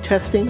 testing.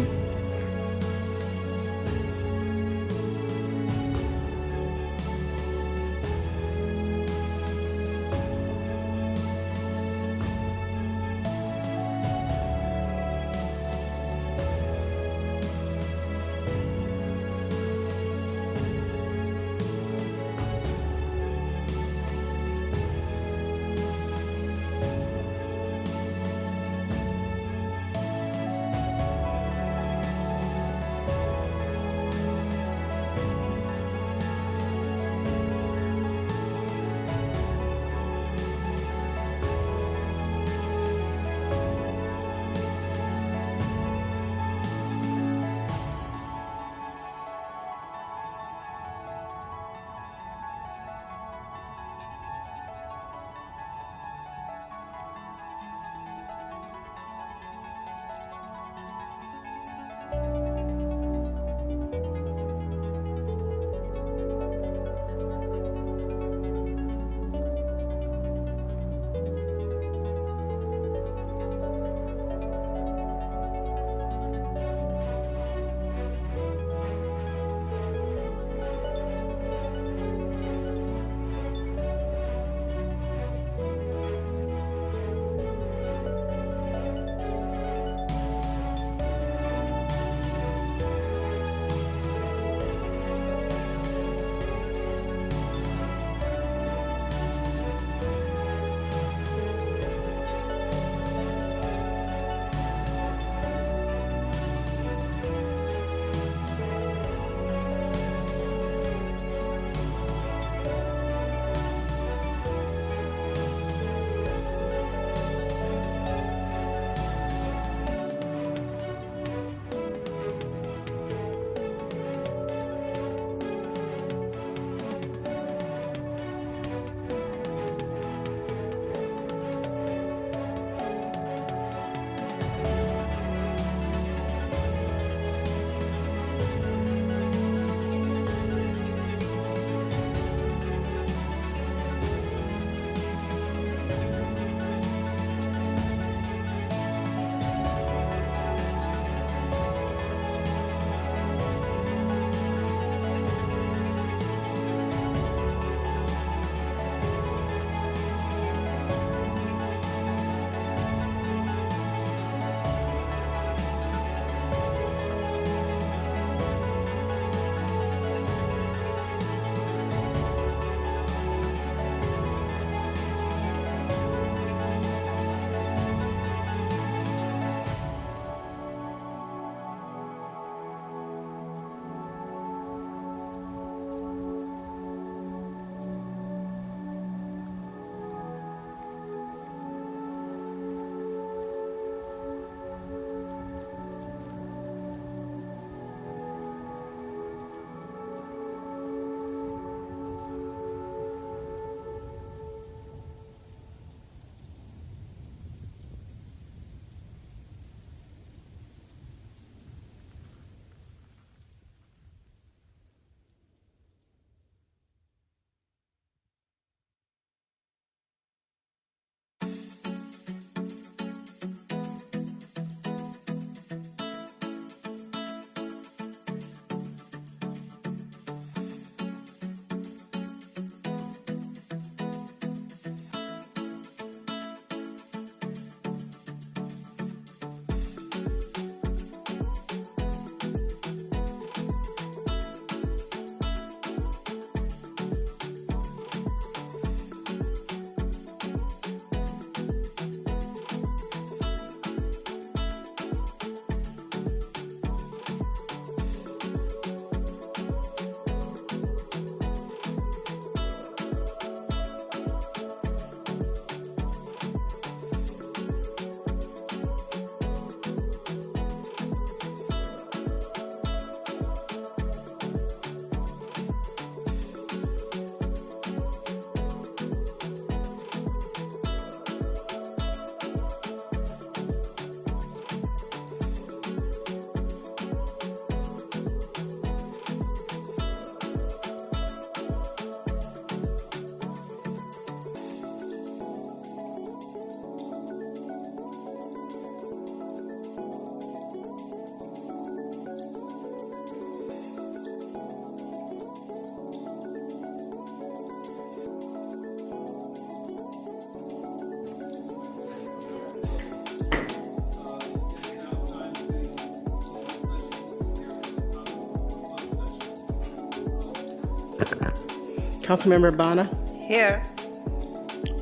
Councilmember Bonner. Here.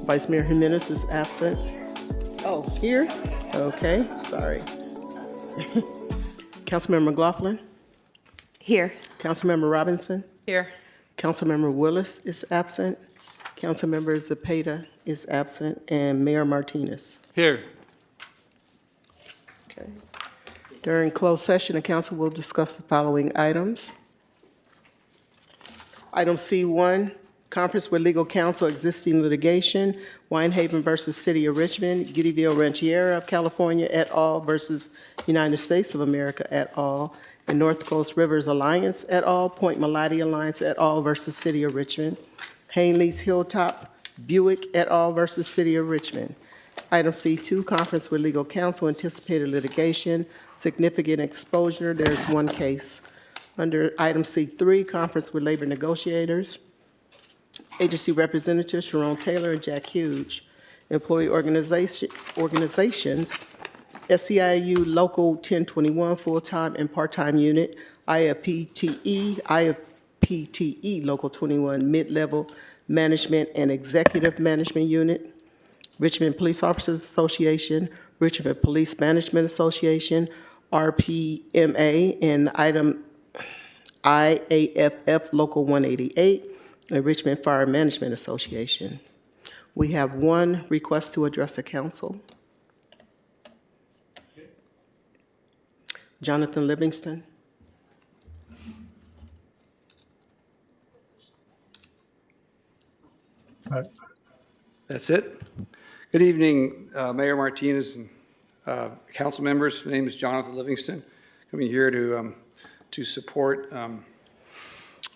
Vice Mayor Jimenez is absent. Oh, here? Okay, sorry. Councilmember McLaughlin. Here. Councilmember Robinson. Here. Councilmember Willis is absent. Councilmember Zepeda is absent, and Mayor Martinez. Here. Okay. During closed session, the council will discuss the following items. Item C1, conference with legal counsel, existing litigation, Winehaven versus City of Richmond, Giddyville Rancheria of California et al. Versus United States of America et al., and North Coast Rivers Alliance et al., Point Melody Alliance et al. Versus City of Richmond, Hanley's Hilltop Buick et al. Versus City of Richmond. Item C2, conference with legal counsel, anticipated litigation, significant exposure, there's one case. Under item C3, conference with labor negotiators, agency representatives Sharon Taylor and Jack Hughes, employee organizations, SEIU Local 1021 full-time and part-time unit, IFPTE Local 21 mid-level management and executive management unit, Richmond Police Officers Association, Richmond Police Management Association, RPMA, and item IAFF Local 188, and Richmond Fire Management Association. We have one request to address the council. Jonathan Livingston. That's it. Good evening, Mayor Martinez and council members. My name is Jonathan Livingston, coming here to support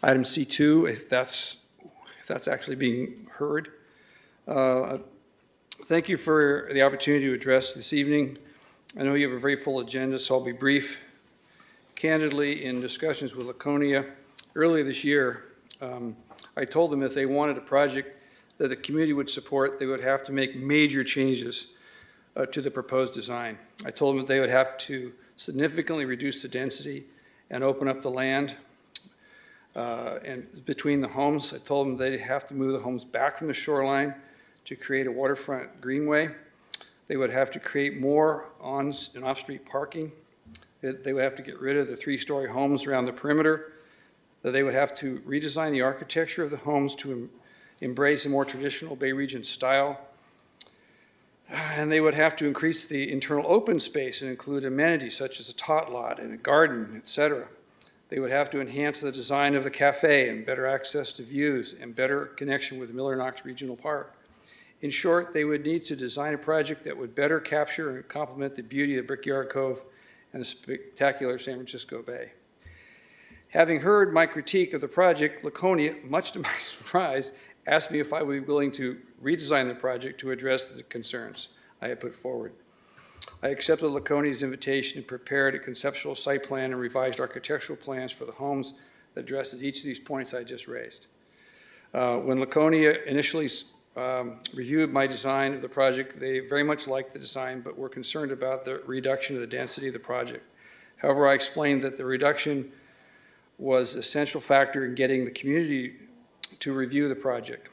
item C2, if that's actually being heard. Thank you for the opportunity to address this evening. I know you have a very full agenda, so I'll be brief. Candidly, in discussions with Laconia earlier this year, I told them if they wanted a project that the community would support, they would have to make major changes to the proposed design. I told them that they would have to significantly reduce the density and open up the land and between the homes. I told them they'd have to move the homes back from the shoreline to create a waterfront greenway. They would have to create more on and off-street parking. They would have to get rid of the 3-story homes around the perimeter. That they would have to redesign the architecture of the homes to embrace a more traditional Bay Region style. And they would have to increase the internal open space and include amenities such as a tot lot and a garden, etc. They would have to enhance the design of the cafe and better access to views and better connection with Miller Knox Regional Park. In short, they would need to design a project that would better capture and complement the beauty of Brickyard Cove and the spectacular San Francisco Bay. Having heard my critique of the project, Laconia, much to my surprise, asked me if I would be willing to redesign the project to address the concerns I had put forward. I accepted Laconia's invitation and prepared a conceptual site plan and revised architectural plans for the homes that addresses each of these points I just raised. When Laconia initially reviewed my design of the project, they very much liked the design, but were concerned about the reduction of the density of the project. However, I explained that the reduction was an essential factor in getting the community to review the project.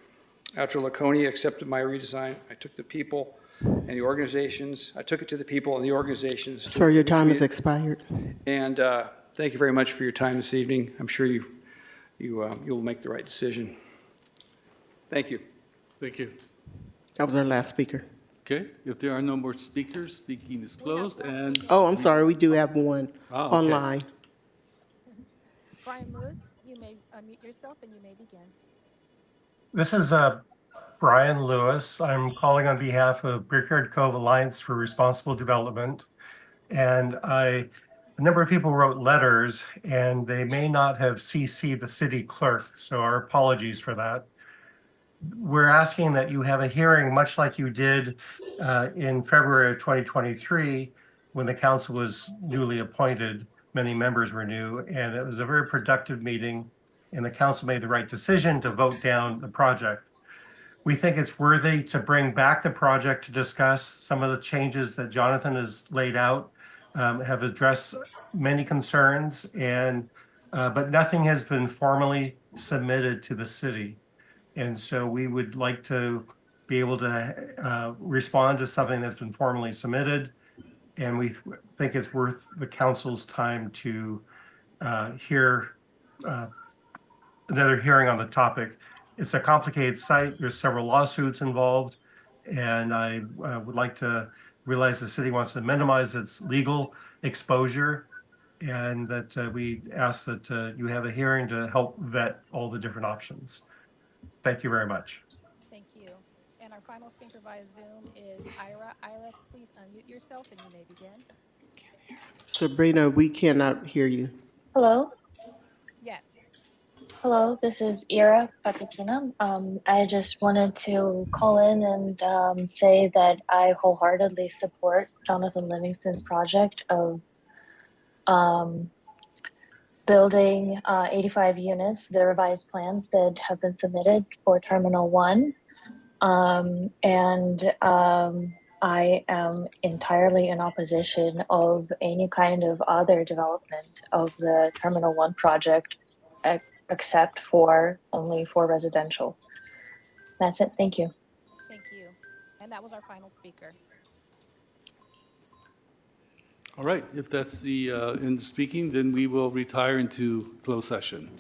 After Laconia accepted my redesign, I took the people and the organizations, I took it to the people and the organizations. Sir, your time has expired. And thank you very much for your time this evening. I'm sure you'll make the right decision. Thank you. Thank you. That was our last speaker. Okay, if there are no more speakers, speaking is closed and... Oh, I'm sorry, we do have one okay. online. Brian Lewis, you may unmute yourself and you may begin. This is Brian Lewis. I'm calling on behalf of Brickyard Cove Alliance for Responsible Development. And a number of people wrote letters and they may not have CC'd the city clerk. So our apologies for that. We're asking that you have a hearing much like you did in February of 2023 when the council was newly appointed. Many members were new, and it was a very productive meeting, and the council made the right decision to vote down the project. We think it's worthy to bring back the project to discuss some of the changes that Jonathan has laid out, have addressed many concerns, and but nothing has been formally submitted to the city. And so we would like to be able to respond to something that's been formally submitted. And we think it's worth the council's time to hear another hearing on the topic. It's a complicated site. There's several lawsuits involved. And I would like to realize the city wants to minimize its legal exposure, and that we ask that you have a hearing to help vet all the different options. Thank you very much. Thank you. And our final speaker via Zoom is Ira. Ira, please unmute yourself and you may begin. Sabrina, we cannot hear you. Hello, Yes. hello. This is Ira Patakina. I just wanted to call in and say that I wholeheartedly support Jonathan Livingston's project of um, building 85 units, the revised plans that have been submitted for Terminal 1. And I am entirely in opposition of any kind of other development of the Terminal 1 project, except for only for residential. That's it. Thank you. Thank you. And that was our final speaker. All right, if that's the end of speaking, then we will retire into closed session.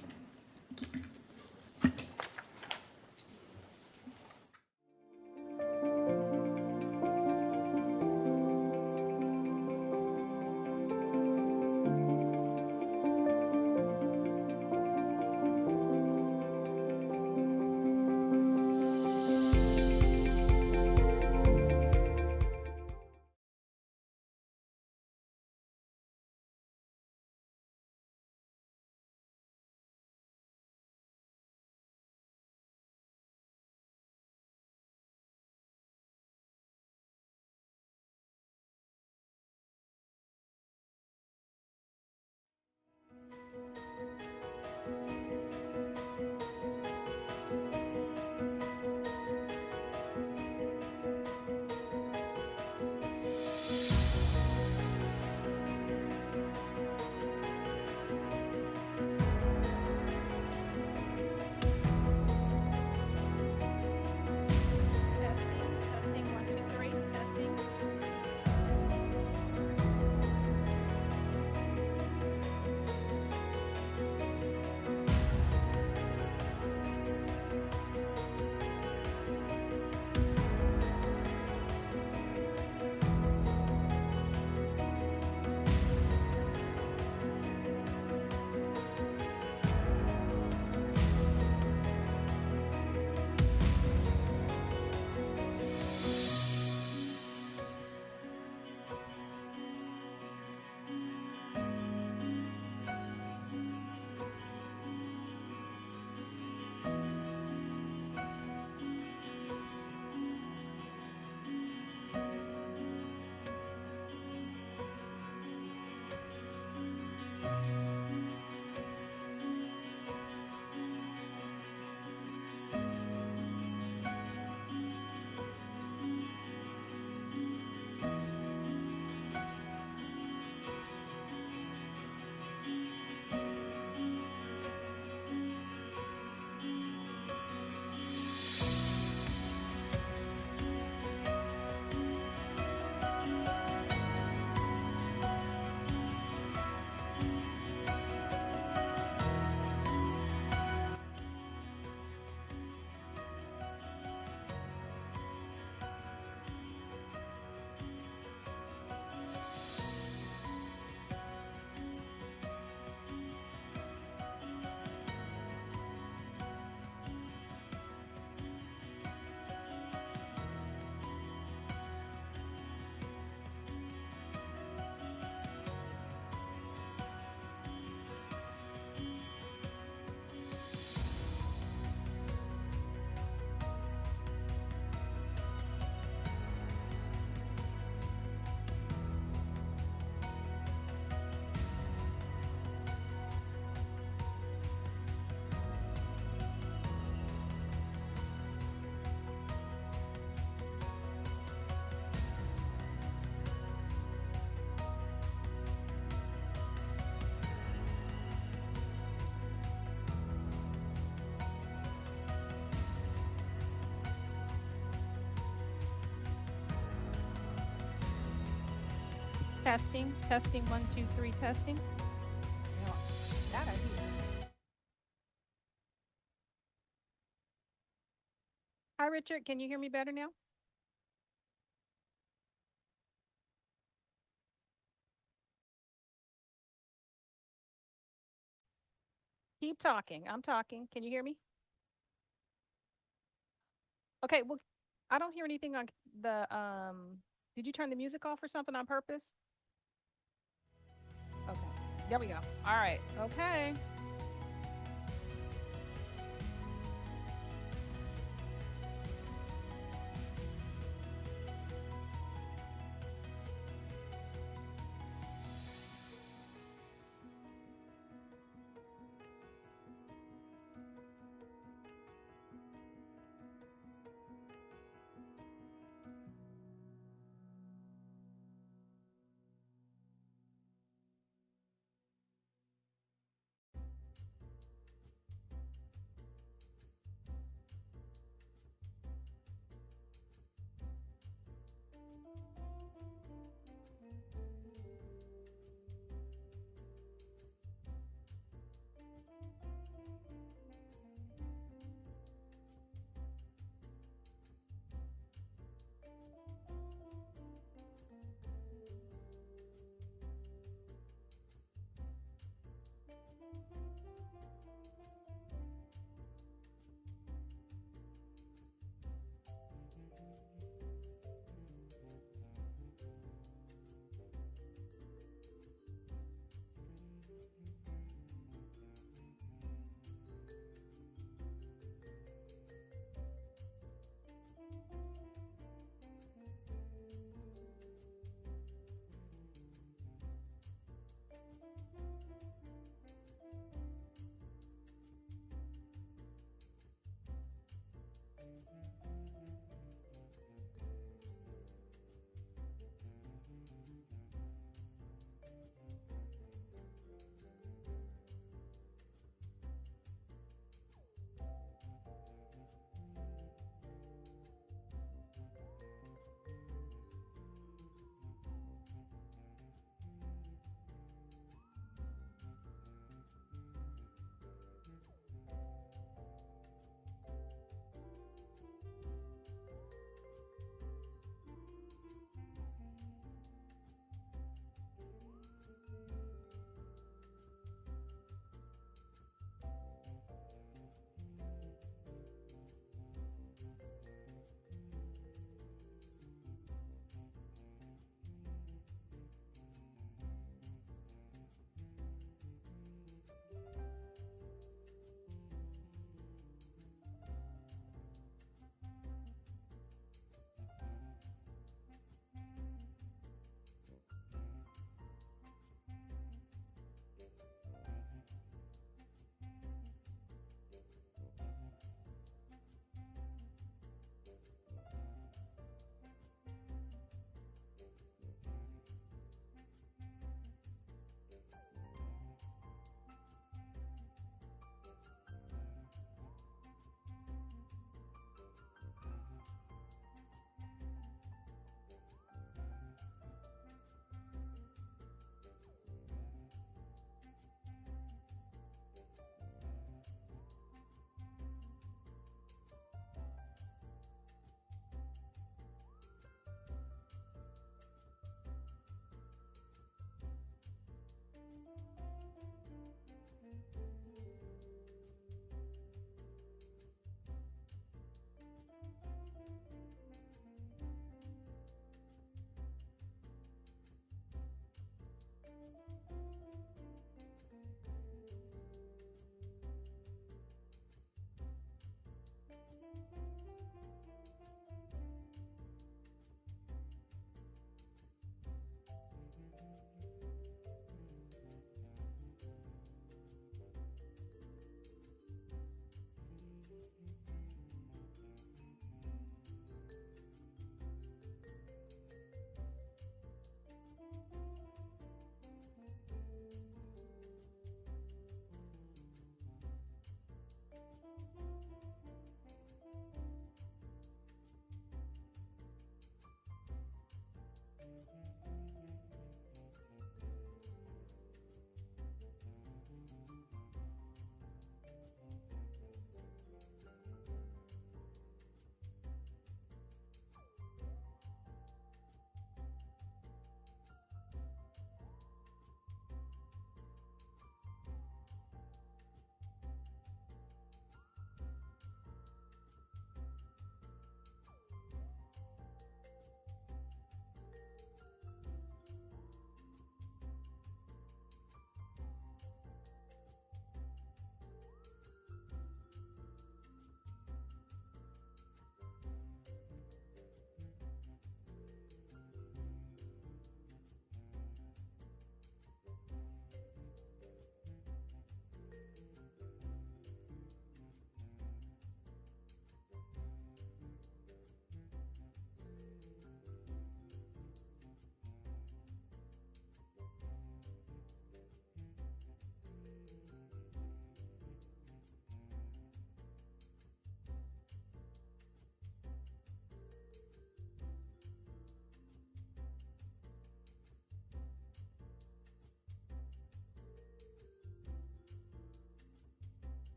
Testing, testing, 1, 2, 3, testing. Now, that I hear. Hi, Richard. Can you hear me better now? Keep talking. I'm talking. Can you hear me? Okay, well, I don't hear anything on the, did you turn the music off or something on purpose? Okay, there we go. All right, okay.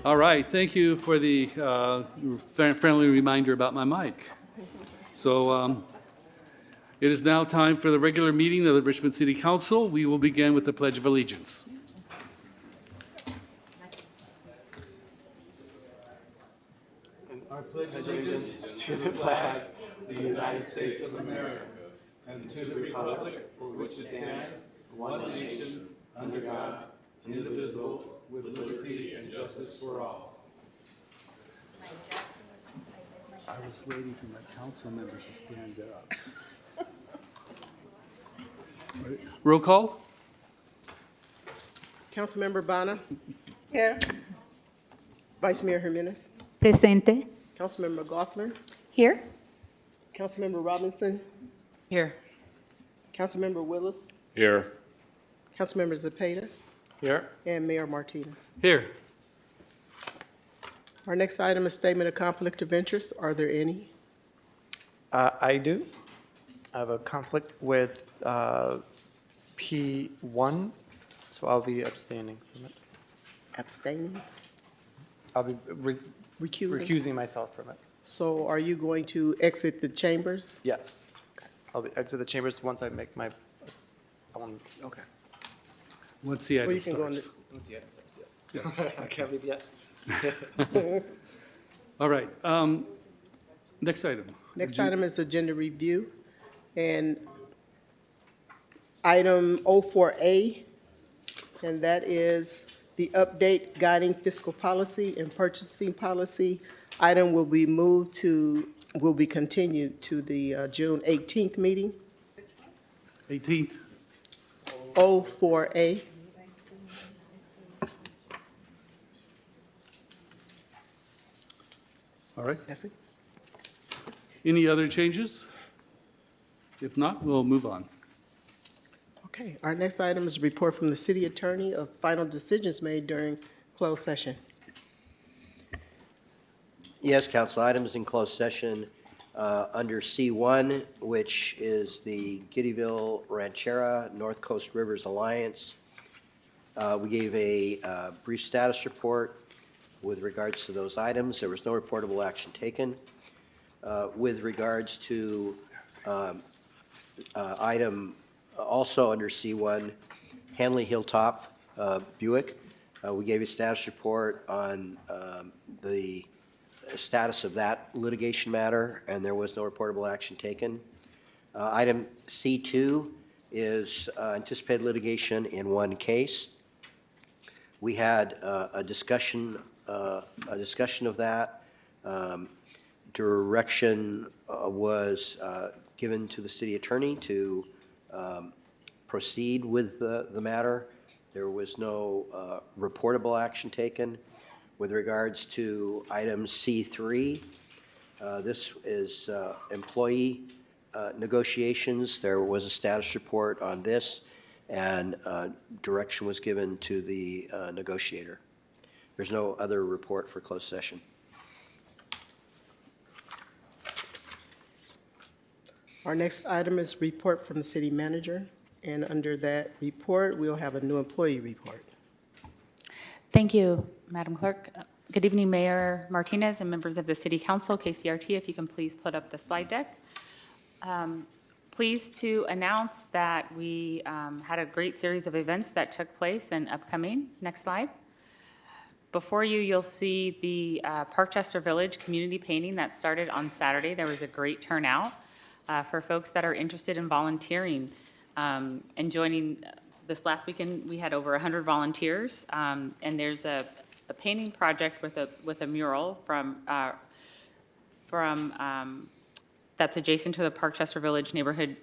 All right, thank you for the friendly reminder about my mic. So it is now time for the regular meeting of the Richmond City Council. We will begin with the Pledge of Allegiance. Allegiance to the flag of the United States of America and to the republic for which it stands, one nation, under God, indivisible, with liberty and justice for all. I was waiting for my council members to stand up. Roll call? Councilmember Bonner? Here. Vice Mayor Jimenez? Presente. Councilmember McLaughlin? Here. Councilmember Robinson? Here. Councilmember Willis? Here. Councilmember Zepeda? Here. And Mayor Martinez. Here. Our next item is statement of conflict of interest. Are there any? I do. I have a conflict with P1, so I'll be abstaining from it. Abstaining? I'll be Recusing? recusing myself from it. So are you going to exit the chambers? Yes. I'll exit the chambers once I make my own. Okay. Once the Well, you item can go on. starts. Yes. I can't leave yet. All right. Next item. Next item is agenda review. And item 04A, and that is the update guiding fiscal policy and purchasing policy. Item will be continued to the June 18th meeting. 18th. 04A. All right. That's it. Any other changes? If not, we'll move on. Okay, our next item is a report from the city attorney of final decisions made during closed session. Yes, council, items in closed session under C1, which is the Giddyville Ranchera North Coast Rivers Alliance. We gave a brief status report with regards to those items. There was no reportable action taken. With regards to item also under C1, Hanley Hilltop Buick, we gave a status report on the status of that litigation matter, and there was no reportable action taken. Item C2 is anticipated litigation in one case. We had a discussion of that. Direction was given to the city attorney to proceed with the matter. There was no reportable action taken. With regards to item C3, this is employee negotiations. There was a status report on this, and direction was given to the negotiator. There's no other report for closed session. Our next item is report from the city manager, and under that report, we'll have a new employee report. Thank you, Madam Clerk. Good evening, Mayor Martinez and members of the City Council. KCRT, if you can please put up the slide deck. Pleased to announce that we had a great series of events that took place and upcoming. Next slide. Before you, you'll see the Parkchester Village community painting that started on Saturday. There was a great turnout for folks that are interested in volunteering and joining. This last weekend, we had over 100 volunteers, and there's a painting project with a mural that's adjacent to the Parkchester Village neighborhood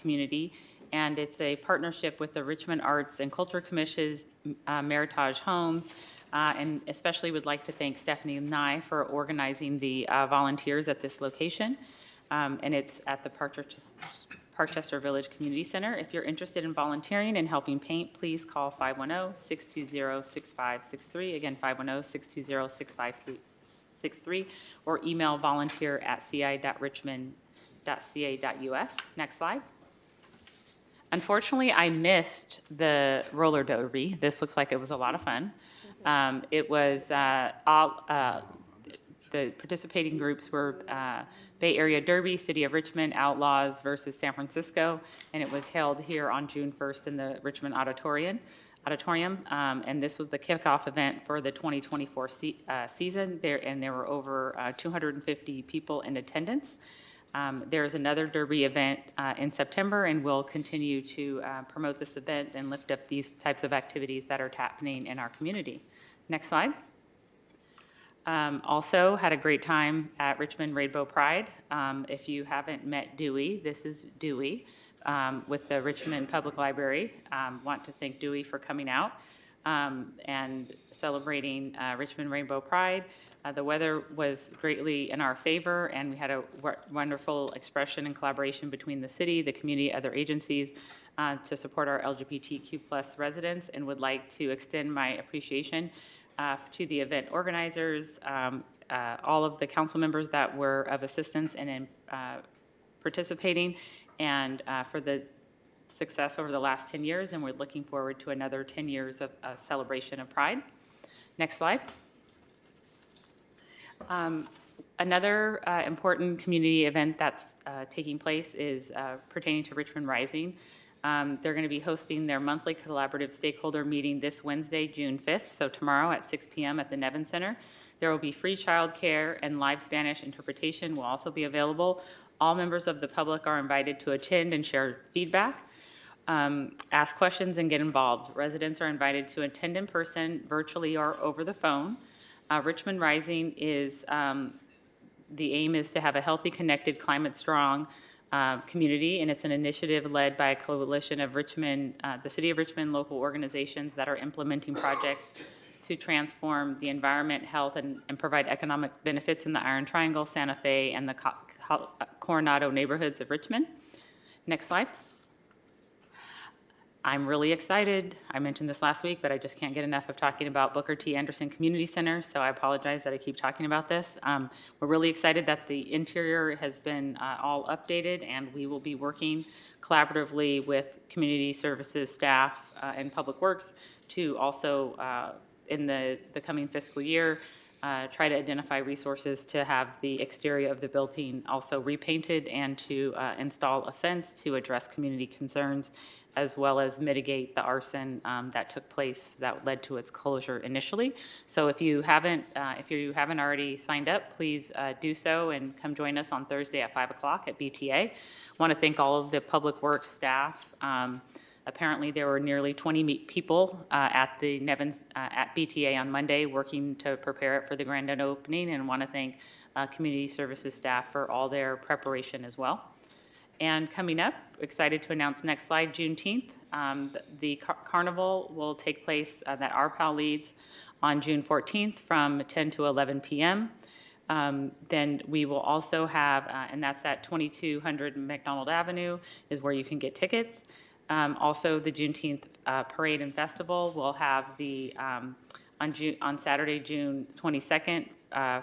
community, and it's a partnership with the Richmond Arts and Culture Commission's Meritage Homes, and especially would like to thank Stephanie Nye for organizing the volunteers at this location, and it's at the Parkchester Village Community Center. If you're interested in volunteering and helping paint, please call 510-620-6563. Again, 510-620-6563, or email volunteer@ci.richmond.ca.us. Next slide. Unfortunately, I missed the roller derby. This looks like it was a lot of fun. It was the participating groups were Bay Area Derby, City of Richmond, Outlaws versus San Francisco, and it was held here on June 1st in the Richmond Auditorium. And this was the kickoff event for the 2024 season. There were over 250 people in attendance. There's another Derby event in September, and we'll continue to promote this event and lift up these types of activities that are happening in our community. Next slide. Also had a great time at Richmond Rainbow Pride. If you haven't met Dewey, this is Dewey with the Richmond Public Library. Want to thank Dewey for coming out and celebrating Richmond Rainbow Pride. The weather was greatly in our favor, and we had a wonderful expression and collaboration between the city, the community, other agencies to support our LGBTQ+ residents, and would like to extend my appreciation to the event organizers, all of the council members that were of assistance and in participating, and for the success over the last 10 years, and we're looking forward to another 10 years of celebration of Pride. Next slide. Another important community event that's taking place is pertaining to Richmond Rising. They're going to be hosting their monthly collaborative stakeholder meeting this Wednesday, June 5th, so tomorrow at 6 p.m. at the Nevin Center. There will be free childcare, and live Spanish interpretation will also be available. All members of the public are invited to attend and share feedback, ask questions, and get involved. Residents are invited to attend in person, virtually, or over the phone. Richmond Rising is, the aim is to have a healthy, connected, climate-strong community, and it's an initiative led by a coalition of Richmond, the City of Richmond local organizations that are implementing projects to transform the environment, health, and provide economic benefits in the Iron Triangle, Santa Fe, and the Coronado neighborhoods of Richmond. Next slide. I'm really excited. I mentioned this last week, but I just can't get enough of talking about Booker T. Anderson Community Center, so I apologize that I keep talking about this. We're really excited that the interior has been all updated, and we will be working collaboratively with community services staff and public works to also, in the coming fiscal year, try to identify resources to have the exterior of the building also repainted and to install a fence to address community concerns, as well as mitigate the arson that took place that led to its closure initially. So if you haven't already signed up, please do so and come join us on Thursday at 5 o'clock at BTA. I want to thank all of the public works staff. Apparently there were nearly 20 people at the Nevins at BTA on Monday working to prepare it for the grand opening, and want to thank community services staff for all their preparation as well. And coming up, excited to announce next slide, Juneteenth. The carnival will take place that our PAL leads on June 14th from 10 to 11 p.m. Then we will also have, and that's at 2200 McDonald Avenue is where you can get tickets. Also, the Juneteenth Parade and Festival will have on Saturday, June 22nd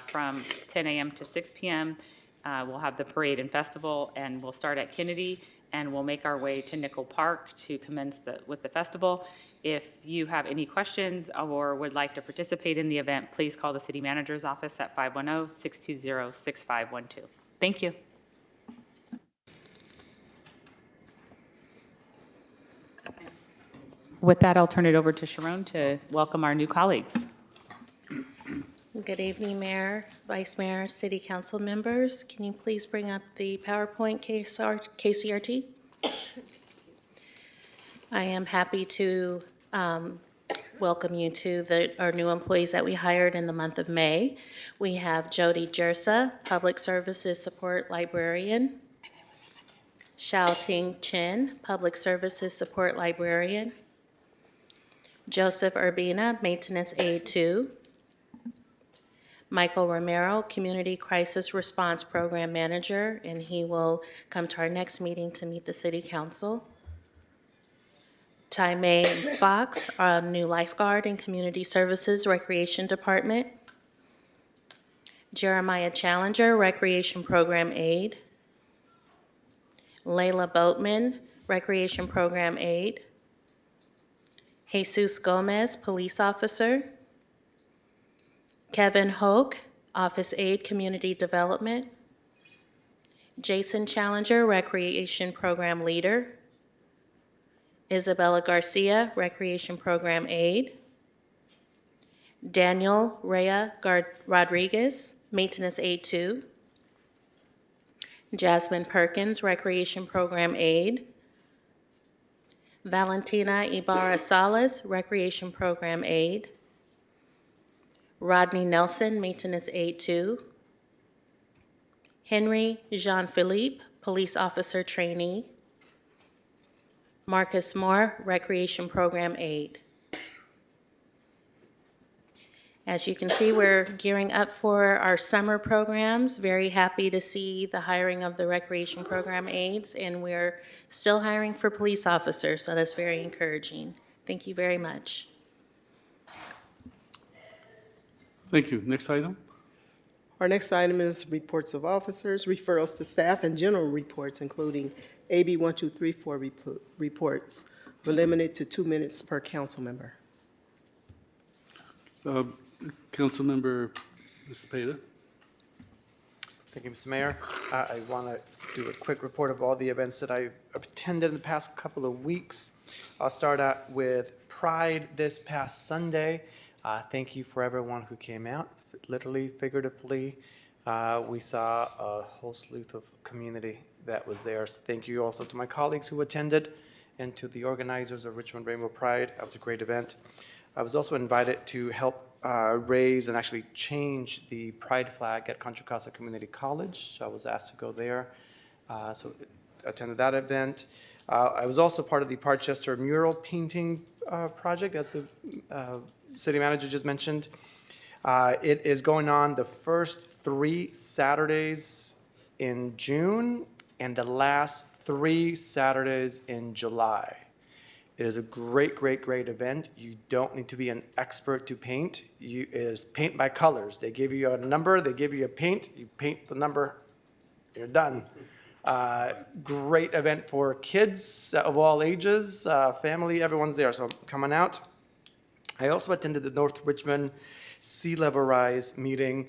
from 10 a.m. to 6 p.m. We'll have the parade and festival, and we'll start at Kennedy, and we'll make our way to Nickel Park to commence with the festival. If you have any questions or would like to participate in the event, please call the city manager's office at 510-620-6512. Thank you. With that, I'll turn it over to Sharon to welcome our new colleagues. Good evening, Mayor, Vice Mayor, City Council members. Can you please bring up the PowerPoint KCRT? I am happy to welcome you to our new employees that we hired in the month of May. We have Jody Jersa, Public Services Support Librarian. Xiao Ting Chen, Public Services Support Librarian. Joseph Urbina, Maintenance Aide 2. Michael Romero, Community Crisis Response Program Manager, and he will come to our next meeting to meet the City Council. Ty May Fox, our new lifeguard in Community Services Recreation Department. Jeremiah Challenger, Recreation Program Aide. Layla Boatman, Recreation Program Aide. Jesus Gomez, Police Officer. Kevin Hoke, Office Aide, Community Development. Jason Challenger, Recreation Program Leader. Isabella Garcia, Recreation Program Aide. Daniel Rhea Rodriguez, Maintenance Aide 2. Jasmine Perkins, Recreation Program Aide. Valentina Ibarra Salas, Recreation Program Aide. Rodney Nelson, Maintenance Aide 2. Henry Jean-Philippe, Police Officer Trainee. Marcus Moore, Recreation Program Aide. As you can see, we're gearing up for our summer programs. Very happy to see the hiring of the Recreation Program Aides, and we're still hiring for police officers, so that's very encouraging. Thank you very much. Thank you. Next item. Our next item is reports of officers, referrals to staff, and general reports, including AB 1234 reports. We're limited to 2 minutes per council member. Councilmember Cepeda. Thank you, Mr. Mayor. I want to do a quick report of all the events that I've attended in the past couple of weeks. I'll start out with Pride this past Sunday. Thank you for everyone who came out, literally, figuratively. We saw a whole slew of community that was there. So thank you also to my colleagues who attended and to the organizers of Richmond Rainbow Pride. That was a great event. I was also invited to help raise and actually change the pride flag at Contra Costa Community College. So I was asked to go there. So attended that event. I was also part of the Parkchester mural painting project, as the city manager just mentioned. It is going on the first 3 Saturdays in June and the last 3 Saturdays in July. It is a great, great, great event. You don't need to be an expert to paint. It is paint by colors. They give you a number, they give you a paint, you paint the number, you're done. Great event for kids of all ages, family, everyone's there, so coming out. I also attended the North Richmond Sea Level Rise meeting.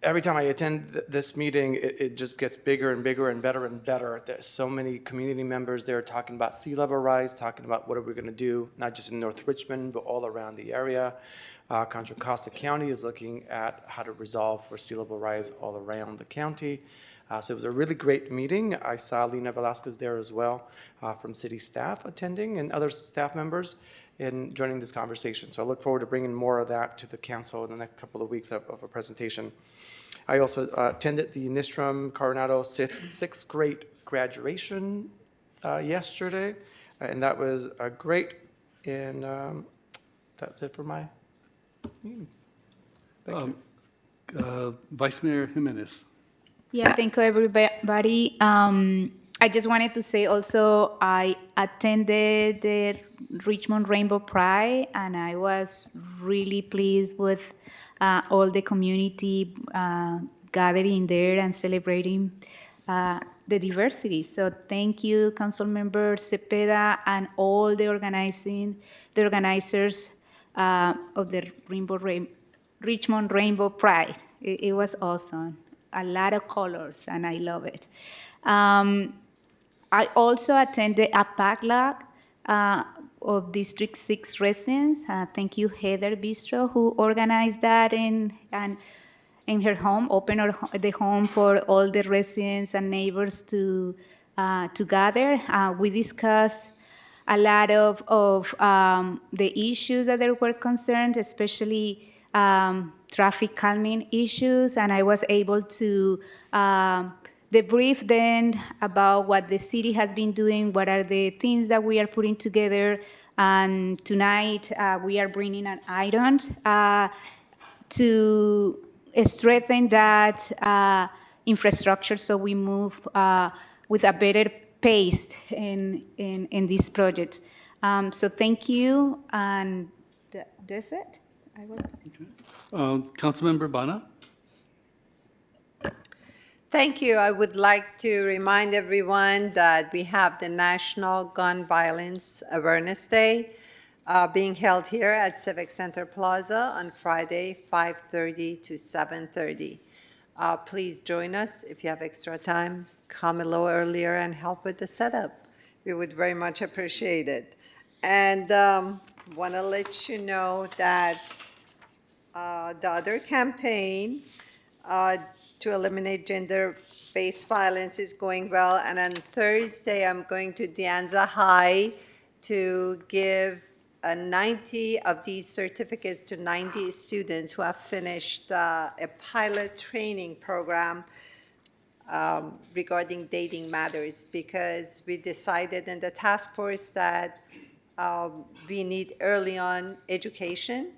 Every time I attend this meeting, it just gets bigger and bigger and better. There's so many community members there talking about sea level rise, talking about what are we going to do, not just in North Richmond, but all around the area. Contra Costa County is looking at how to resolve for sea level rise all around the county. So it was a really great meeting. I saw Lena Velasquez there as well from city staff attending and other staff members in joining this conversation. So I look forward to bringing more of that to the council in the next couple of weeks of a presentation. I also attended the Nistrom Coronado sixth grade graduation yesterday, and that was great. And that's it for my meetings. Thank you. Vice Mayor Jimenez. Yeah, thank you, everybody. I just wanted to say also, I attended the Richmond Rainbow Pride, and I was really pleased with all the community gathering there and celebrating the diversity. So thank you, Councilmember Cepeda, and all the organizers of the Richmond Rainbow Pride. It was awesome. A lot of colors, and I love it. I also attended a potluck of District 6 residents. Thank you, Heather Bistro, who organized that in her home, opened the home for all the residents and neighbors to gather. We discussed a lot of the issues that there were concerned, especially traffic calming issues, and I was able to debrief then about what the city has been doing, what are the things that we are putting together, and tonight we are bringing an item to strengthen that infrastructure so we move with a better pace in this project. So thank you, and that's it. Councilmember Bana. Thank you. I would like to remind everyone that we have the National Gun Violence Awareness Day being held here at Civic Center Plaza on Friday, 5:30 to 7:30. Please join us. If you have extra time, come a little earlier and help with the setup. We would very much appreciate it. And want to let you know that the other campaign to eliminate gender-based violence is going well. And on Thursday, I'm going to De Anza High to give 90 of these certificates to 90 students who have finished a pilot training program regarding dating matters, because we decided in the task force that we need early on education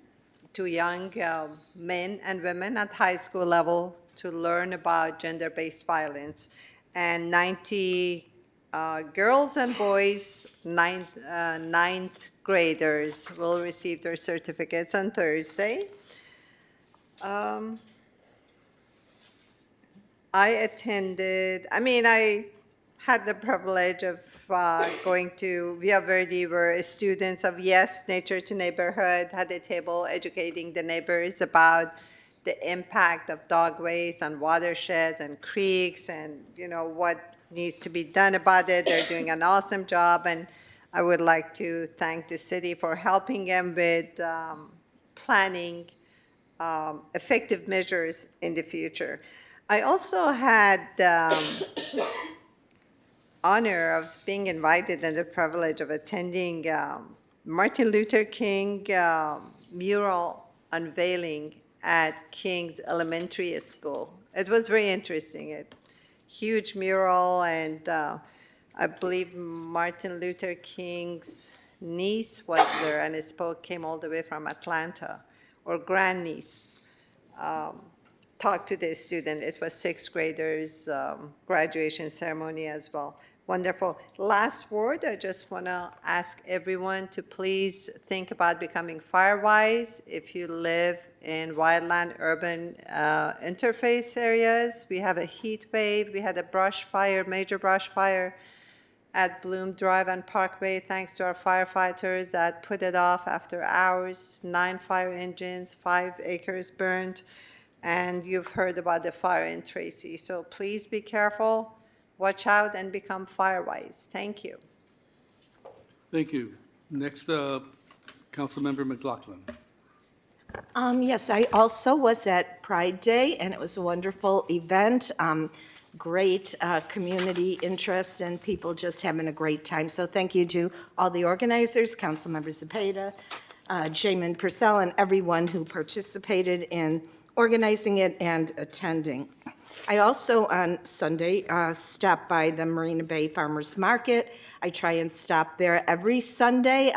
to young men and women at high school level to learn about gender-based violence. And 90 girls and boys, ninth graders, will receive their certificates on Thursday. I had the privilege of going to Villa Verde, where students of Yes Nature to Neighborhood had a table educating the neighbors about the impact of dog waste on watersheds and creeks, and what needs to be done about it. They're doing an awesome job, and I would like to thank the city for helping them with planning effective measures in the future. I also had honor of being invited and the privilege of attending Martin Luther King mural unveiling at King's Elementary School. It was very interesting. A huge mural, and I believe Martin Luther King's niece was there, and his spoke came all the way from Atlanta, or grandniece. Talked to the student. It was sixth graders' graduation ceremony as well. Wonderful. Last word, I just want to ask everyone to please think about becoming fire-wise. If you live in wildland urban interface areas, we have a heat wave. We had a brush fire, major brush fire at Bloom Drive and Parkway, thanks to our firefighters that put it off after hours. 9 fire engines, 5 acres burned. And you've heard about the fire in Tracy. So please be careful, watch out, and become fire-wise. Thank you. Thank you. Next, Councilmember McLaughlin. Yes, I also was at Pride Day, and it was a wonderful event. Great community interest and people just having a great time. So thank you to all the organizers, Councilmember Cepeda, Jamin Purcell, and everyone who participated in organizing it and attending. I also, on Sunday, stopped by the Marina Bay Farmers Market. I try and stop there every Sunday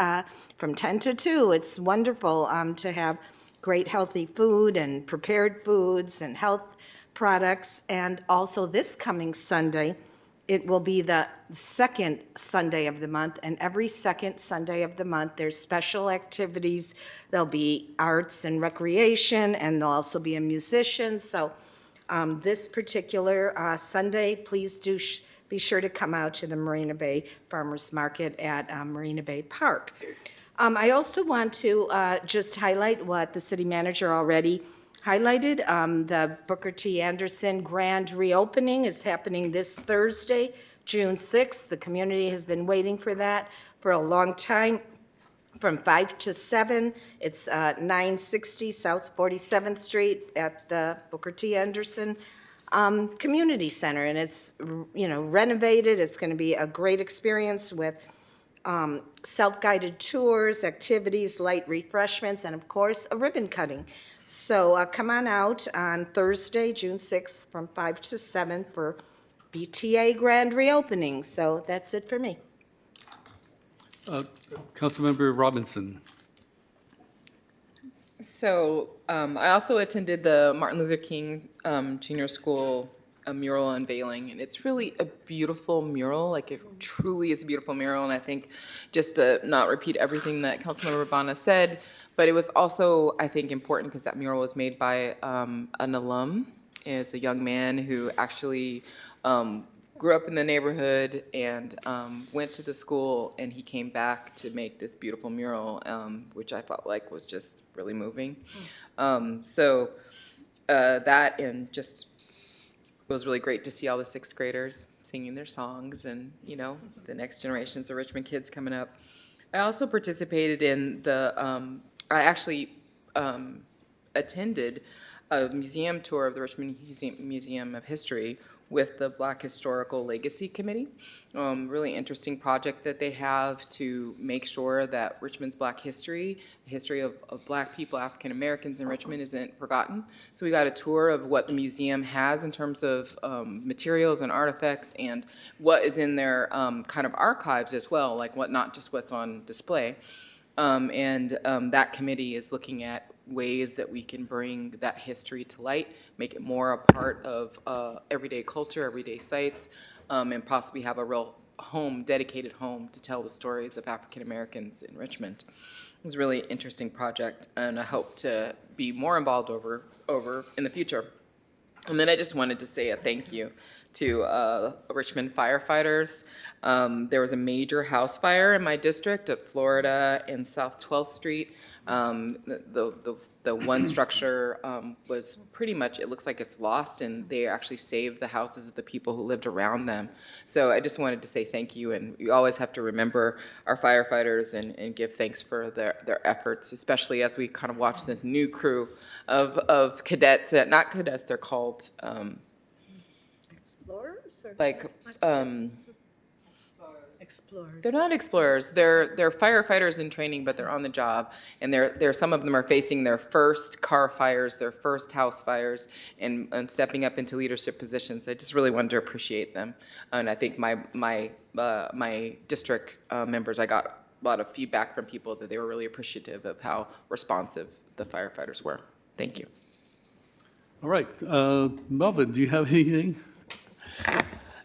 from 10 to 2. It's wonderful to have great healthy food and prepared foods and health products. And also this coming Sunday, it will be the second Sunday of the month, and every second Sunday of the month, there's special activities. There'll be arts and recreation, and there'll also be a musician. So this particular Sunday, please do be sure to come out to the Marina Bay Farmers Market at Marina Bay Park. I also want to just highlight what the city manager already highlighted. The Booker T. Anderson grand reopening is happening this Thursday, June 6th. The community has been waiting for that for a long time. From 5 to 7, it's 960 South 47th Street at the Booker T. Anderson Community Center, and it's renovated. It's going to be a great experience with self-guided tours, activities, light refreshments, and of course a ribbon cutting. So come on out on Thursday, June 6th from 5 to 7 for BTA grand reopening. So that's it for me. Councilmember Robinson. So I also attended the Martin Luther King Junior School mural unveiling, and it's really a beautiful mural. Like, it truly is a beautiful mural, and I think, just to not repeat everything that Councilmember Urbana said, but it was also, I think, important because that mural was made by an alum. It's a young man who actually grew up in the neighborhood and went to the school, and he came back to make this beautiful mural, which I felt like was just really moving. So that, and just, it was really great to see all the sixth graders singing their songs, and the next generations of Richmond kids coming up. I also participated in the, I actually attended a museum tour of the Richmond Museum of History with the Black Historical Legacy Committee. Really interesting project that they have to make sure that Richmond's Black history, the history of Black people, African Americans in Richmond, isn't forgotten. So we got a tour of what the museum has in terms of materials and artifacts, and what is in their kind of archives as well, like not just what's on display. That committee is looking at ways that we can bring that history to light, make it more a part of everyday culture, everyday sites, and possibly have a real home, dedicated home to tell the stories of African Americans in Richmond. It's a really interesting project, and I hope to be more involved over in the future. And then I just wanted to say a thank you to Richmond firefighters. There was a major house fire in my district at Florida and South 12th Street. The one structure was pretty much, it looks like it's lost, and they actually saved the houses of the people who lived around them. So I just wanted to say thank you, and we always have to remember our firefighters and give thanks for their efforts, especially as we kind of watch this new crew of cadets, not cadets, they're called Explorers? Or like explorers. They're not explorers. They're firefighters in training, but they're on the job, and some of them are facing their first car fires, their first house fires, and stepping up into leadership positions. I just really wanted to appreciate them, and I think my district members, I got a lot of feedback from people that they were really appreciative of how responsive the firefighters were. Thank you. All right, Melvin, do you have anything?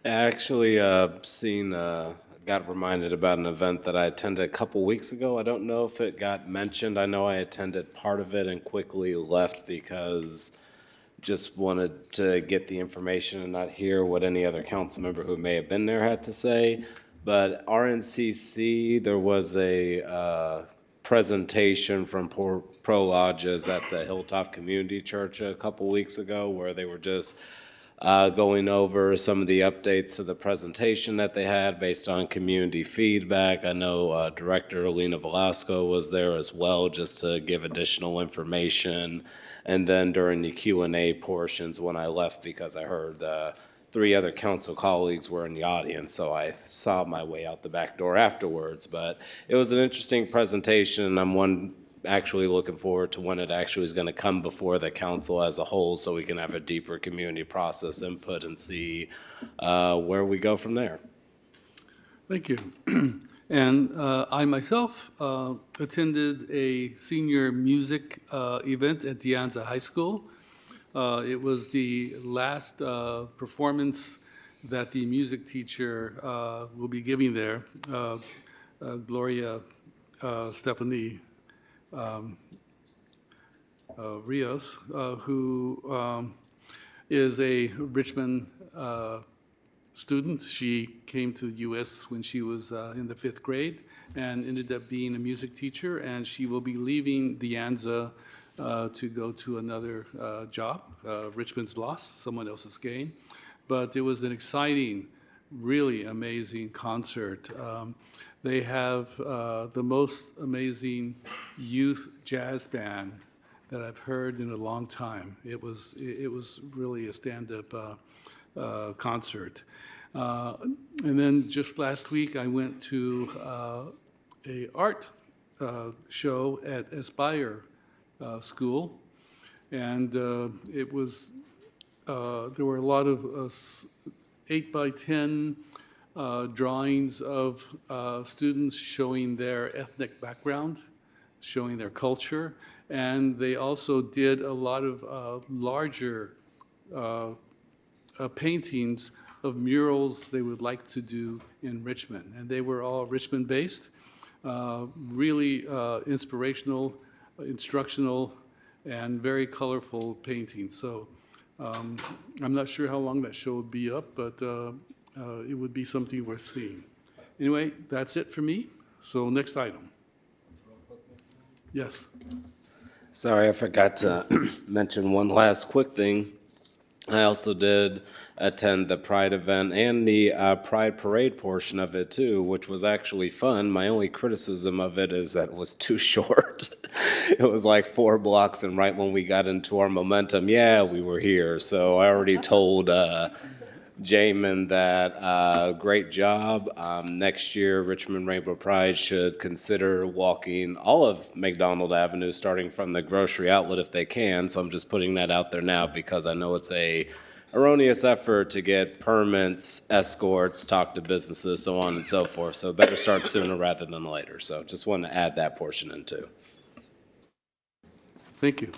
I actually got reminded about an event that I attended a couple weeks ago. I don't know if it got mentioned. I know I attended part of it and quickly left because just wanted to get the information and not hear what any other council member who may have been there had to say. But RNCC, there was a presentation from Pro Lodges at the Hilltop Community Church a couple weeks ago, where they were just going over some of the updates to the presentation that they had based on community feedback. I know Director Alina Velasco was there as well, just to give additional information. And then during the Q&A portions, when I left, because I heard 3 other council colleagues were in the audience, so I saw my way out the back door afterwards. But it was an interesting presentation. I'm one actually looking forward to when it actually is going to come before the council as a whole, so we can have a deeper community process input and see where we go from there. Thank you. And I myself attended a senior music event at De Anza High School. It was the last performance that the music teacher will be giving there, Gloria Stephanie Rios, who is a Richmond student. She came to the U.S. when she was in the 5th grade and ended up being a music teacher, and she will be leaving De Anza to go to another job. Richmond's loss, someone else's gain. But it was an exciting, really amazing concert. They have the most amazing youth jazz band that I've heard in a long time. It was really a stand-up concert. And then just last week, I went to a art show at Aspire School, and it was there were a lot of 8x10 drawings of students showing their ethnic background, showing their culture, and they also did a lot of larger paintings of murals they would like to do in Richmond. And they were all Richmond-based, really inspirational, instructional, and very colorful paintings. So I'm not sure how long that show would be up, but it would be something worth seeing. Anyway, that's it for me. So next item. Yes. Sorry, I forgot to mention one last quick thing. I also did attend the Pride event and the Pride Parade portion of it too, which was actually fun. My only criticism of it is that it was too short. It was like 4 blocks, and right when we got into our momentum, yeah, we were here. So I already told Jamin that great job. Next year, Richmond Rainbow Pride should consider walking all of McDonald Avenue, starting from the grocery outlet if they can. So I'm just putting that out there now because I know it's a erroneous effort to get permits, escorts, talk to businesses, so on and so forth. So better start sooner rather than later. So just wanted to add that portion in too. Thank you.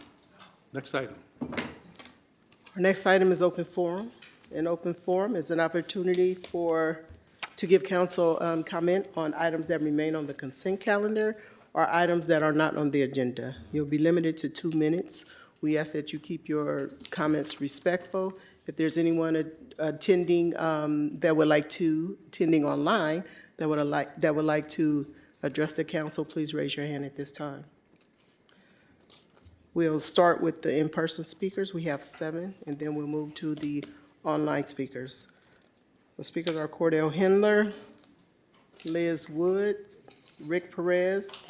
Next item. Our next item is open forum. An open forum is an opportunity to give council comment on items that remain on the consent calendar or items that are not on the agenda. You'll be limited to 2 minutes. We ask that you keep your comments respectful. If there's anyone attending attending online that would like to address the council, please raise your hand at this time. We'll start with the in-person speakers. We have 7, and then we'll move to the online speakers. The speakers are Cordell Hendler, Liz Woods, Rick Perez,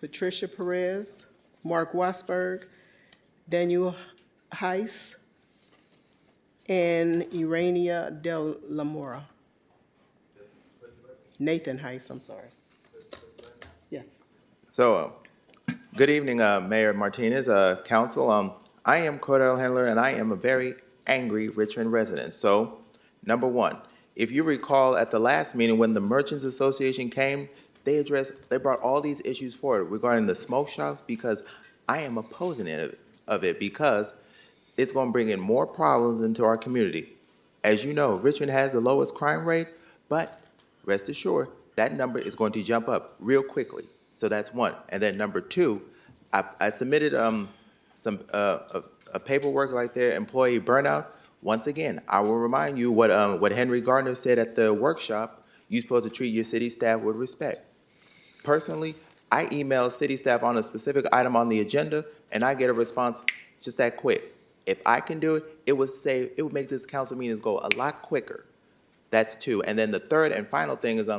Patricia Perez, Mark Wasberg, Daniel Heiss, and Irania Del La Mora. Nathan Heiss, I'm sorry. Yes. So, good evening, Mayor Martinez, Council. I am Cordell Hendler, and I am a very angry Richmond resident. So, number one, if you recall at the last meeting when the Merchants Association came, they brought all these issues forward regarding the smoke shops because I am opposing it because it's going to bring in more problems into our community. As you know, Richmond has the lowest crime rate, but rest assured, that number is going to jump up real quickly. So that's one. And then number two, I submitted some paperwork like their employee burnout. Once again, I will remind you what Henry Gardner said at the workshop. You're supposed to treat your city staff with respect. Personally, I email city staff on a specific item on the agenda, and I get a response just that quick. If I can do it, it would make this council meetings go a lot quicker. That's two. And then the third and final thing is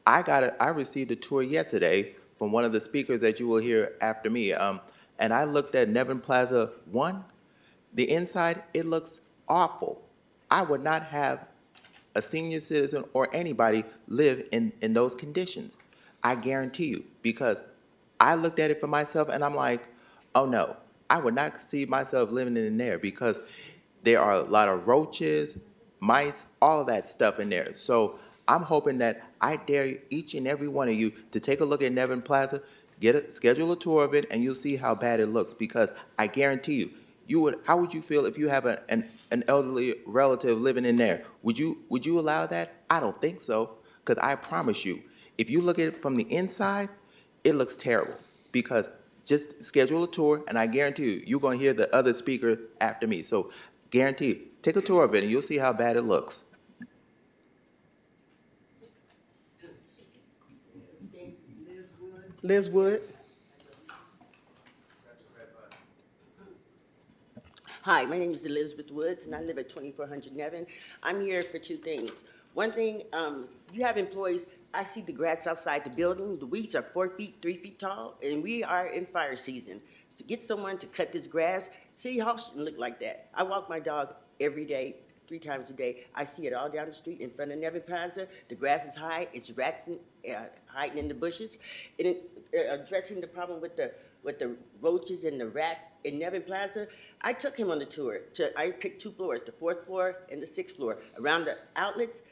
I received a tour yesterday from one of the speakers that you will hear after me. And I looked at Nevin Plaza 1. The inside, it looks awful. I would not have a senior citizen or anybody live in those conditions. I guarantee you, because I looked at it for myself and I'm like, oh no, I would not see myself living in there because there are a lot of roaches, mice, all of that stuff in there. So I'm hoping that I dare each and every one of you to take a look at Nevin Plaza, schedule a tour of it, and you'll see how bad it looks. Because I guarantee you, how would you feel if you have an elderly relative living in there? Would you allow that? I don't think so. Because I promise you, if you look at it from the inside, it looks terrible. Because just schedule a tour, and I guarantee you, you're going to hear the other speaker after me. So guarantee you, take a tour of it, and you'll see how bad it looks. Liz Wood. Hi, my name is Elizabeth Woods, and I live at 2400 Nevin. I'm here for two things. One thing, you have employees, I see the grass outside the building. The weeds are 4 feet, 3 feet tall, and we are in fire season. To get someone to cut this grass, City Hall shouldn't look like that. I walk my dog every day, 3 times a day. I see it all down the street in front of Nevin Plaza. The grass is high, it's rats hiding in the bushes. And addressing the problem with the roaches and the rats in Nevin Plaza, I took him on the tour. I picked 2 floors, the 4th floor and the 6th floor. Around the outlets,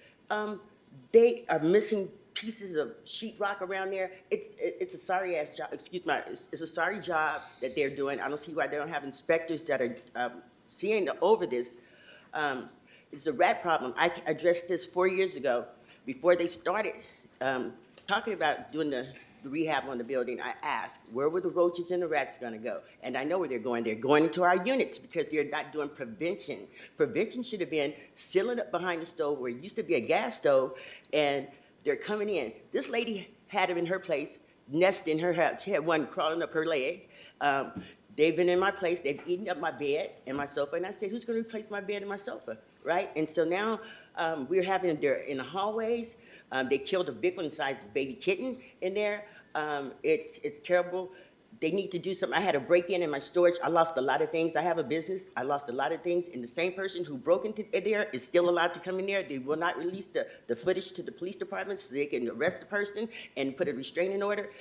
they are missing pieces of sheetrock around there. It's a sorry ass job. Excuse me. It's a sorry job that they're doing. I don't see why they don't have inspectors that are seeing over this. It's a rat problem. I addressed this 4 years ago before they started talking about doing the rehab on the building. I asked, where were the roaches and the rats going to go? And I know where they're going. They're going into our units because they're not doing prevention. Prevention should have been sealing up behind the stove where it used to be a gas stove, and they're coming in. This lady had them in her place, nest in her house. She had one crawling up her leg. They've been in my place. They've eaten up my bed and my sofa. And I said, who's going to replace my bed and my sofa, right? And so now we're having, they're in the hallways. They killed a big one-sized baby kitten in there. It's terrible. They need to do something. I had a break-in in my storage. I lost a lot of things. I have a business. I lost a lot of things. And the same person who broke into there is still allowed to come in there. They will not release the footage to the police department so they can arrest the person and put a restraining order.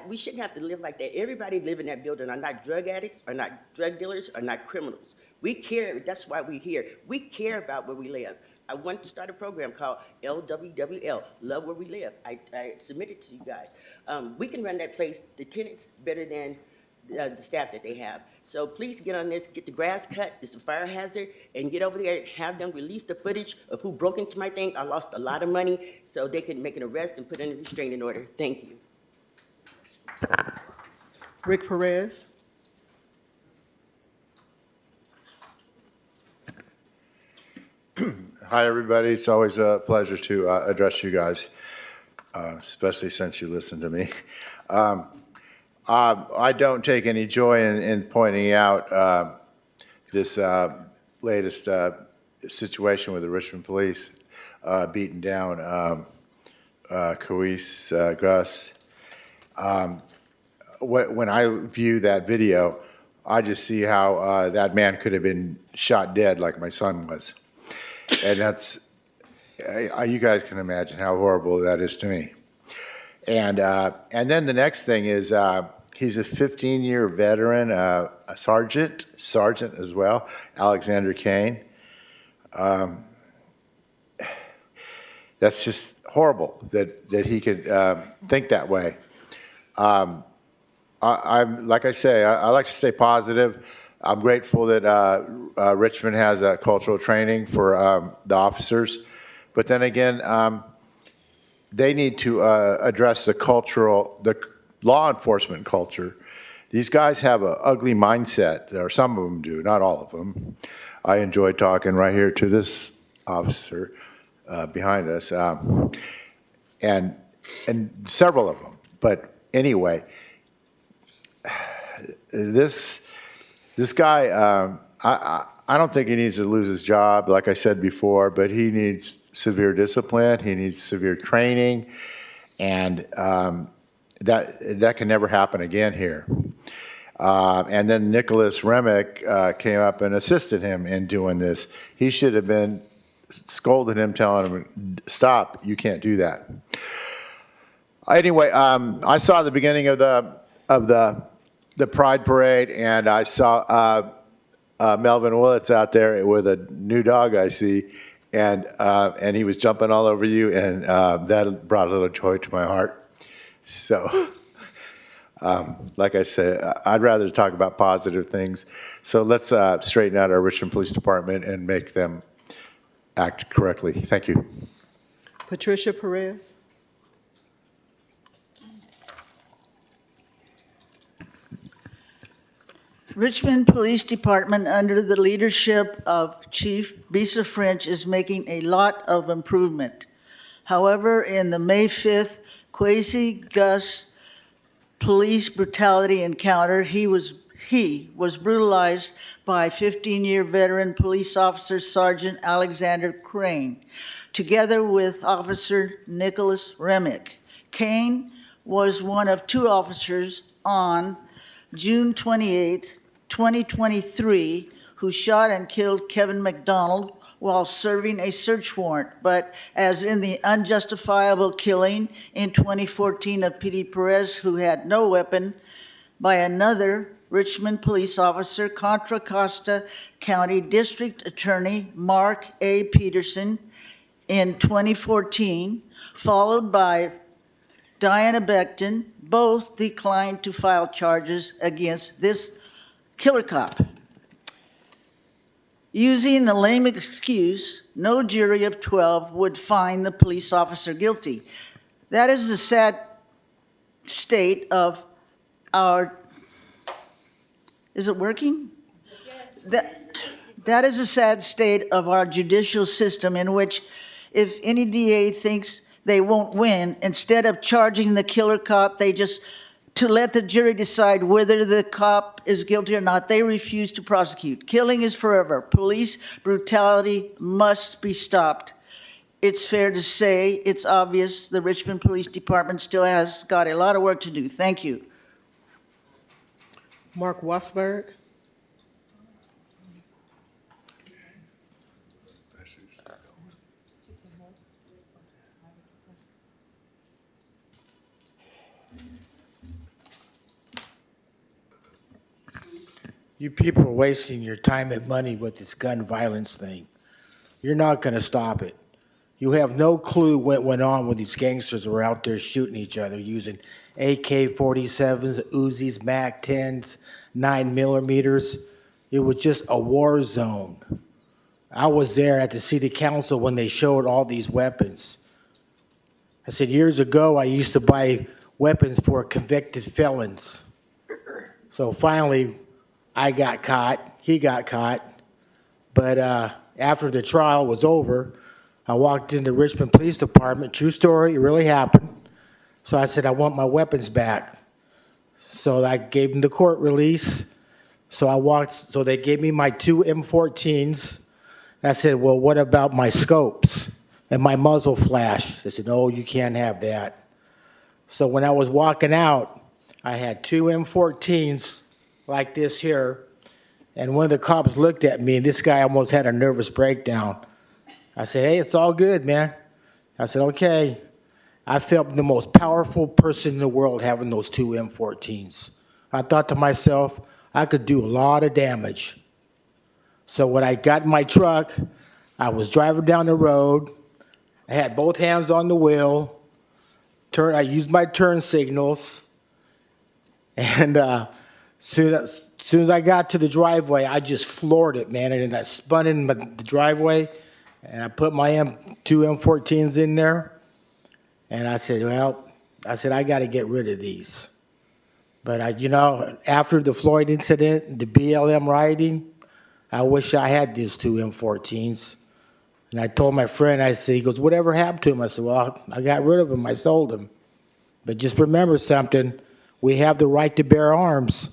We shouldn't have to live like that. Everybody live in that building are not drug addicts, are not drug dealers, are not criminals. We care. That's why we're here. We care about where we live. I want to start a program called LWWL, Love Where We Live. I submitted to you guys. We can run that place, the tenants, better than the staff that they have. So please get on this, get the grass cut, it's a fire hazard, and get over there and have them release the footage of who broke into my thing. I lost a lot of money, so they can make an arrest and put in a restraining order. Thank you. Rick Perez. Hi, everybody. It's always a pleasure to address you guys, especially since you listen to me. I don't take any joy in pointing out this latest situation with the Richmond police beating down Kawis Gus. When I view that video, I just see how that man could have been shot dead like my son was. And that's, you guys can imagine how horrible that is to me. And then the next thing is he's a 15-year veteran, a sergeant as well, Alexander Kane. That's just horrible that he could think that way. Like I say, I like to stay positive. I'm grateful that Richmond has cultural training for the officers. But then again, they need to address the law enforcement culture. These guys have an ugly mindset, or some of them do, not all of them. I enjoyed talking right here to this officer behind us, and several of them. But anyway, this guy, I don't think he needs to lose his job, like I said before, but he needs severe discipline, he needs severe training, and that can never happen again here. And then Nicholas Remick came up and assisted him in doing this. He should have been scolding him, telling him, stop, you can't do that. Anyway, I saw the beginning of of the Pride Parade, and I saw Melvin Willits out there with a new dog I see, and he was jumping all over you, and that brought a little joy to my heart. So, like I said, I'd rather talk about positive things. So let's straighten out our Richmond Police Department and make them act correctly. Thank you. Patricia Perez. Richmond Police Department, under the leadership of Chief Bisa French, is making a lot of improvement. However, in the May 5th Kwesi Gus police brutality encounter, he was brutalized by 15-year veteran police officer Sergeant Alexander Crane, together with Officer Nicholas Remick. Kane was one of two officers on June 28, 2023, who shot and killed Kevin McDonald while serving a search warrant, but as in the unjustifiable killing in 2014 of P.D. Perez, who had no weapon, by another Richmond police officer, Contra Costa County District Attorney Mark A. Peterson, in 2014, followed by Diana Beckton, both declined to file charges against this killer cop. Using the lame excuse, no jury of 12 would find the police officer guilty. That is the sad state of our, is it working? That is a sad state of our judicial system, in which if any DA thinks they won't win, instead of charging the killer cop, they just, to let the jury decide whether the cop is guilty or not, they refuse to prosecute. Killing is forever. Police brutality must be stopped. It's fair to say, it's obvious, the Richmond Police Department still has got a lot of work to do. Thank you. Mark Wassberg. You people are wasting your time and money with this gun violence thing. You're not going to stop it. You have no clue what went on when these gangsters were out there shooting each other using AK-47s, Uzis, MAC-10s, 9mm. It was just a war zone. I was there at the city council when they showed all these weapons. I said, years ago, I used to buy weapons for convicted felons. So finally, I got caught, he got caught, but after the trial was over, I walked into Richmond Police Department, true story, it really happened. So I said, I want my weapons back. So I gave them the court release. So they gave me my two M14s. And I said, well, what about my scopes and my muzzle flash? They said, no, you can't have that. So when I was walking out, I had two M14s like this here, and one of the cops looked at me, and this guy almost had a nervous breakdown. I said, hey, it's all good, man. I said, okay. I felt the most powerful person in the world having those two M14s. I thought to myself, I could do a lot of damage. So when I got in my truck, I was driving down the road. I had both hands on the wheel. I used my turn signals, and soon as I got to the driveway, I just floored it, man. And I spun in the driveway, and I put my two M14s in there. And I said, I got to get rid of these. But after the Floyd incident, the BLM rioting, I wish I had these two M14s. And I told my friend, I said, he goes, whatever happened to them? I said, well, I got rid of them. I sold them. But just remember something. We have the right to bear arms.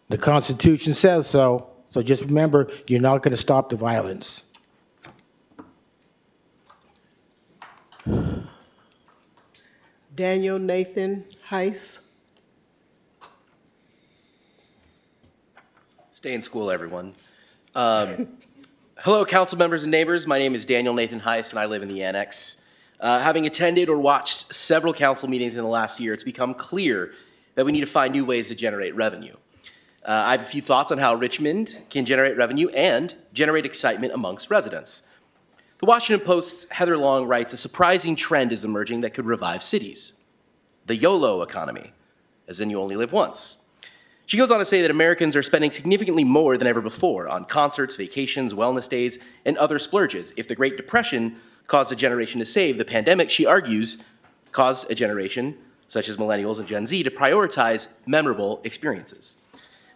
The Constitution says so. So just remember, you're not going to stop the violence. Daniel Nathan Heiss. Stay in school, everyone. Hello, council members and neighbors. My name is Daniel Nathan Heiss, and I live in the Annex. Having attended or watched several council meetings in the last year, it's become clear that we need to find new ways to generate revenue. I have a few thoughts on how Richmond can generate revenue and generate excitement amongst residents. The Washington Post's Heather Long writes, a surprising trend is emerging that could revive cities. The YOLO economy, as in you only live once. She goes on to say that Americans are spending significantly more than ever before on concerts, vacations, wellness days, and other splurges. If the Great Depression caused a generation to save, the pandemic, she argues, caused a generation, such as millennials and Gen Z, to prioritize memorable experiences.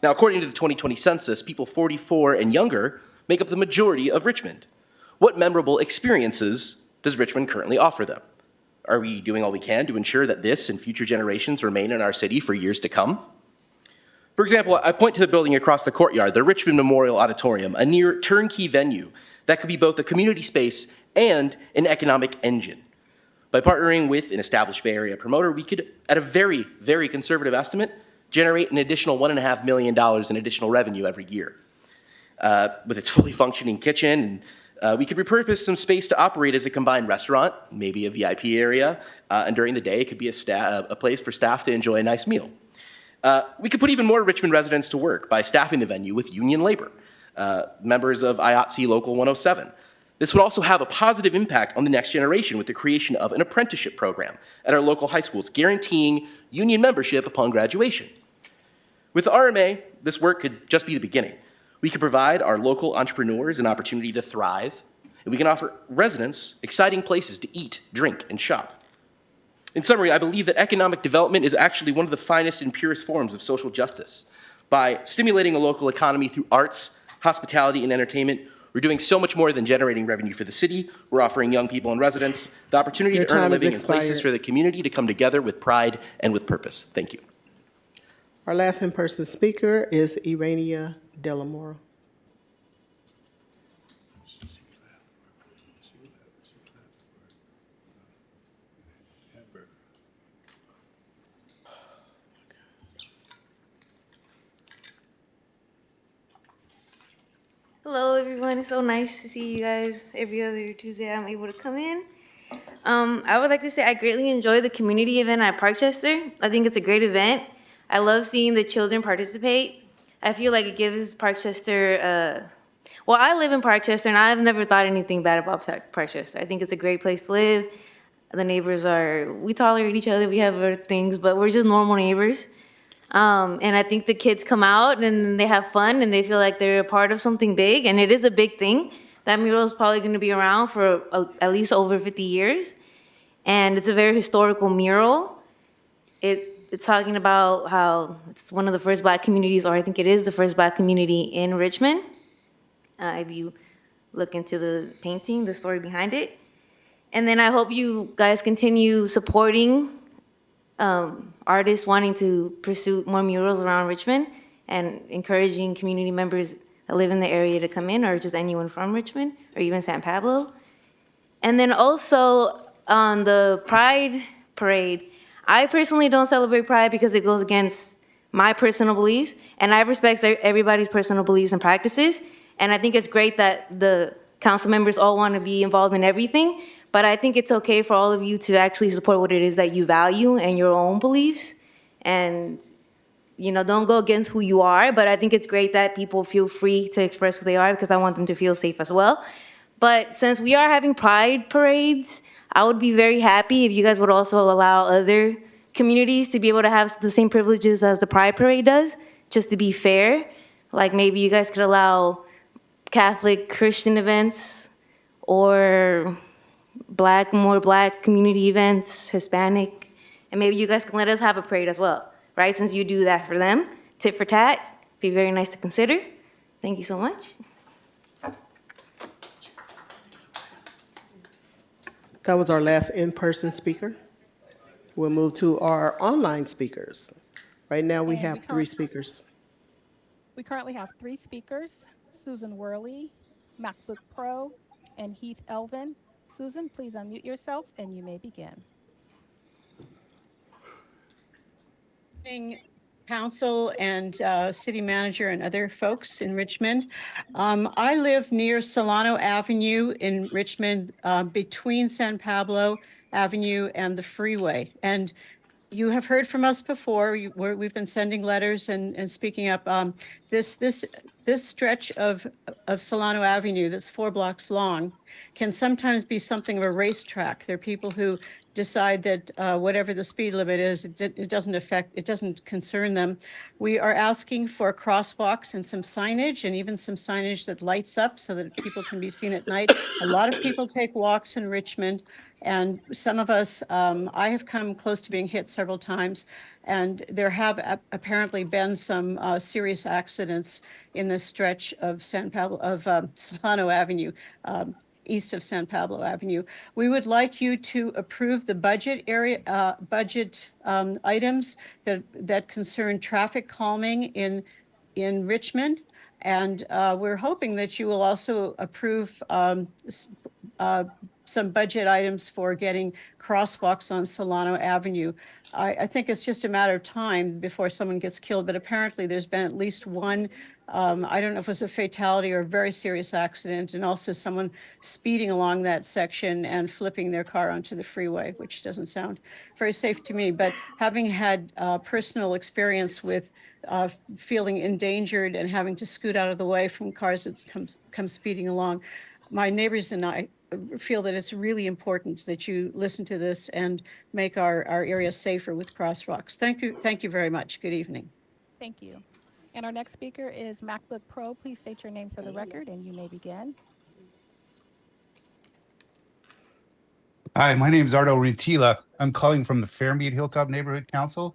Now, according to the 2020 census, people 44 and younger make up the majority of Richmond. What memorable experiences does Richmond currently offer them? Are we doing all we can to ensure that this and future generations remain in our city for years to come? For example, I point to the building across the courtyard, the Richmond Memorial Auditorium, a near turnkey venue that could be both a community space and an economic engine. By partnering with an established Bay Area promoter, we could, at a very, very conservative estimate, generate an additional $1.5 million in additional revenue every year. With its fully functioning kitchen, we could repurpose some space to operate as a combined restaurant, maybe a VIP area, and during the day it could be a place for staff to enjoy a nice meal. We could put even more Richmond residents to work by staffing the venue with union labor, members of IATSE Local 107. This would also have a positive impact on the next generation with the creation of an apprenticeship program at our local high schools, guaranteeing union membership upon graduation. With the RMA, this work could just be the beginning. We could provide our local entrepreneurs an opportunity to thrive, and we can offer residents exciting places to eat, drink, and shop. In summary, I believe that economic development is actually one of the finest and purest forms of social justice. By stimulating a local economy through arts, hospitality, and entertainment, we're doing so much more than generating revenue for the city. We're offering young people and residents the opportunity to earn a living in places for the community to come together with pride and with purpose. Thank you. Our last in-person speaker is Irania Delamora. Hello, everyone. It's so nice to see you guys every other Tuesday. I'm able to come in. I would like to say I greatly enjoy the community event at Parkchester. I think it's a great event. I love seeing the children participate. I feel like it gives Parkchester, well, I live in Parkchester, and I've never thought anything bad about Parkchester. I think it's a great place to live. The neighbors we tolerate each other, we have our things, but we're just normal neighbors. And I think the kids come out and they have fun and they feel like they're a part of something big, and it is a big thing. That mural is probably going to be around for at least over 50 years, and it's a very historical mural. It's talking about how it's one of the first Black communities, or I think it is the first Black community in Richmond. If you look into the painting, the story behind it. And then I hope you guys continue supporting artists wanting to pursue more murals around Richmond and encouraging community members that live in the area to come in, or just anyone from Richmond or even San Pablo. And then also on the Pride Parade, I personally don't celebrate Pride because it goes against my personal beliefs, and I respect everybody's personal beliefs and practices. And I think it's great that the council members all want to be involved in everything, but I think it's okay for all of you to actually support what it is that you value and your own beliefs. And, you know, don't go against who you are, but I think it's great that people feel free to express who they are, because I want them to feel safe as well. But since we are having Pride parades, I would be very happy if you guys would also allow other communities to be able to have the same privileges as the Pride Parade does, just to be fair. Like maybe you guys could allow Catholic Christian events, or more black community events, Hispanic, and maybe you guys can let us have a parade as well, right? Since you do that for them, tit for tat, be very nice to consider. Thank you so much. That was our last in-person speaker. We'll move to our online speakers. Right now we have 3 speakers. We currently have 3 speakers: Susan Worley, MacBook Pro, and Heath Elvin. Susan, please unmute yourself and you may begin. Council and city manager and other folks in Richmond. I live near Solano Avenue in Richmond, between San Pablo Avenue and the freeway. And You have heard from us before. We've been sending letters and speaking up. This stretch of Solano Avenue that's 4 blocks long can sometimes be something of a racetrack. There are people who decide that whatever the speed limit is, it doesn't concern them. We are asking for crosswalks and some signage, and even some signage that lights up so that people can be seen at night. A lot of people take walks in Richmond, and some of us, I have come close to being hit several times, and there have apparently been some serious accidents in this stretch of Solano Avenue, east of San Pablo Avenue. We would like you to approve the budget items that concern traffic calming in Richmond. And we're hoping that you will also approve some budget items for getting crosswalks on Solano Avenue. I think it's just a matter of time before someone gets killed, but apparently there's been at least one, I don't know if it was a fatality or a very serious accident, and also someone speeding along that section and flipping their car onto the freeway, which doesn't sound very safe to me. But having had personal experience with feeling endangered and having to scoot out of the way from cars that come speeding along, my neighbors and I feel that it's really important that you listen to this and make our area safer with crosswalks. Thank you very much. Good evening. Thank you. And our next speaker is MacBook Pro. Please state your name for the record, and you may begin. Hi, my name is Ardo Rintila. I'm calling from the Fairmead Hilltop Neighborhood Council.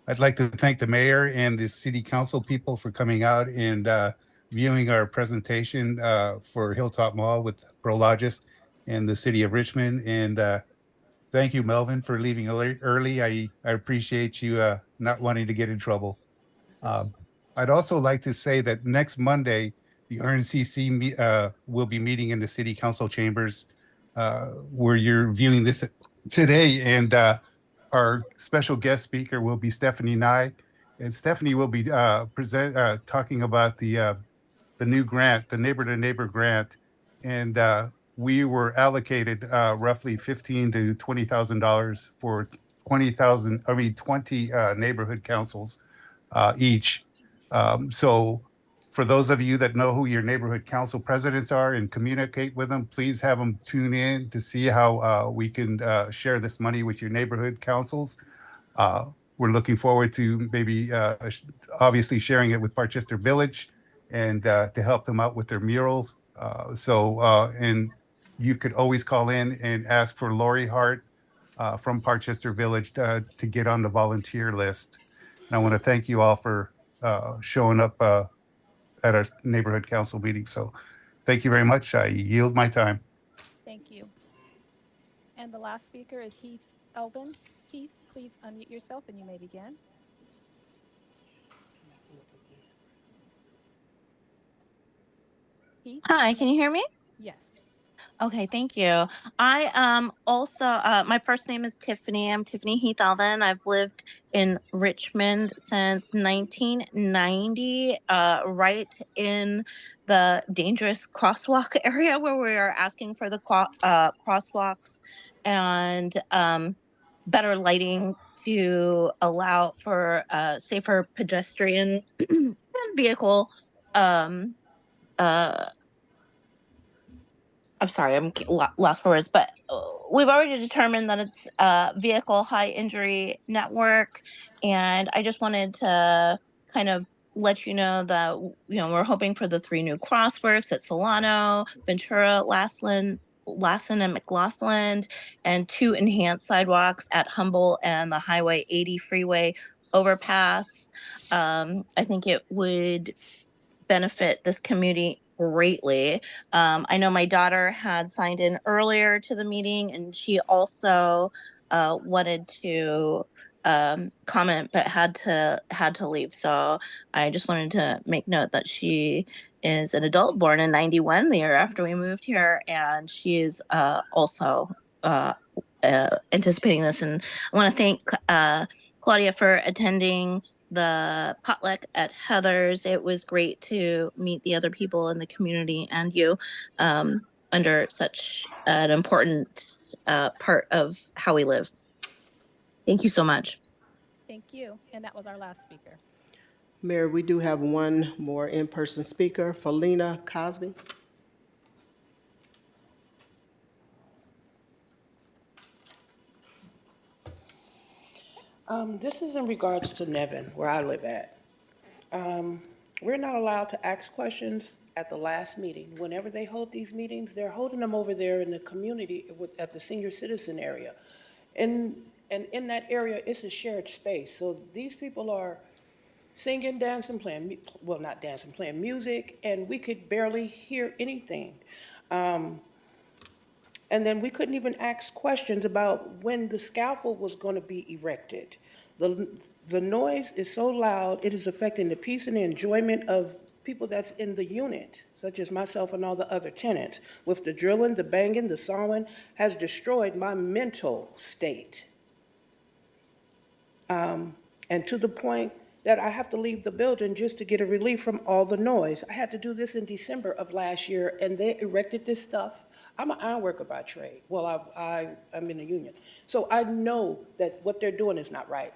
I'd like to thank the mayor and the city council people for coming out and viewing our presentation for Hilltop Mall with Prologis and the city of Richmond. And thank you, Melvin, for leaving early. I appreciate you not wanting to get in trouble. I'd also like to say that next Monday, the RNCC will be meeting in the city council chambers where you're viewing this today. And our special guest speaker will be Stephanie Nye. And Stephanie will be talking about the new grant, the Neighbor to Neighbor grant. And we were allocated roughly $15,000 to $20,000 for 20 neighborhood councils each. So for those of you that know who your neighborhood council presidents are and communicate with them, please have them tune in to see how we can share this money with your neighborhood councils. We're looking forward to maybe obviously sharing it with Parchester Village and to help them out with their murals. And you could always call in and ask for Lori Hart from Parchester Village to get on the volunteer list. And I want to thank you all for showing up at our neighborhood council meeting. So thank you very much. I yield my time. Thank you. And the last speaker is Heath Elvin. Heath, please unmute yourself and you may begin. Heath? Hi, can you hear me? Yes. Okay, thank you. I also, my first name is Tiffany. I'm Tiffany Heath Alvin. I've lived in Richmond since 1990, right in the dangerous crosswalk area where we are asking for the crosswalks and better lighting to allow for safer pedestrian and vehicle I'm sorry, I'm lost for words, but we've already determined that it's a vehicle high injury network, and I just wanted to kind of let you know that we're hoping for the 3 new crosswalks at Solano, Ventura, Lassen, and McLaughlin, and 2 enhanced sidewalks at Humboldt and the Highway 80 freeway overpass. I think it would benefit this community greatly. I know my daughter had signed in earlier to the meeting, and she also wanted to comment, but had to leave. So I just wanted to make note that she is an adult born in 91, the year after we moved here, and she is also anticipating this. And I want to thank Claudia for attending the potluck at Heather's. It was great to meet the other people in the community and you under such an important part of how we live. Thank you so much. Thank you. And that was our last speaker. Mayor, we do have one more in-person speaker, Felina Cosby. This is in regards to Nevin, where I live at. We're not allowed to ask questions at the last meeting. Whenever they hold these meetings, they're holding them over there in the community at the senior citizen area. And in that area, it's a shared space. So these people are singing, dancing, playing, well, not dancing, playing music, and we could barely hear anything. And then we couldn't even ask questions about when the scaffold was going to be erected. The noise is so loud, it is affecting the peace and the enjoyment of people that's in the unit, such as myself and all the other tenants. With the drilling, the banging, the sawing, has destroyed my mental state. And to the point that I have to leave the building just to get a relief from all the noise. I had to do this in December of last year, and they erected this stuff. I'm an iron worker by trade. Well, I'm in a union. So I know that what they're doing is not right.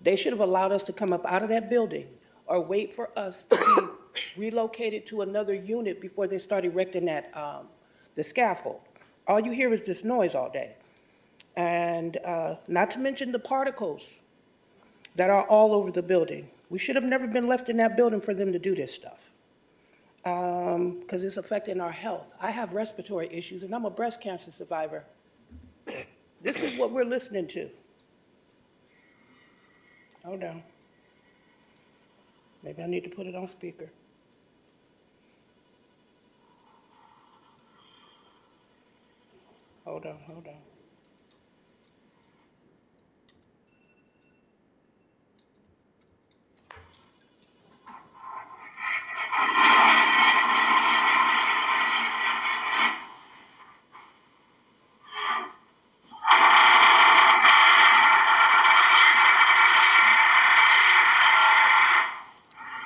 They should have allowed us to come up out of that building or wait for us to be relocated to another unit before they start erecting that, the scaffold. All you hear is this noise all day. And not to mention the particles that are all over the building. We should have never been left in that building for them to do this stuff. Because it's affecting our health. I have respiratory issues and I'm a breast cancer survivor. This is what we're listening to. Hold on. Maybe I need to put it on speaker. Hold on, hold on.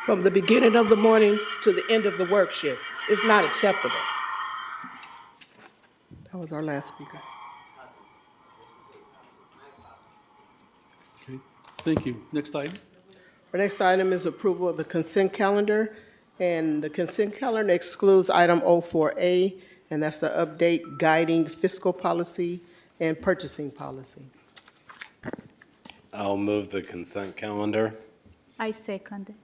From the beginning of the morning to the end of the work shift. It's not acceptable. That was our last speaker. Okay, thank you. Next item. Our next item is approval of the consent calendar, and the consent calendar excludes item 04A, and that's the update guiding fiscal policy and purchasing policy. I'll move the consent calendar. I second it.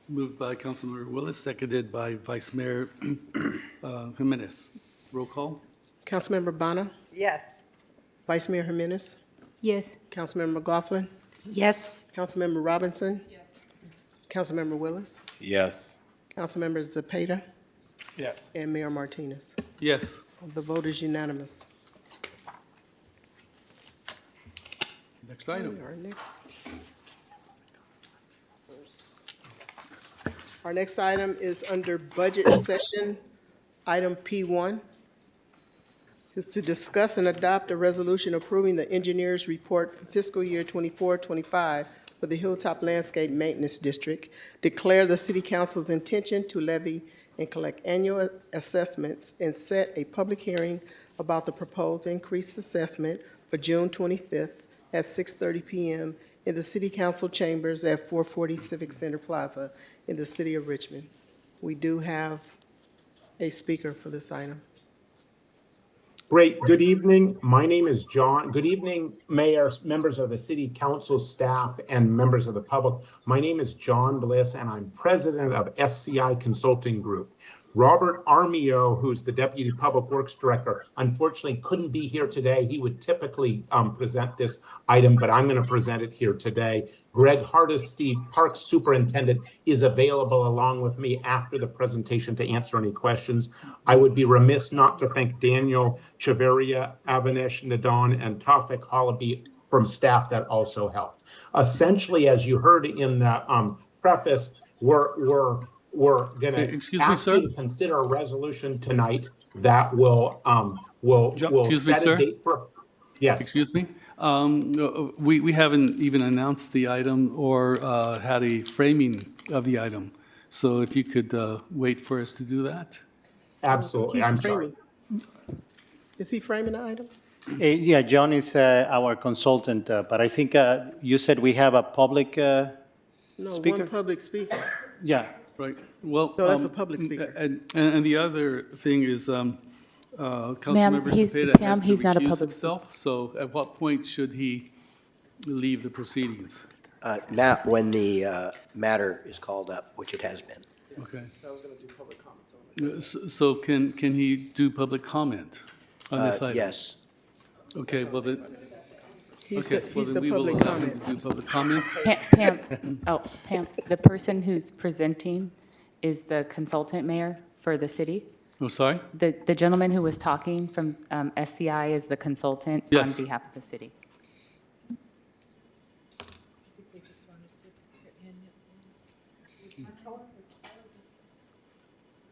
Moved by Councilmember Willis, seconded by Vice Mayor Jimenez. Roll call. Councilmember Bonner, Yes. Vice Mayor Jimenez, Yes. Councilmember McLaughlin, Yes. Councilmember Robinson. Yes. Councilmember Willis, Yes. Councilmember Zepeda, Yes. and Mayor Martinez. Yes. The vote is unanimous. Next item. Our next item is under budget session, item P1. Is to discuss and adopt a resolution approving the engineer's report for fiscal year 24-25 for the Hilltop Landscape Maintenance District, declare the city council's intention to levy and collect annual assessments, and set a public hearing about the proposed increased assessment for June 25th at 6:30 p.m. in the city council chambers at 440 Civic Center Plaza in the city of Richmond. We do have a speaker for this item. Great. Good evening. My name is John. Good evening, Mayor, members of the City Council staff, and members of the public. My name is John Bliss, and I'm president of SCI Consulting Group. Robert Armio, who's the Deputy Public Works Director, unfortunately couldn't be here today. He would typically present this item, but I'm going to present it here today. Greg Hardesty, Parks Superintendent, is available along with me after the presentation to answer any questions. I would be remiss not to thank Daniel Chaveria, Avanesh Nadon, and Tawfiq Halabi from staff that also helped. Essentially, as you heard in the preface, we're going to ask you to consider a resolution tonight that will set a date for. Yes. Excuse me. We haven't even announced the item or had a framing of the item. So if you could wait for us to do that. Absolutely. I'm sorry. Is he framing the item? Yeah, John is our consultant, but I think you said we have a public No, speaker? one public speaker. Yeah. Right. Well, No, that's a public speaker. And the other thing is, Councilmember Cepeda has to he's not a recuse public himself. So at what point should he leave the proceedings? Now, when the matter is called up, which it has been. Okay. So I was going to do public comments on this. So can he do public comment on this item? Yes. Okay, well then. He's Okay, the- well he's then the we will public allow him comment. to do public comment. Pam, the person who's presenting is the consultant mayor for the city. Oh, sorry? The gentleman who was talking from SCI is the consultant on Yes. behalf of the city.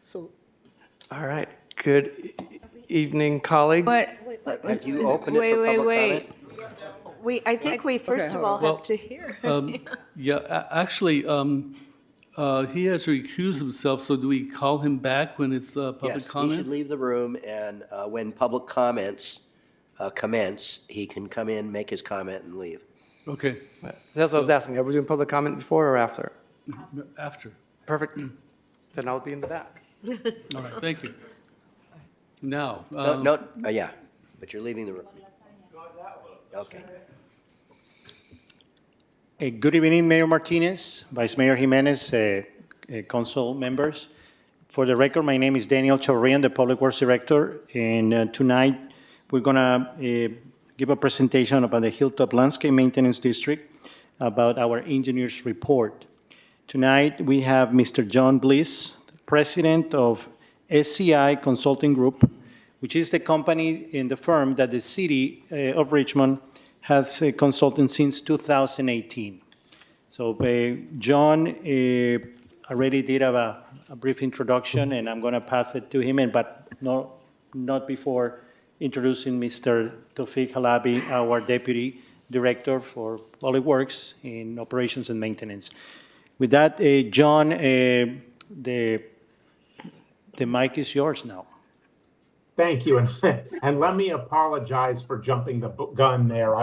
So, all right. Good evening, colleagues. Have you opened it for public comment? I think we first of all Well, have to hear. Yeah, actually, he has recused himself, so do we call him back when it's public Yes, he comment? should leave the room, and when public comments commence, he can come in, make his comment, and leave. Okay. That's what I was asking. Are we doing public comment before or after? After. Perfect. Then I'll be in the back. All right, thank you. Now. Yeah, but you're leaving the room. Okay. Good evening, Mayor Martinez, Vice Mayor Jimenez, council members. For the record, my name is Daniel Chavarrian, the Public Works Director, and tonight we're going to give a presentation about the Hilltop Landscape Maintenance District, about our engineer's report. Tonight we have Mr. John Bliss, President of SCI Consulting Group, which is the company in the firm that the city of Richmond has consulted since 2018. So John already did a brief introduction, and I'm going to pass it to him, but not before introducing Mr. Tawfiq Halabi, our Deputy Director for Public Works in Operations and Maintenance. With that, John, the mic is yours now. Thank you, and let me apologize for jumping the gun there.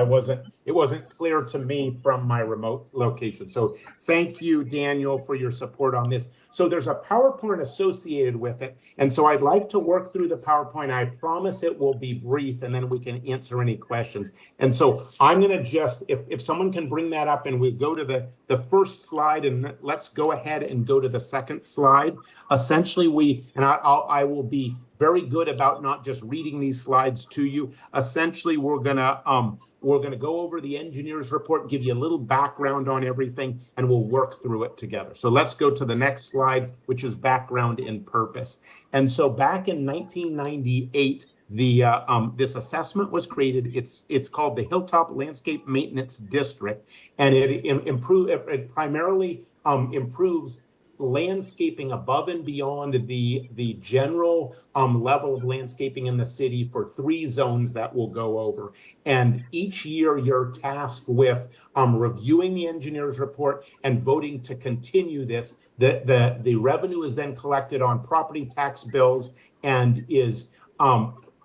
It wasn't clear to me from my remote location. So thank you, Daniel, for your support on this. So there's a PowerPoint associated with it, and so I'd like to work through the PowerPoint. I promise it will be brief, and then we can answer any questions. And so I'm going to just, if someone can bring that up, and we go to the first slide, and let's go ahead and go to the second slide. Essentially, I will be very good about not just reading these slides to you. Essentially, we're gonna go over the engineer's report, give you a little background on everything, and we'll work through it together. So let's go to the next slide, which is background and purpose. And so back in 1998, this assessment was created. It's called the Hilltop Landscape Maintenance District, and it primarily improves landscaping above and beyond the general level of landscaping in the city for 3 zones that we'll go over. And each year you're tasked with reviewing the engineer's report and voting to continue this. The revenue is then collected on property tax bills and is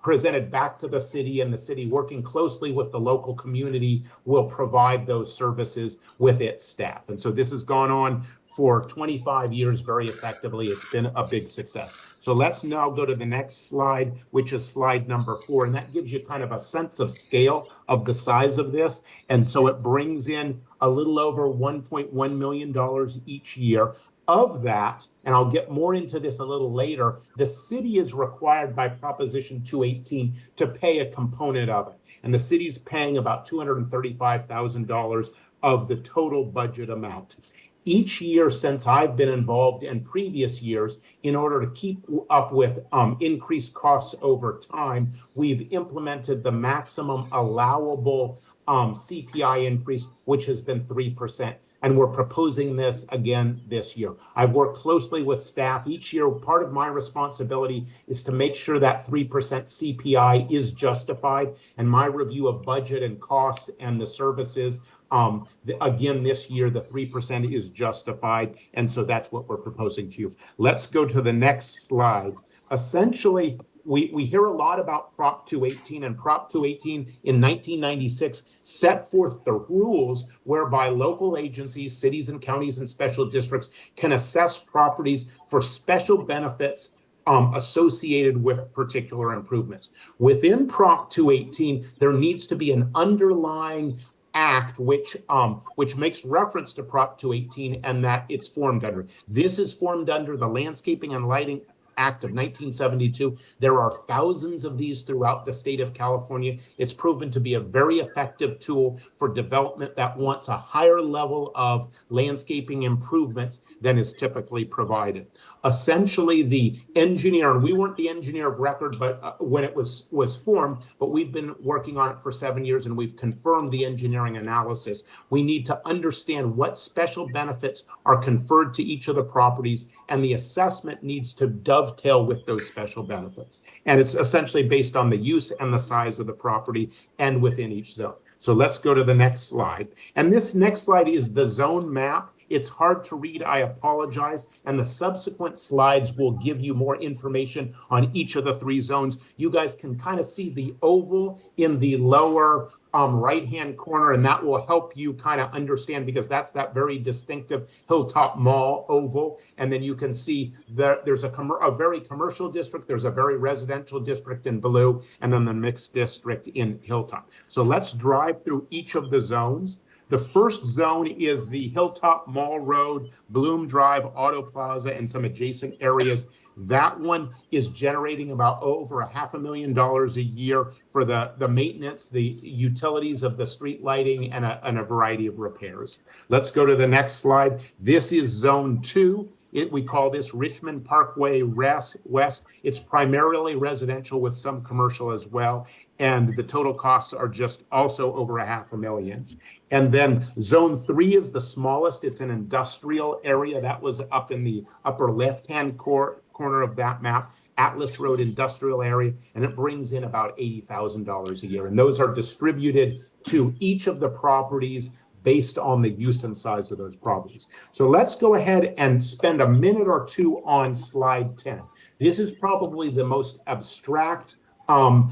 presented back to the city, and the city, working closely with the local community, will provide those services with its staff. And so this has gone on for 25 years very effectively. It's been a big success. So let's now go to the next slide, which is slide number 4. And that gives you kind of a sense of scale of the size of this. And so it brings in a little over $1.1 million each year. Of that, and I'll get more into this a little later, the city is required by Proposition 218 to pay a component of it. And the city's paying about $235,000 of the total budget amount. Each year since I've been involved, in previous years, in order to keep up with increased costs over time, we've implemented the maximum allowable CPI increase, which has been 3%. And we're proposing this again this year. I've worked closely with staff. Each year, part of my responsibility is to make sure that 3% CPI is justified. And my review of budget and costs and the services, again, this year, the 3% is justified. And so that's what we're proposing to you. Let's go to the next slide. Essentially, we hear a lot about Prop 218, and Prop 218 in 1996 set forth the rules whereby local agencies, cities and counties and special districts can assess properties for special benefits associated with particular improvements. Within Prop 218, there needs to be an underlying act which makes reference to Prop 218 and that it's formed under. This is formed under the Landscaping and Lighting Act of 1972. There are thousands of these throughout the state of California. It's proven to be a very effective tool for development that wants a higher level of landscaping improvements than is typically provided. Essentially, the engineer, and we weren't the engineer of record, but when it was formed, but we've been working on it for 7 years and we've confirmed the engineering analysis. We need to understand what special benefits are conferred to each of the properties, and the assessment needs to dovetail with those special benefits. And it's essentially based on the use and the size of the property and within each zone. So let's go to the next slide. And this next slide is the zone map. It's hard to read, I apologize, and the subsequent slides will give you more information on each of the 3 zones. You guys can kind of see the oval in the lower right-hand corner, and that will help you kind of understand, because that's that very distinctive Hilltop Mall oval. And then you can see that there's a very commercial district, there's a very residential district in blue, and then the mixed district in Hilltop. So let's drive through each of the zones. The first zone is the Hilltop Mall Road, Bloom Drive, Auto Plaza, and some adjacent areas. That one is generating about over $500,000 a year for the maintenance, the utilities of the street lighting, and a variety of repairs. Let's go to the next slide. This is Zone 2. We call this Richmond Parkway West. It's primarily residential with some commercial as well. And the total costs are just also over $500,000. And then Zone 3 is the smallest. It's an industrial area. That was up in the upper left-hand corner of that map, Atlas Road Industrial Area, and it brings in about $80,000 a year. And those are distributed to each of the properties based on the use and size of those properties. So let's go ahead and spend a minute or two on slide 10. This is probably the most abstract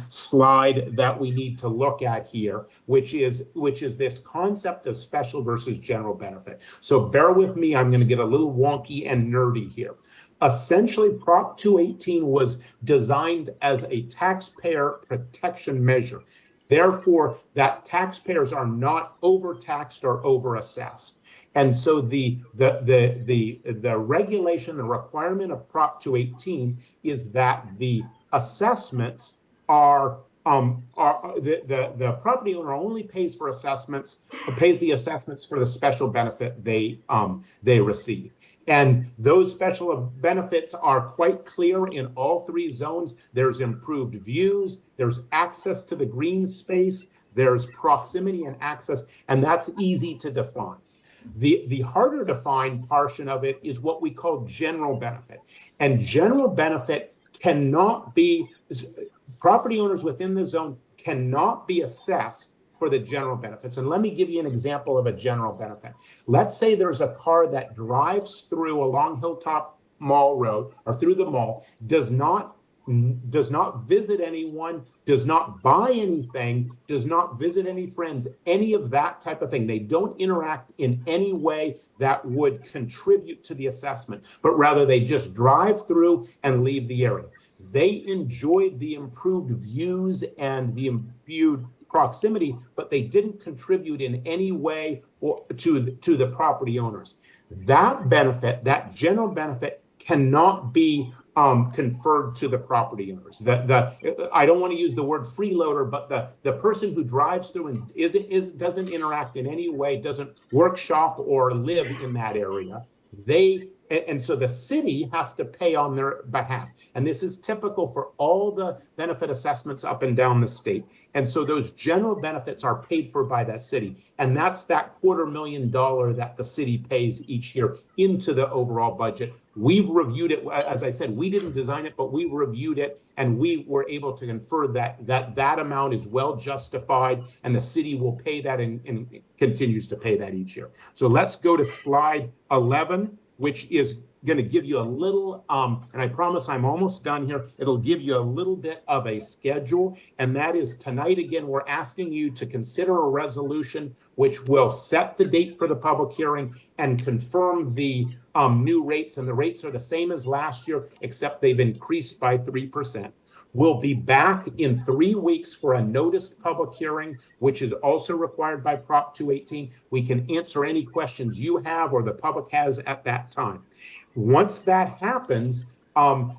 slide that we need to look at here, which is this concept of special versus general benefit. So bear with me, I'm going to get a little wonky and nerdy here. Essentially, Prop 218 was designed as a taxpayer protection measure. Therefore, that taxpayers are not overtaxed or overassessed. And so the regulation, the requirement of Prop 218 is that the assessments are the property owner only pays the assessments for the special benefit they receive. And those special benefits are quite clear in all 3 zones. There's improved views, there's access to the green space, there's proximity and access, and that's easy to define. The harder defined portion of it is what we call general benefit. And general benefit cannot be, property owners within the zone cannot be assessed for the general benefits. And let me give you an example of a general benefit. Let's say there's a car that drives through along Hilltop Mall Road or through the mall, does not visit anyone, does not buy anything, does not visit any friends, any of that type of thing. They don't interact in any way that would contribute to the assessment, but rather they just drive through and leave the area. They enjoyed the improved views and the imbued proximity, but they didn't contribute in any way to the property owners. That benefit, that general benefit, cannot be conferred to the property owners. I don't want to use the word freeloader, but the person who drives through and doesn't interact in any way, doesn't workshop or live in that area, and so the city has to pay on their behalf. And this is typical for all the benefit assessments up and down the state. And so those general benefits are paid for by that city. And that's that $250,000 that the city pays each year into the overall budget. We've reviewed it. As I said, we didn't design it, but we reviewed it, and we were able to infer that amount is well justified, and the city will pay that and continues to pay that each year. So let's go to slide 11. Which is going to give you a little, and I promise I'm almost done here. It'll give you a little bit of a schedule. And that is tonight, again, we're asking you to consider a resolution which will set the date for the public hearing and confirm the new rates. And the rates are the same as last year, except they've increased by 3%. We'll be back in 3 weeks for a noticed public hearing, which is also required by Prop 218. We can answer any questions you have or the public has at that time. Once that happens, and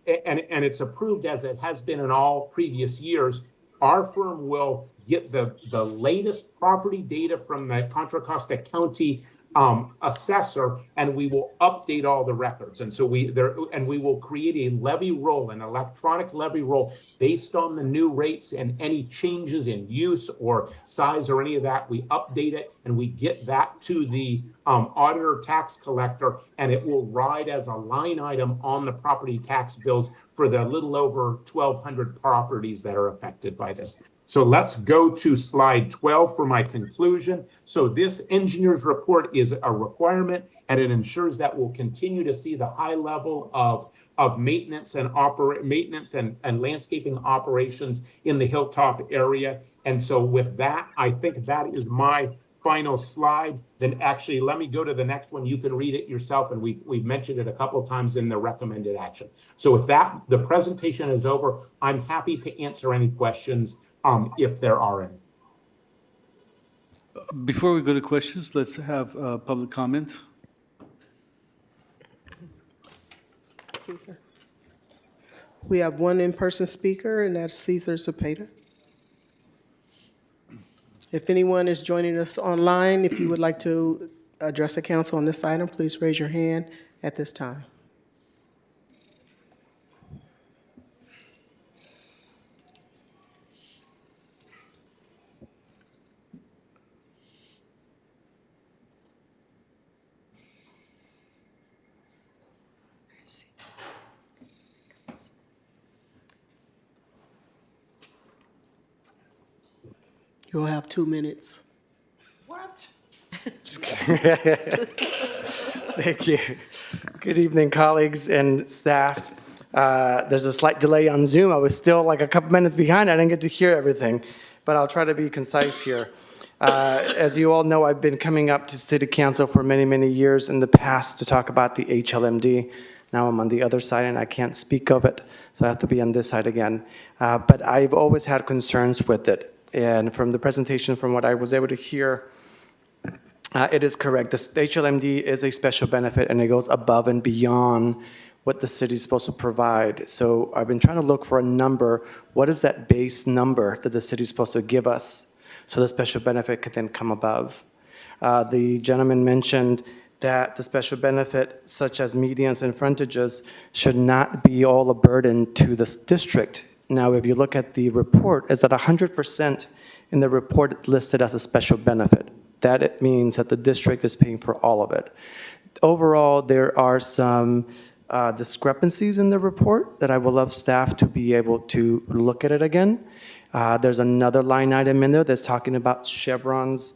it's approved as it has been in all previous years, our firm will get the latest property data from the Contra Costa County assessor, and we will update all the records. And so we will create a levy roll, an electronic levy roll based on the new rates and any changes in use or size or any of that. We update it and we get that to the auditor tax collector, and it will ride as a line item on the property tax bills for the little over 1,200 properties that are affected by this. So let's go to slide 12 for my conclusion. So this engineer's report is a requirement, and it ensures that we'll continue to see the high level of maintenance and landscaping operations in the Hilltop area. And so with that, I think that is my final slide. Then actually, let me go to the next one. You can read it yourself, and we've mentioned it a couple of times in the recommended action. So with that, the presentation is over. I'm happy to answer any questions if there are any. Before we go to questions, let's have public comment. Caesar. We have one in-person speaker, and that's Caesar Cepeda. If anyone is joining us online, if you would like to address the council on this item, please raise your hand at this time. You'll have 2 minutes. What? Just kidding. Thank you. Good evening, colleagues and staff. There's a slight delay on Zoom. I was still like a couple minutes behind. I didn't get to hear everything, but I'll try to be concise here. As you all know, I've been coming up to City Council for many, many years in the past to talk about the HLMD. Now I'm on the other side and I can't speak of it, so I have to be on this side again. But I've always had concerns with it. And from the presentation, from what I was able to hear, it is correct. The HLMD is a special benefit, and it goes above and beyond what the city is supposed to provide. So I've been trying to look for a number. What is that base number that the city is supposed to give us so the special benefit could then come above? The gentleman mentioned that the special benefit, such as medians and frontages, should not be all a burden to this district. Now, if you look at the report, it's at 100% in the report listed as a special benefit. That it means that the district is paying for all of it. Overall, there are some discrepancies in the report that I would love staff to be able to look at it again. There's another line item in there that's talking about Chevron's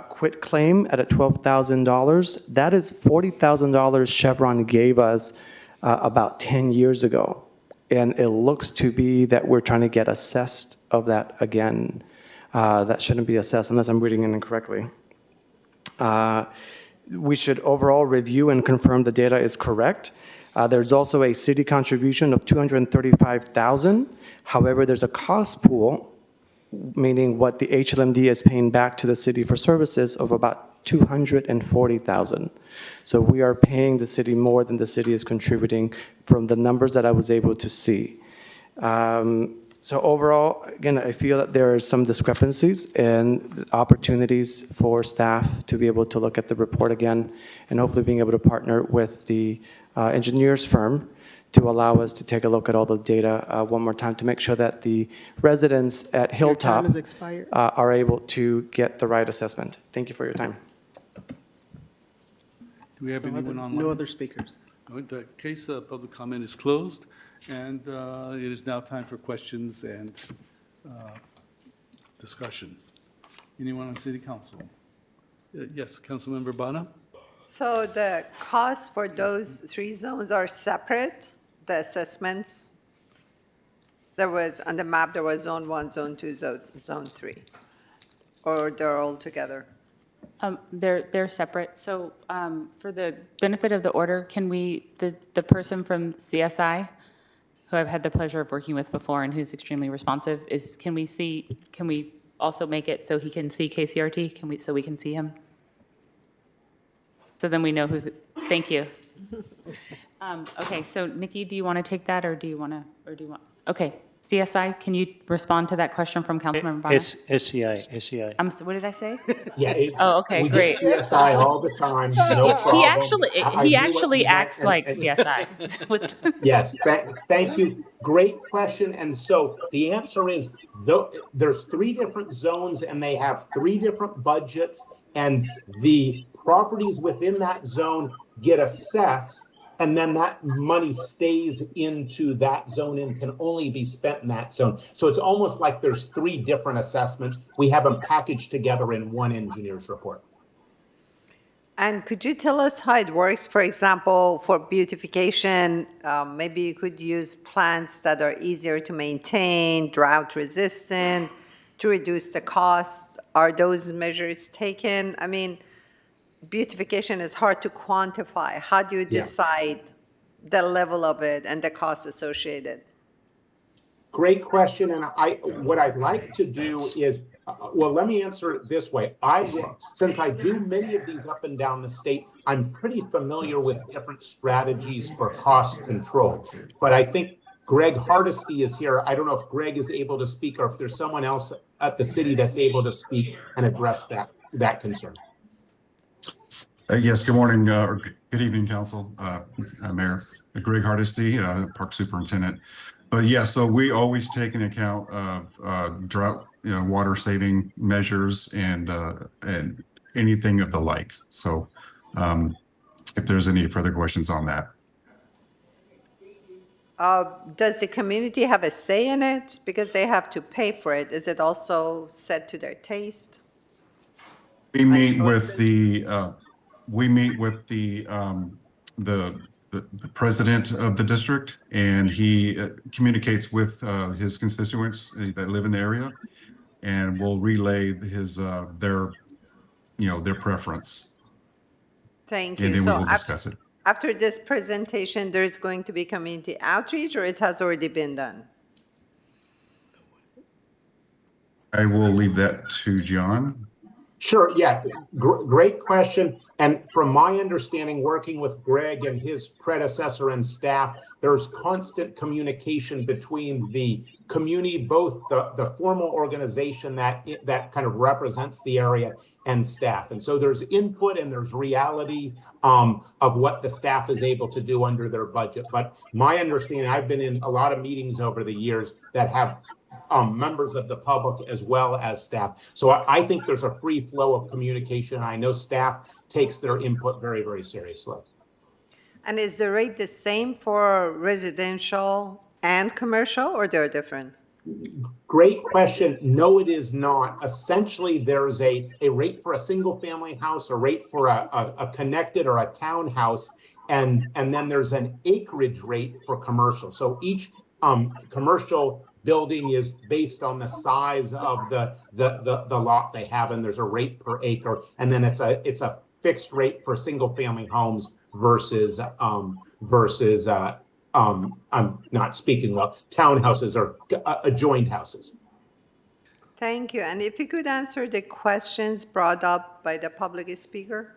quit claim at $12,000. That is $40,000 Chevron gave us about 10 years ago. And it looks to be that we're trying to get assessed of that again. That shouldn't be assessed unless I'm reading it incorrectly. We should overall review and confirm the data is correct. There's also a city contribution of $235,000. However, there's a cost pool, meaning what the HLMD is paying back to the city for services of about $240,000. So we are paying the city more than the city is contributing from the numbers that I was able to see. So overall, again, I feel that there are some discrepancies and opportunities for staff to be able to look at the report again and hopefully being able to partner with the engineers firm to allow us to take a look at all the data one more time to make sure that the residents at Hilltop are able to get the right assessment. Thank you for your time. Do we have anyone online? No other speakers. In that case, public comment is closed, and it is now time for questions and discussion. Anyone on City Council? Yes, Councilmember Bana? So the costs for those three zones are separate, the assessments? There was, on the map, there was Zone 1, Zone 2, Zone 3, or they're all together? They're separate. So for the benefit of the order, can we, the person from CSI, who I've had the pleasure of working with before and who's extremely responsive, can we also make it so he can see KCRT? So we can see him? So then we know who's, thank you. Okay, so Nikki, do you want to take that or do you want, okay. CSI, can you respond to that question from Councilmember Bonner? SCI. What did I say? Yeah. Oh, okay, we great. get CSI all the time, no problem. He I knew what actually you meant, acts like CSI. Yes, thank you. Great question. And so the answer is, there's three different zones and they have three different budgets, and the properties within that zone get assessed, and then that money stays into that zone and can only be spent in that zone. So it's almost like there's three different assessments. We have them packaged together in one engineer's report. And could you tell us how it works? For example, for beautification, maybe you could use plants that are easier to maintain, drought resistant, to reduce the cost. Are those measures taken? I mean, beautification is hard to quantify. How do you decide the level of it and the costs associated? Great question. And what I'd like to do is, well, let me answer it this way. Since I do many of these up and down the state, I'm pretty familiar with different strategies for cost control. But I think Greg Hardesty is here. I don't know if Greg is able to speak or if there's someone else at the city that's able to speak and address that concern. Yes, good morning, or good evening, Council, Mayor. Greg Hardesty, Park Superintendent. But yeah, so we always take into account of drought, water saving measures and anything of the like. So if there's any further questions on that. Does the community have a say in it? Because they have to pay for it. Is it also set to their taste? We meet with the president of the district, and he communicates with his constituents that live in the area, and will relay their preference. Thank you. And then we will discuss it. After this presentation, there's going to be community outreach, or it has already been done? I will leave that to John. Sure. Yeah. Great question. And from my understanding, working with Greg and his predecessor and staff, there's constant communication between the community, both the formal organization that kind of represents the area, and staff. And so there's input and there's reality of what the staff is able to do under their budget. But my understanding, I've been in a lot of meetings over the years that have members of the public as well as staff. So I think there's a free flow of communication. I know staff takes their input very, very seriously. And is the rate the same for residential and commercial, or they're different? Great question. No, it is not. Essentially, there's a rate for a single family house, a rate for a connected or a townhouse, and then there's an acreage rate for commercial. So each commercial building is based on the size of the lot they have, and there's a rate per acre, and then it's a fixed rate for single family homes versus I'm not speaking well, townhouses or adjoined houses. Thank you. And if you could answer the questions brought up by the public speaker.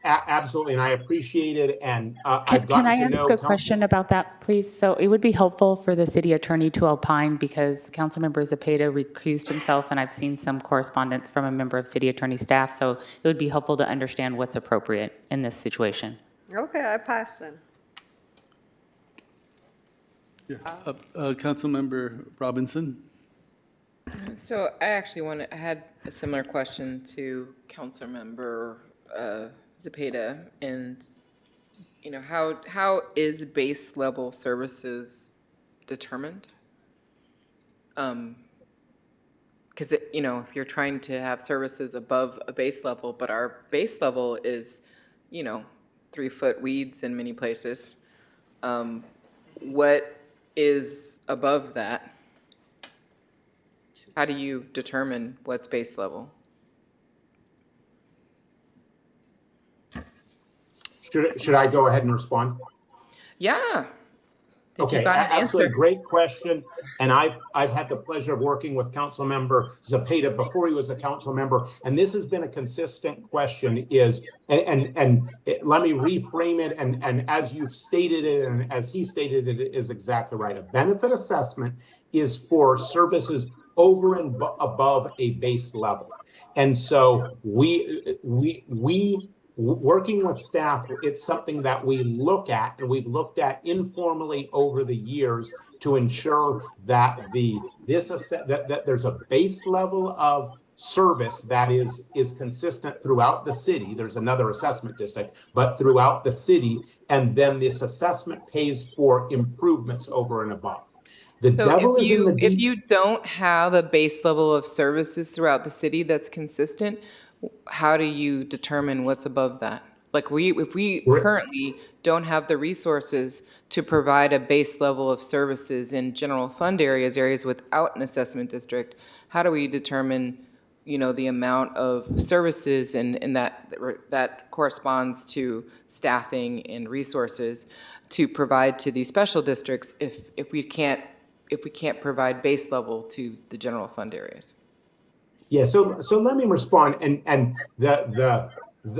Absolutely, and I appreciate it. And Can I ask a question about that, please? So it would be helpful for the city attorney to opine, because Councilmember Zepeda recused himself, and I've seen some correspondence from a member of city attorney staff. So it would be helpful to understand what's appropriate in this situation. Okay, I pass then. Yes, Councilmember Robinson. So I had a similar question to Councilmember Zepeda, and how is base level services determined? because, you know, if you're trying to have services above a base level, but our base level is, you know, 3-foot weeds in many places, what is above that? How do you determine what's base level? Should I go ahead and respond? Yeah. If Okay, you've got an absolutely answer. great question. And I've had the pleasure of working with Council Member Zepeda before he was a council member. And this has been a consistent question is, let me reframe it. And as you've stated it, and as he stated it, is exactly right. A benefit assessment is for services over and above a base level. And so we working with staff, it's something that we look at, and we've looked at informally over the years to ensure that that there's a base level of service that is consistent throughout the city. There's another assessment district, but throughout the city, and then this assessment pays for improvements over and above. The So devil is in the if details. you don't have a base level of services throughout the city that's consistent, how do you determine what's above that? Like if we currently don't have the resources to provide a base level of services in general fund areas without an assessment district, how do we determine, you know, the amount of services and that corresponds to staffing and resources to provide to these special districts if we can't provide base level to the general fund areas? Yeah, so let me respond. And the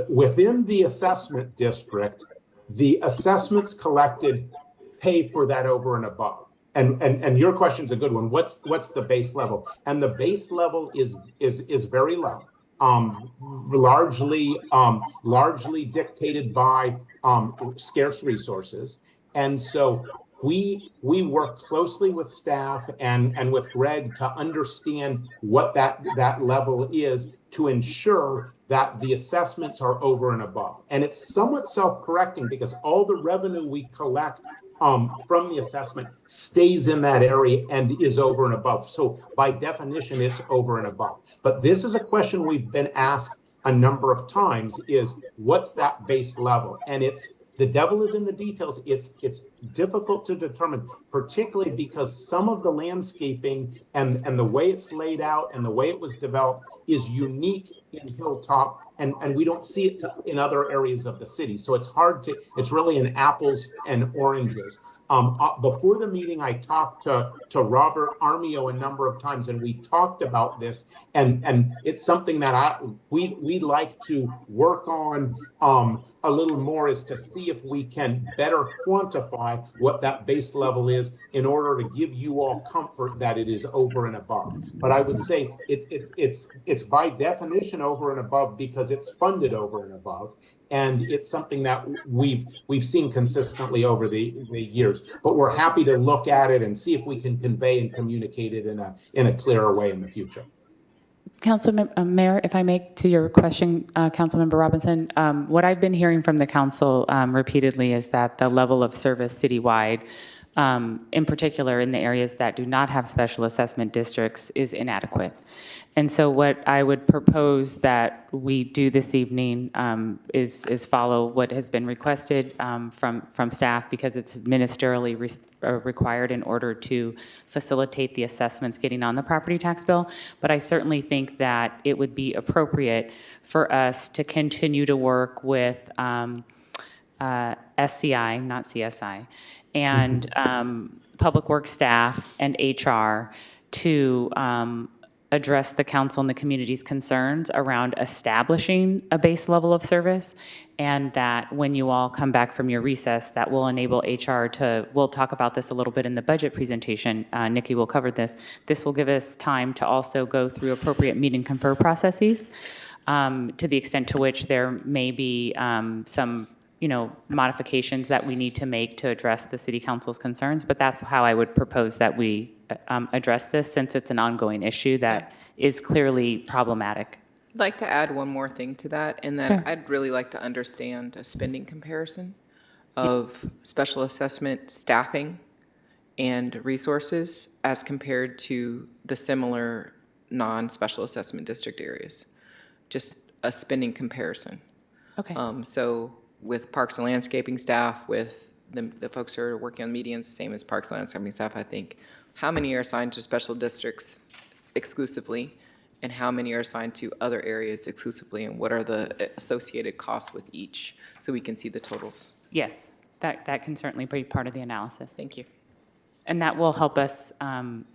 within the assessment district, the assessments collected pay for that over and above. And your question's a good one. What's the base level? And the base level is very low. Largely dictated by scarce resources. And so we work closely with staff and with Greg to understand what that level is to ensure that the assessments are over and above. And it's somewhat self-correcting because all the revenue we collect from the assessment stays in that area and is over and above. So by definition, it's over and above. But this is a question we've been asked a number of times is what's that base level? And the devil is in the details. It's difficult to determine, particularly because some of the landscaping and the way it's laid out and the way it was developed is unique in Hilltop, and we don't see it in other areas of the city. So it's really an apples and oranges. Before the meeting, I talked to Robert Armio a number of times, and we talked about this, and it's something that we'd like to work on a little more, is to see if we can better quantify what that base level is in order to give you all comfort that it is over and above. But I would say it's by definition over and above because it's funded over and above. And it's something that we've seen consistently over the years, but we're happy to look at it and see if we can convey and communicate it in a clearer way in the future. Mayor, if I may, to your question, Councilmember Robinson, what I've been hearing from the council repeatedly is that the level of service citywide, in particular in the areas that do not have special assessment districts, is inadequate. And so what I would propose that we do this evening is follow what has been requested from staff, because it's ministerially required in order to facilitate the assessments getting on the property tax bill. But I certainly think that it would be appropriate for us to continue to work with SCI, not CSI, and Public Works staff and HR to address the council and the community's concerns around establishing a base level of service, and that when you all come back from your recess, that will enable HR we'll talk about this a little bit in the budget presentation, Nikki will cover this. This will give us time to also go through appropriate meet and confer processes to the extent to which there may be some modifications that we need to make to address the city council's concerns, but that's how I would propose that we address this, since it's an ongoing issue that is clearly problematic. I'd like to add one more thing to that, and that I'd really like to understand a spending comparison of special assessment staffing and resources as compared to the similar non-special assessment district areas. Just a spending comparison. Okay. So with Parks and Landscaping staff, with the folks who are working on medians, same as Parks and Landscaping staff, I think, how many are assigned to special districts exclusively, and how many are assigned to other areas exclusively, and what are the associated costs with each, so we can see the totals? Yes, that can certainly be part of the analysis. Thank you. And that will help us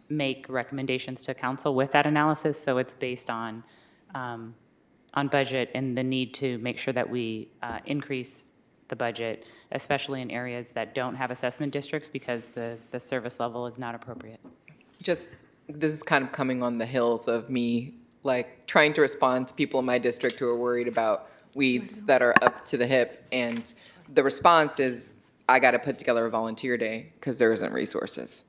make recommendations to council with that analysis, so it's based on budget and the need to make sure that we increase the budget, especially in areas that don't have assessment districts, because the service level is not appropriate. Just, this is kind of coming on the heels of me, like, trying to respond to people in my district who are worried about weeds that are up to the hip, and the response is, I got to put together a volunteer day because there isn't resources.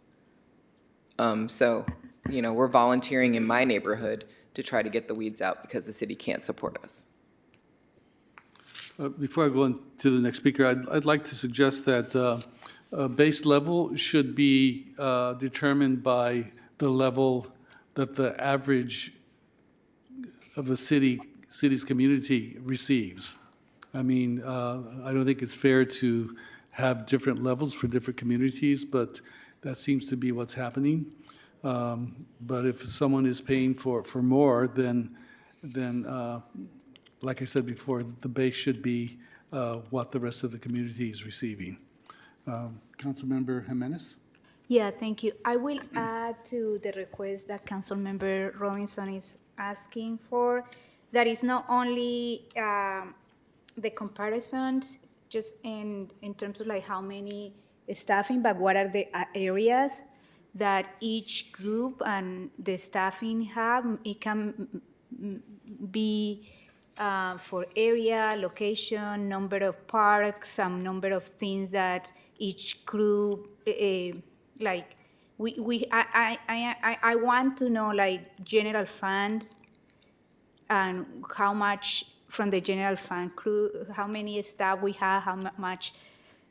So, you know, we're volunteering in my neighborhood to try to get the weeds out because the city can't support us. Before I go on to the next speaker, I'd like to suggest that base level should be determined by the level that the average of a city's community receives. I mean, I don't think it's fair to have different levels for different communities, but that seems to be what's happening. But if someone is paying for more, then like I said before, the base should be what the rest of the community is receiving. Councilmember Jimenez? Yeah, thank you. I will add to the request that Councilmember Robinson is asking for, that is not only the comparisons, just in terms of like how many staffing, but what are the areas that each group and the staffing have. It can be for area, location, number of parks, some number of things that each group, like I want to know like general fund and how much from the general fund crew, how many staff we have, how much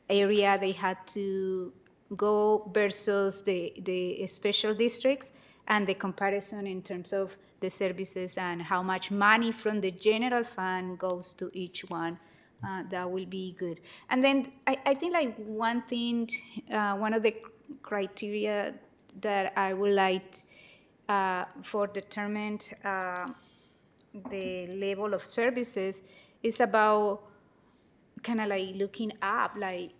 area they had to go versus the special districts, and the comparison in terms of the services and how much money from the general fund goes to each one. That will be good. And then I think like one thing, one of the criteria that I would like for determined the level of services is about kind of like looking up, like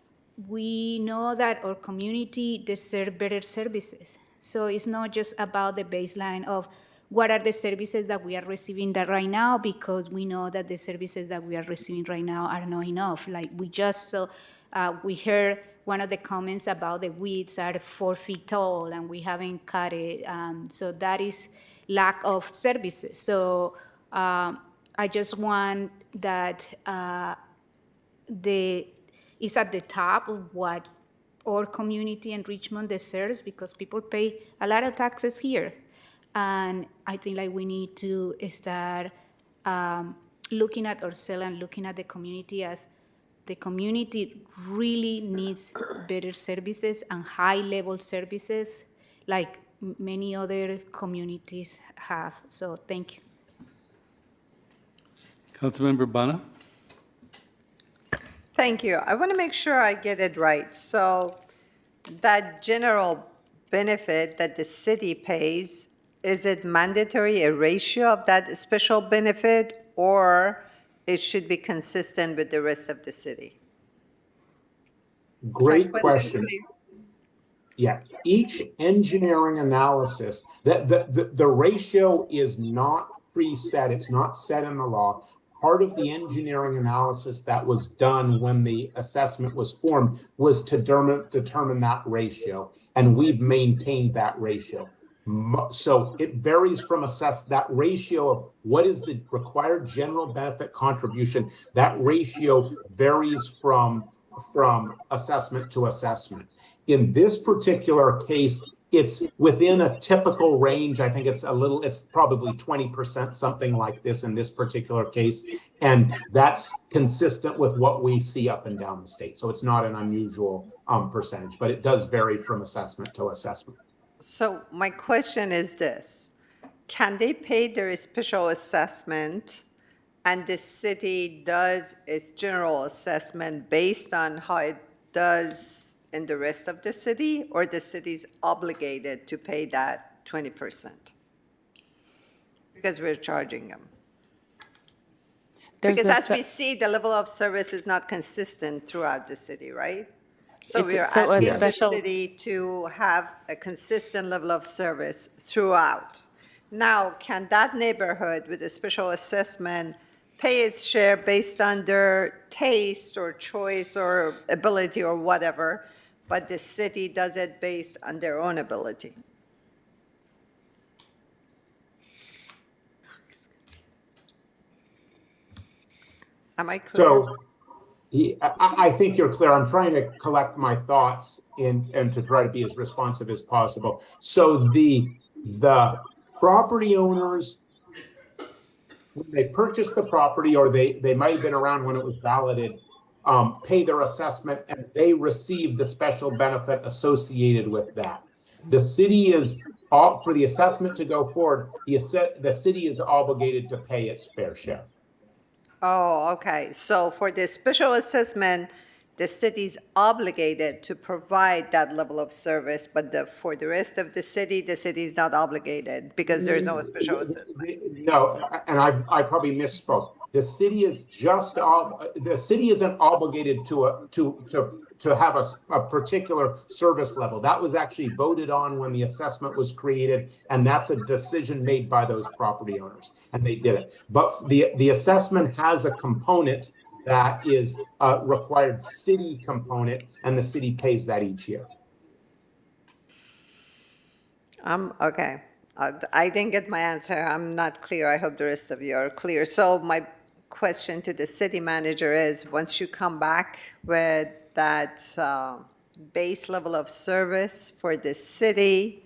we know that our community deserves better services. So it's not just about the baseline of what are the services that we are receiving that right now, because we know that the services that we are receiving right now are not enough. Like we just saw, we heard one of the comments about the weeds are 4 feet tall and we haven't cut it. So that is lack of services. So I just want that it's at the top of what our community in Richmond deserves, because people pay a lot of taxes here. And I think like we need to start looking at ourselves and looking at the community as the community really needs better services and high-level services like many other communities have. So thank you. Councilmember Bana? Thank you. I want to make sure I get it right. So that general benefit that the city pays, is it mandatory, a ratio of that special benefit, or it should be consistent with the rest of the city? Great question. Yeah, each engineering analysis, the ratio is not preset, it's not set in the law. Part of the engineering analysis that was done when the assessment was formed was to determine that ratio, and we've maintained that ratio. So it varies from that ratio of what is the required general benefit contribution. That ratio varies from assessment to assessment. In this particular case, it's within a typical range. I think it's probably 20%, something like this in this particular case. And that's consistent with what we see up and down the state. So it's not an unusual percentage, but it does vary from assessment to assessment. So my question is this. can they pay their special assessment and the city does its general assessment based on how it does in the rest of the city, or the city's obligated to pay that 20%? Because we're charging them. Because as we see, the level of service is not consistent throughout the city, right? So we are asking the city to have a consistent level of service throughout. Now, can that neighborhood with a special assessment pay its share based on their taste or choice or ability or whatever, but the city does it based on their own ability? Am I clear? So I think you're clear. I'm trying to collect my thoughts and to try to be as responsive as possible. So the property owners, when they purchased the property, or they might have been around when it was balloted, pay their assessment and they receive the special benefit associated with that. The city is, for the assessment to go forward, the city is obligated to pay its fair share. Oh, okay. So for the special assessment, the city's obligated to provide that level of service, but for the rest of the city is not obligated because there's no special assessment. No, and I probably misspoke. The city is the city isn't obligated to have a particular service level. That was actually voted on when the assessment was created, and that's a decision made by those property owners, and they did it. But the assessment has a component that is a required city component, and the city pays that each year. Okay. I didn't get my answer. I'm not clear. I hope the rest of you are clear. So my question to the city manager is, once you come back with that base level of service for the city,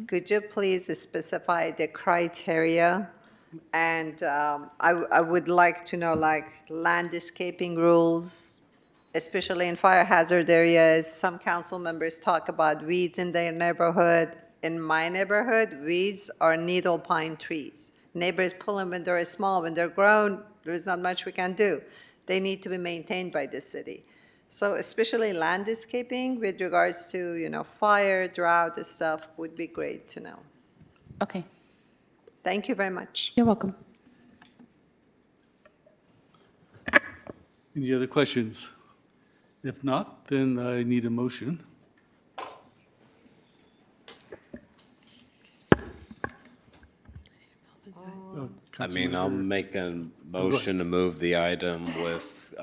could you please specify the criteria? And I would like to know, like, landscaping rules, especially in fire hazard areas. Some council members talk about weeds in their neighborhood. In my neighborhood, weeds are needle pine trees. Neighbors pull them when they're small. When they're grown, there's not much we can do. They need to be maintained by the city. So especially landscaping with regards to, fire, drought, and stuff would be great to know. Okay. Thank you very much. You're welcome. Any other questions? If not, then I need a motion. I mean, I'll make a motion to move the item with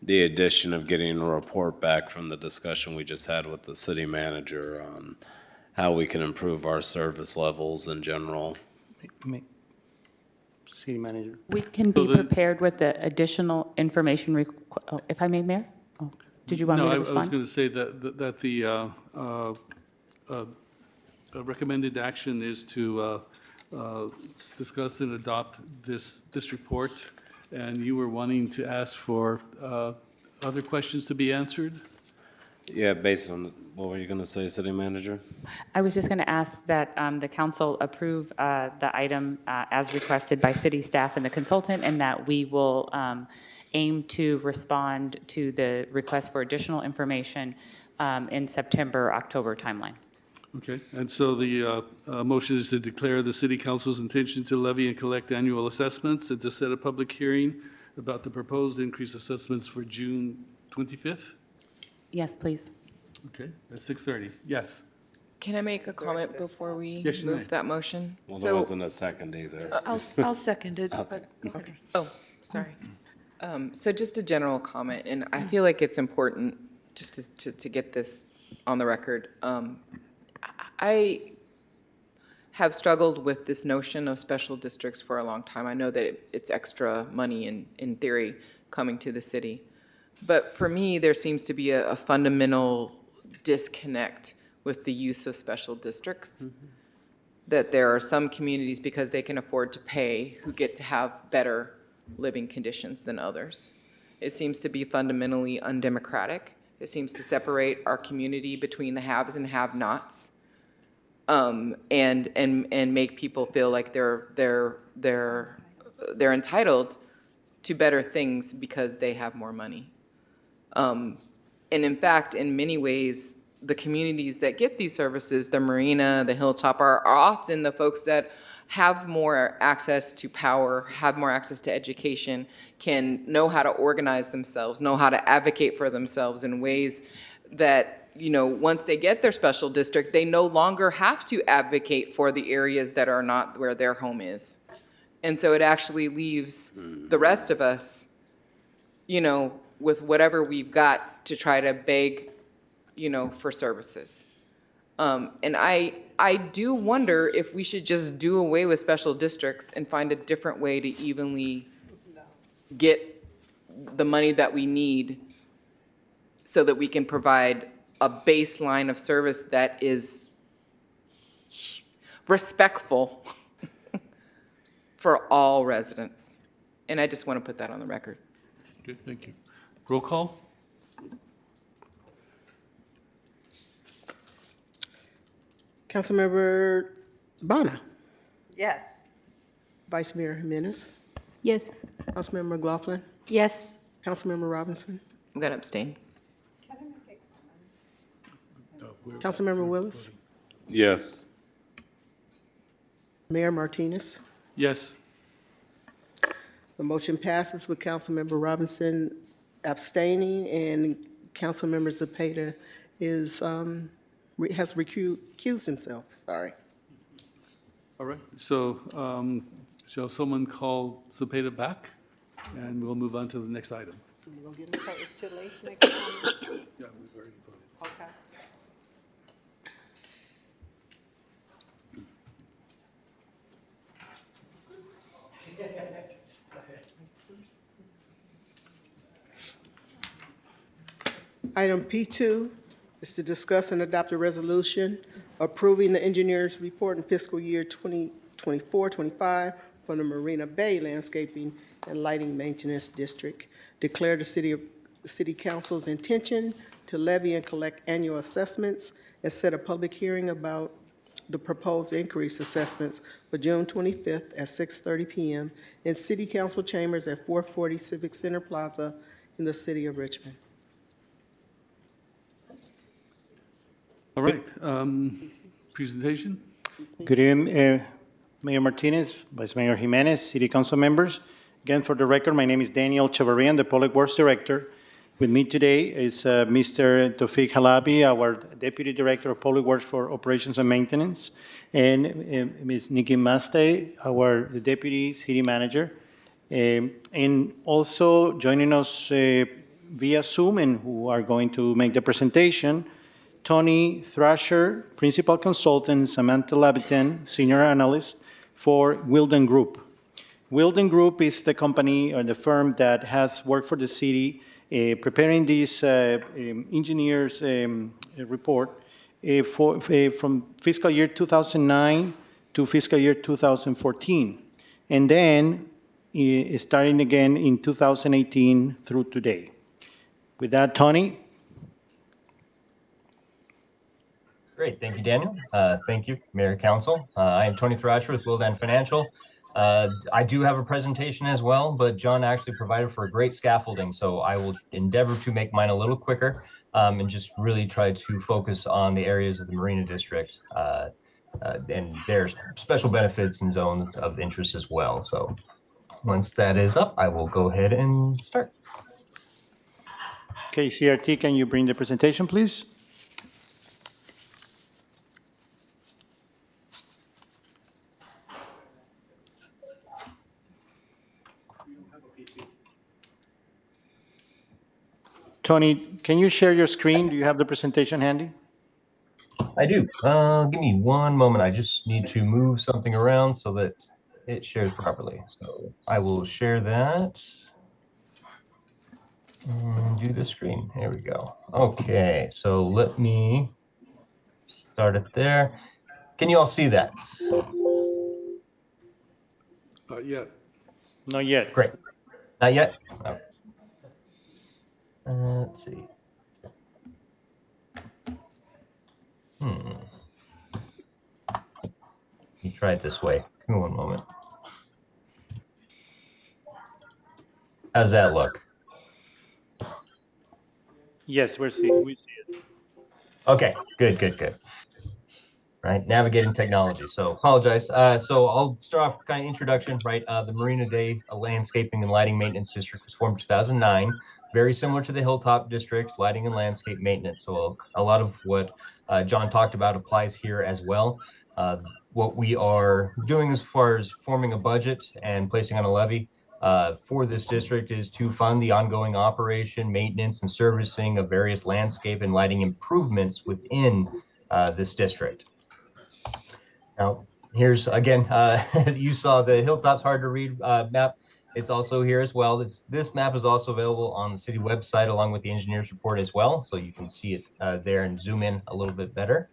the addition of getting a report back from the discussion we just had with the city manager on how we can improve our service levels in general. City manager. We can be prepared with the additional information, if I may, Mayor? Oh, did you want me to respond? No, I was going to say that the recommended action is to discuss and adopt this report, and you were wanting to ask for other questions to be answered? Yeah, based on, what were you going to say, city manager? I was just going to ask that the council approve the item as requested by city staff and the consultant, and that we will aim to respond to the request for additional information in September, October timeline. Okay, and so the motion is to declare the city council's intention to levy and collect annual assessments and to set a public hearing about the proposed increased assessments for June 25th? Yes, please. Okay, at 6:30. Yes. Can I make a comment before we Yes, you may. move that motion? Well, there wasn't a second either. I'll second it. Okay. Okay. Oh, sorry. So just a general comment, and I feel like it's important just to get this on the record. I have struggled with this notion of special districts for a long time. I know that it's extra money in theory coming to the city. But for me, there seems to be a fundamental disconnect with the use of special districts. That there are some communities, because they can afford to pay, who get to have better living conditions than others. It seems to be fundamentally undemocratic. It seems to separate our community between the haves and have-nots. and make people feel like they're entitled to better things because they have more money. And in fact, in many ways, the communities that get these services, the Marina, the Hilltop, are often the folks that have more access to power, have more access to education, can know how to organize themselves, know how to advocate for themselves in ways that, you know, once they get their special district, they no longer have to advocate for the areas that are not where their home is. And so it actually leaves the rest of us, you know, with whatever we've got to try to beg, you know, for services. And I do wonder if we should just do away with special districts and find a different way to evenly get the money that we need so that we can provide a baseline of service that is respectful for all residents. And I just want to put that on the record. Okay, thank you. Roll call? Councilmember Bonner. Yes. Vice Mayor Jimenez. Yes. Councilmember McLaughlin. Yes. Councilmember Robinson. I'm going to abstain. Councilmember Willis. Yes. Mayor Martinez. Yes. The motion passes with Councilmember Robinson abstaining and Councilmember Zepeda is, has recused himself, sorry. All right, so shall someone call Zepeda back? And we'll move on to the next item. So it's too late next time? Yeah, we've already voted. Okay. Item P2 is to discuss and adopt a resolution approving the engineer's report in fiscal year 2024-25 for the Marina Bay Landscaping and Lighting Maintenance District. Declare the City Council's intention to levy and collect annual assessments and set a public hearing about the proposed increased assessments for June 25th at 6:30 p.m. in City Council chambers at 440 Civic Center Plaza in the city of Richmond. All right, presentation? Good evening, Mayor Martinez, Vice Mayor Jimenez, City Council members. Again, for the record, my name is Daniel Chavarria, I'm the Public Works Director. With me today is Mr. Tawfiq Halabi, our Deputy Director of Public Works for Operations and Maintenance, and Ms. Nikki Maste, our Deputy City Manager. And also joining us via Zoom and who are going to make the presentation, Tony Thrasher, Principal Consultant, Samantha Labitan, Senior Analyst for Wilden Group. Wilden Group is the company or the firm that has worked for the city preparing this engineer's report from fiscal year 2009 to fiscal year 2014. And then starting again in 2018 through today. With that, Tony. Great, thank you, Daniel. Thank you, Mayor Council. I am Tony Thrasher with Wildan Financial. I do have a presentation as well, but John actually provided for a great scaffolding, so I will endeavor to make mine a little quicker and just really try to focus on the areas of the Marina District and their special benefits and zones of interest as well. So once that is up, I will go ahead and start. Okay, CRT, can you bring the presentation, please? Tony, can you share your screen? Do you have the presentation handy? I do. Give me one moment. I just need to move something around so that it shares properly. So I will share that and do the screen. There we go. Okay, so let me start it there. Can you all see that? Not yet. Not yet. Great. Not yet? Okay. Let's see. try it this way. Give me one moment. How does that look? Yes, we see it. Okay, good. Right, navigating technology. So apologize. So I'll start off kind of introduction, right? The Marina Bay Landscaping and Lighting Maintenance District was formed in 2009, very similar to the Hilltop District, lighting and landscape maintenance. So a lot of what John talked about applies here as well. What we are doing as far as forming a budget and placing on a levy for this district is to fund the ongoing operation, maintenance, and servicing of various landscape and lighting improvements within this district. Now, here's again, you saw the Hilltop's hard to read map. It's also here as well. This map is also available on the city website along with the engineer's report as well. So you can see it there and zoom in a little bit better.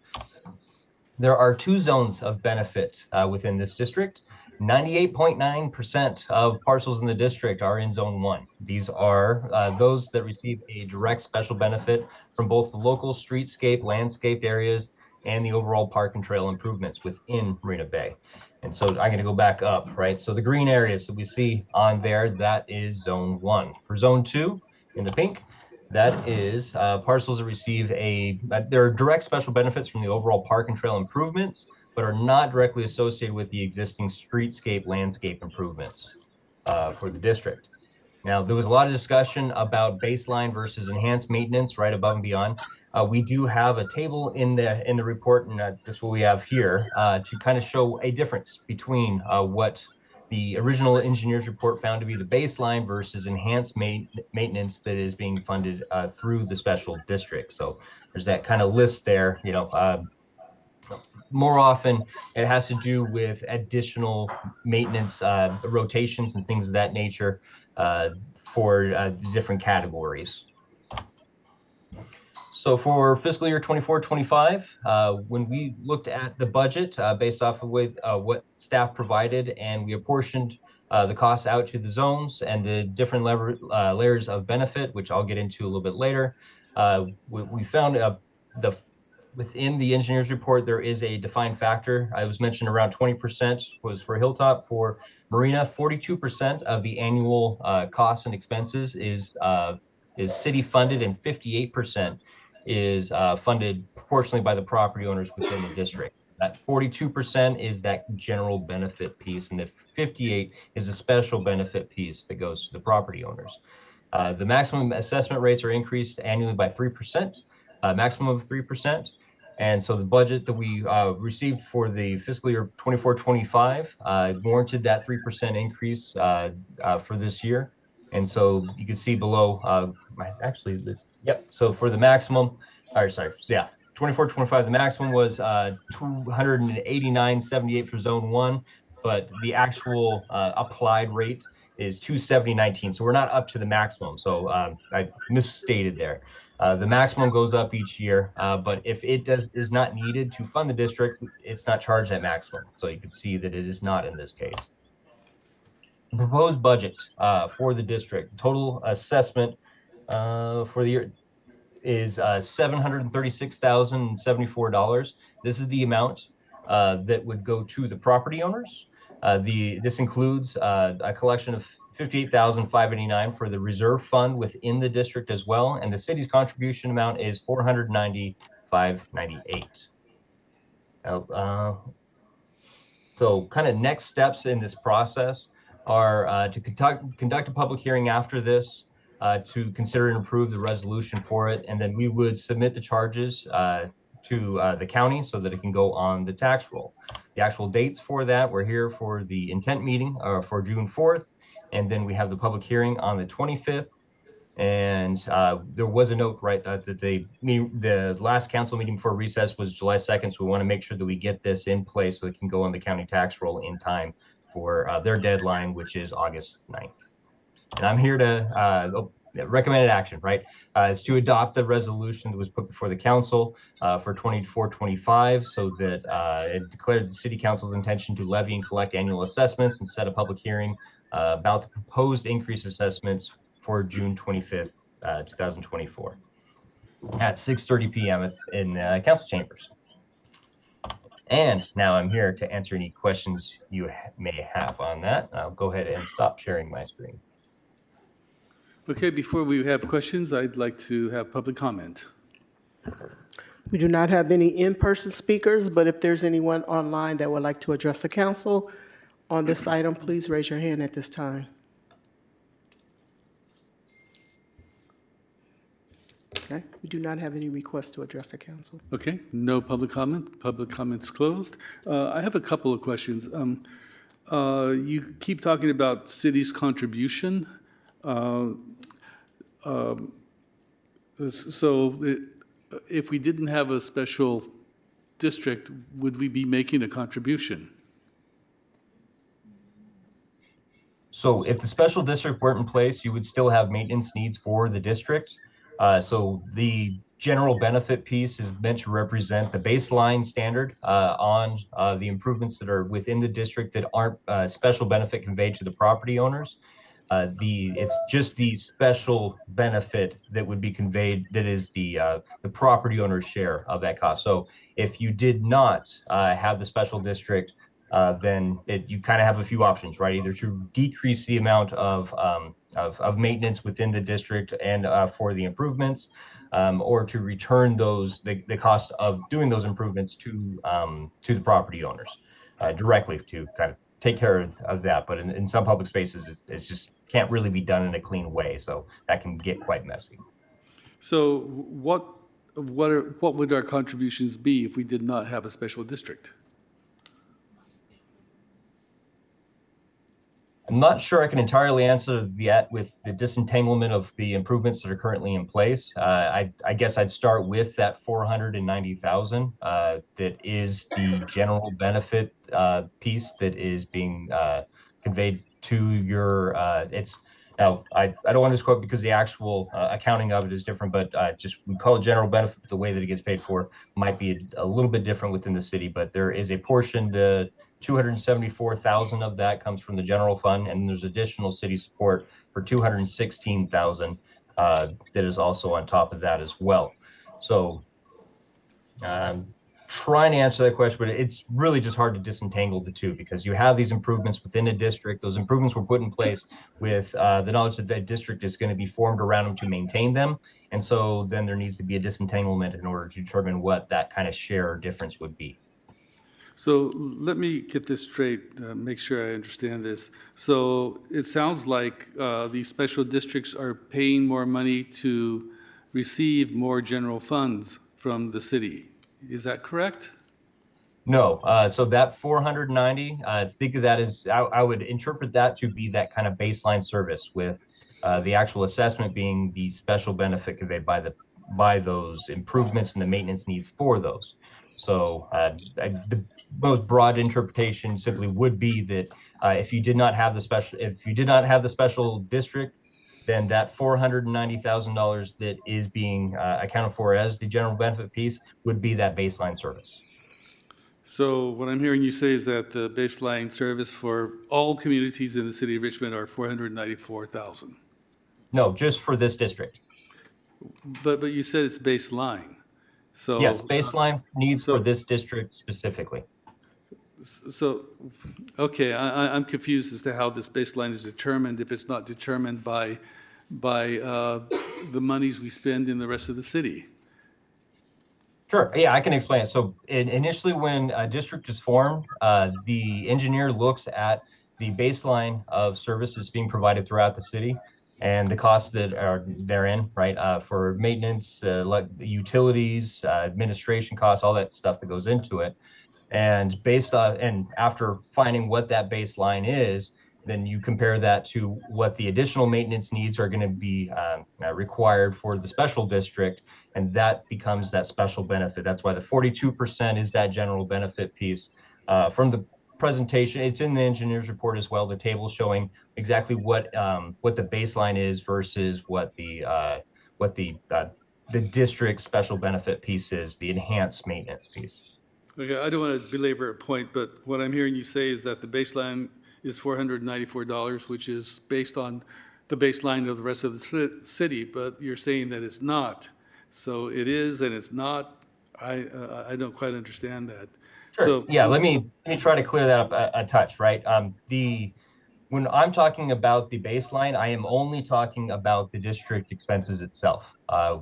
There are 2 zones of benefit within this district. 98.9% of parcels in the district are in zone 1. These are those that receive a direct special benefit from both the local streetscape, landscaped areas, and the overall park and trail improvements within Marina Bay. And so I'm going to go back up, right? So the green areas that we see on there, that is zone 1. For zone 2, in the pink, that is parcels that receive there are direct special benefits from the overall park and trail improvements, but are not directly associated with the existing streetscape landscape improvements for the district. Now, there was a lot of discussion about baseline versus enhanced maintenance, right, above and beyond. We do have a table in the report, and that's what we have here, to kind of show a difference between what the original engineer's report found to be the baseline versus enhanced maintenance that is being funded through the special district. So there's that kind of list there, more often it has to do with additional maintenance rotations and things of that nature for the different categories. So for fiscal year 24-25, when we looked at the budget based off of what staff provided, and we apportioned the costs out to the zones and the different layers of benefit, which I'll get into a little bit later, we found within the engineer's report, there is a defined factor. I was mentioned around 20% was for Hilltop. For Marina, 42% of the annual costs and expenses is city funded, and 58% is funded proportionally by the property owners within the district. That 42% is that general benefit piece, and the 58 is a special benefit piece that goes to the property owners. The maximum assessment rates are increased annually by 3%, maximum of 3%. And so the budget that we received for the fiscal year 24-25 warranted that 3% increase for this year. And so you can see below, so for the maximum, 24-25, the maximum was 289.78 for zone 1, but the actual applied rate is 270.19. So we're not up to the maximum. So I misstated there. The maximum goes up each year, but if it is not needed to fund the district, it's not charged at maximum. So you can see that it is not in this case. The proposed budget for the district, total assessment for the year is $736,074. This is the amount that would go to the property owners. This includes a collection of $58,589 for the reserve fund within the district as well, and the city's contribution amount is $490,598. So kind of next steps in this process are to conduct a public hearing after this to consider and approve the resolution for it, and then we would submit the charges to the county so that it can go on the tax roll. The actual dates for that, we're here for the intent meeting for June 4th, and then we have the public hearing on the 25th. And there was a note, right, that the last council meeting before recess was July 2nd. So we want to make sure that we get this in place so it can go on the county tax roll in time for their deadline, which is August 9th. And I'm here to recommended action, right, is to adopt the resolution that was put before the council for 24-25, so that it declared the city council's intention to levy and collect annual assessments and set a public hearing about the proposed increased assessments for June 25th, 2024 at 6:30 p.m. in council chambers. And now I'm here to answer any questions you may have on that. I'll go ahead and stop sharing my screen. Okay, before we have questions, I'd like to have public comment. We do not have any in-person speakers, but if there's anyone online that would like to address the council on this item, please raise your hand at this time. Okay, we do not have any requests to address the council. Okay, no public comment. Public comment's closed. I have a couple of questions. You keep talking about city's contribution. If we didn't have a special district, would we be making a contribution? So if the special district weren't in place, you would still have maintenance needs for the district. So the general benefit piece is meant to represent the baseline standard on the improvements that are within the district that aren't special benefit conveyed to the property owners. It's just the special benefit that would be conveyed that is the property owner's share of that cost. So if you did not have the special district, then you kind of have a few options, right? Either to decrease the amount of maintenance within the district and for the improvements, or to return the cost of doing those improvements to the property owners directly to kind of take care of that. But in some public spaces, it's just can't really be done in a clean way, so that can get quite messy. So what would our contributions be if we did not have a special district? I'm not sure I can entirely answer that with the disentanglement of the improvements that are currently in place. I guess I'd start with that 490,000 that is the general benefit piece that is being conveyed to your. Now I don't want to just quote because the actual accounting of it is different, but just we call it general benefit. The way that it gets paid for might be a little bit different within the city, but there is a portion to 274,000 of that comes from the general fund, and there's additional city support for 216,000 that is also on top of that as well. So trying to answer that question, but it's really just hard to disentangle the two because you have these improvements within a district. Those improvements were put in place with the knowledge that that district is going to be formed around them to maintain them. And so then there needs to be a disentanglement in order to determine what that kind of share or difference would be. So let me get this straight, make sure I understand this. So it sounds like these special districts are paying more money to receive more general funds from the city. Is that correct? No. So that 490, think of that as, I would interpret that to be that kind of baseline service with the actual assessment being the special benefit conveyed by those improvements and the maintenance needs for those. So the most broad interpretation simply would be that if you did not have the special district, then that $490,000 that is being accounted for as the general benefit piece would be that baseline service. So what I'm hearing you say is that the baseline service for all communities in the city of Richmond are $494,000. No, just for this district. But you said it's baseline. So yes, baseline needs for this district specifically. So, okay, I'm confused as to how this baseline is determined if it's not determined by the monies we spend in the rest of the city. Sure, yeah, I can explain it. So initially when a district is formed, the engineer looks at the baseline of services being provided throughout the city and the costs that are therein, right, for maintenance, like utilities, administration costs, all that stuff that goes into it. And after finding what that baseline is, then you compare that to what the additional maintenance needs are going to be required for the special district, and that becomes that special benefit. That's why the 42% is that general benefit piece. From the presentation, it's in the engineer's report as well, the table showing exactly what the baseline is versus what the district special benefit piece is, the enhanced maintenance piece. Okay, I don't want to belabor a point, but what I'm hearing you say is that the baseline is $494, which is based on the baseline of the rest of the city, but you're saying that it's not. So it is and it's not. I don't quite understand that. Sure. So Yeah, let me try to clear that up a touch, right? When I'm talking about the baseline, I am only talking about the district expenses itself.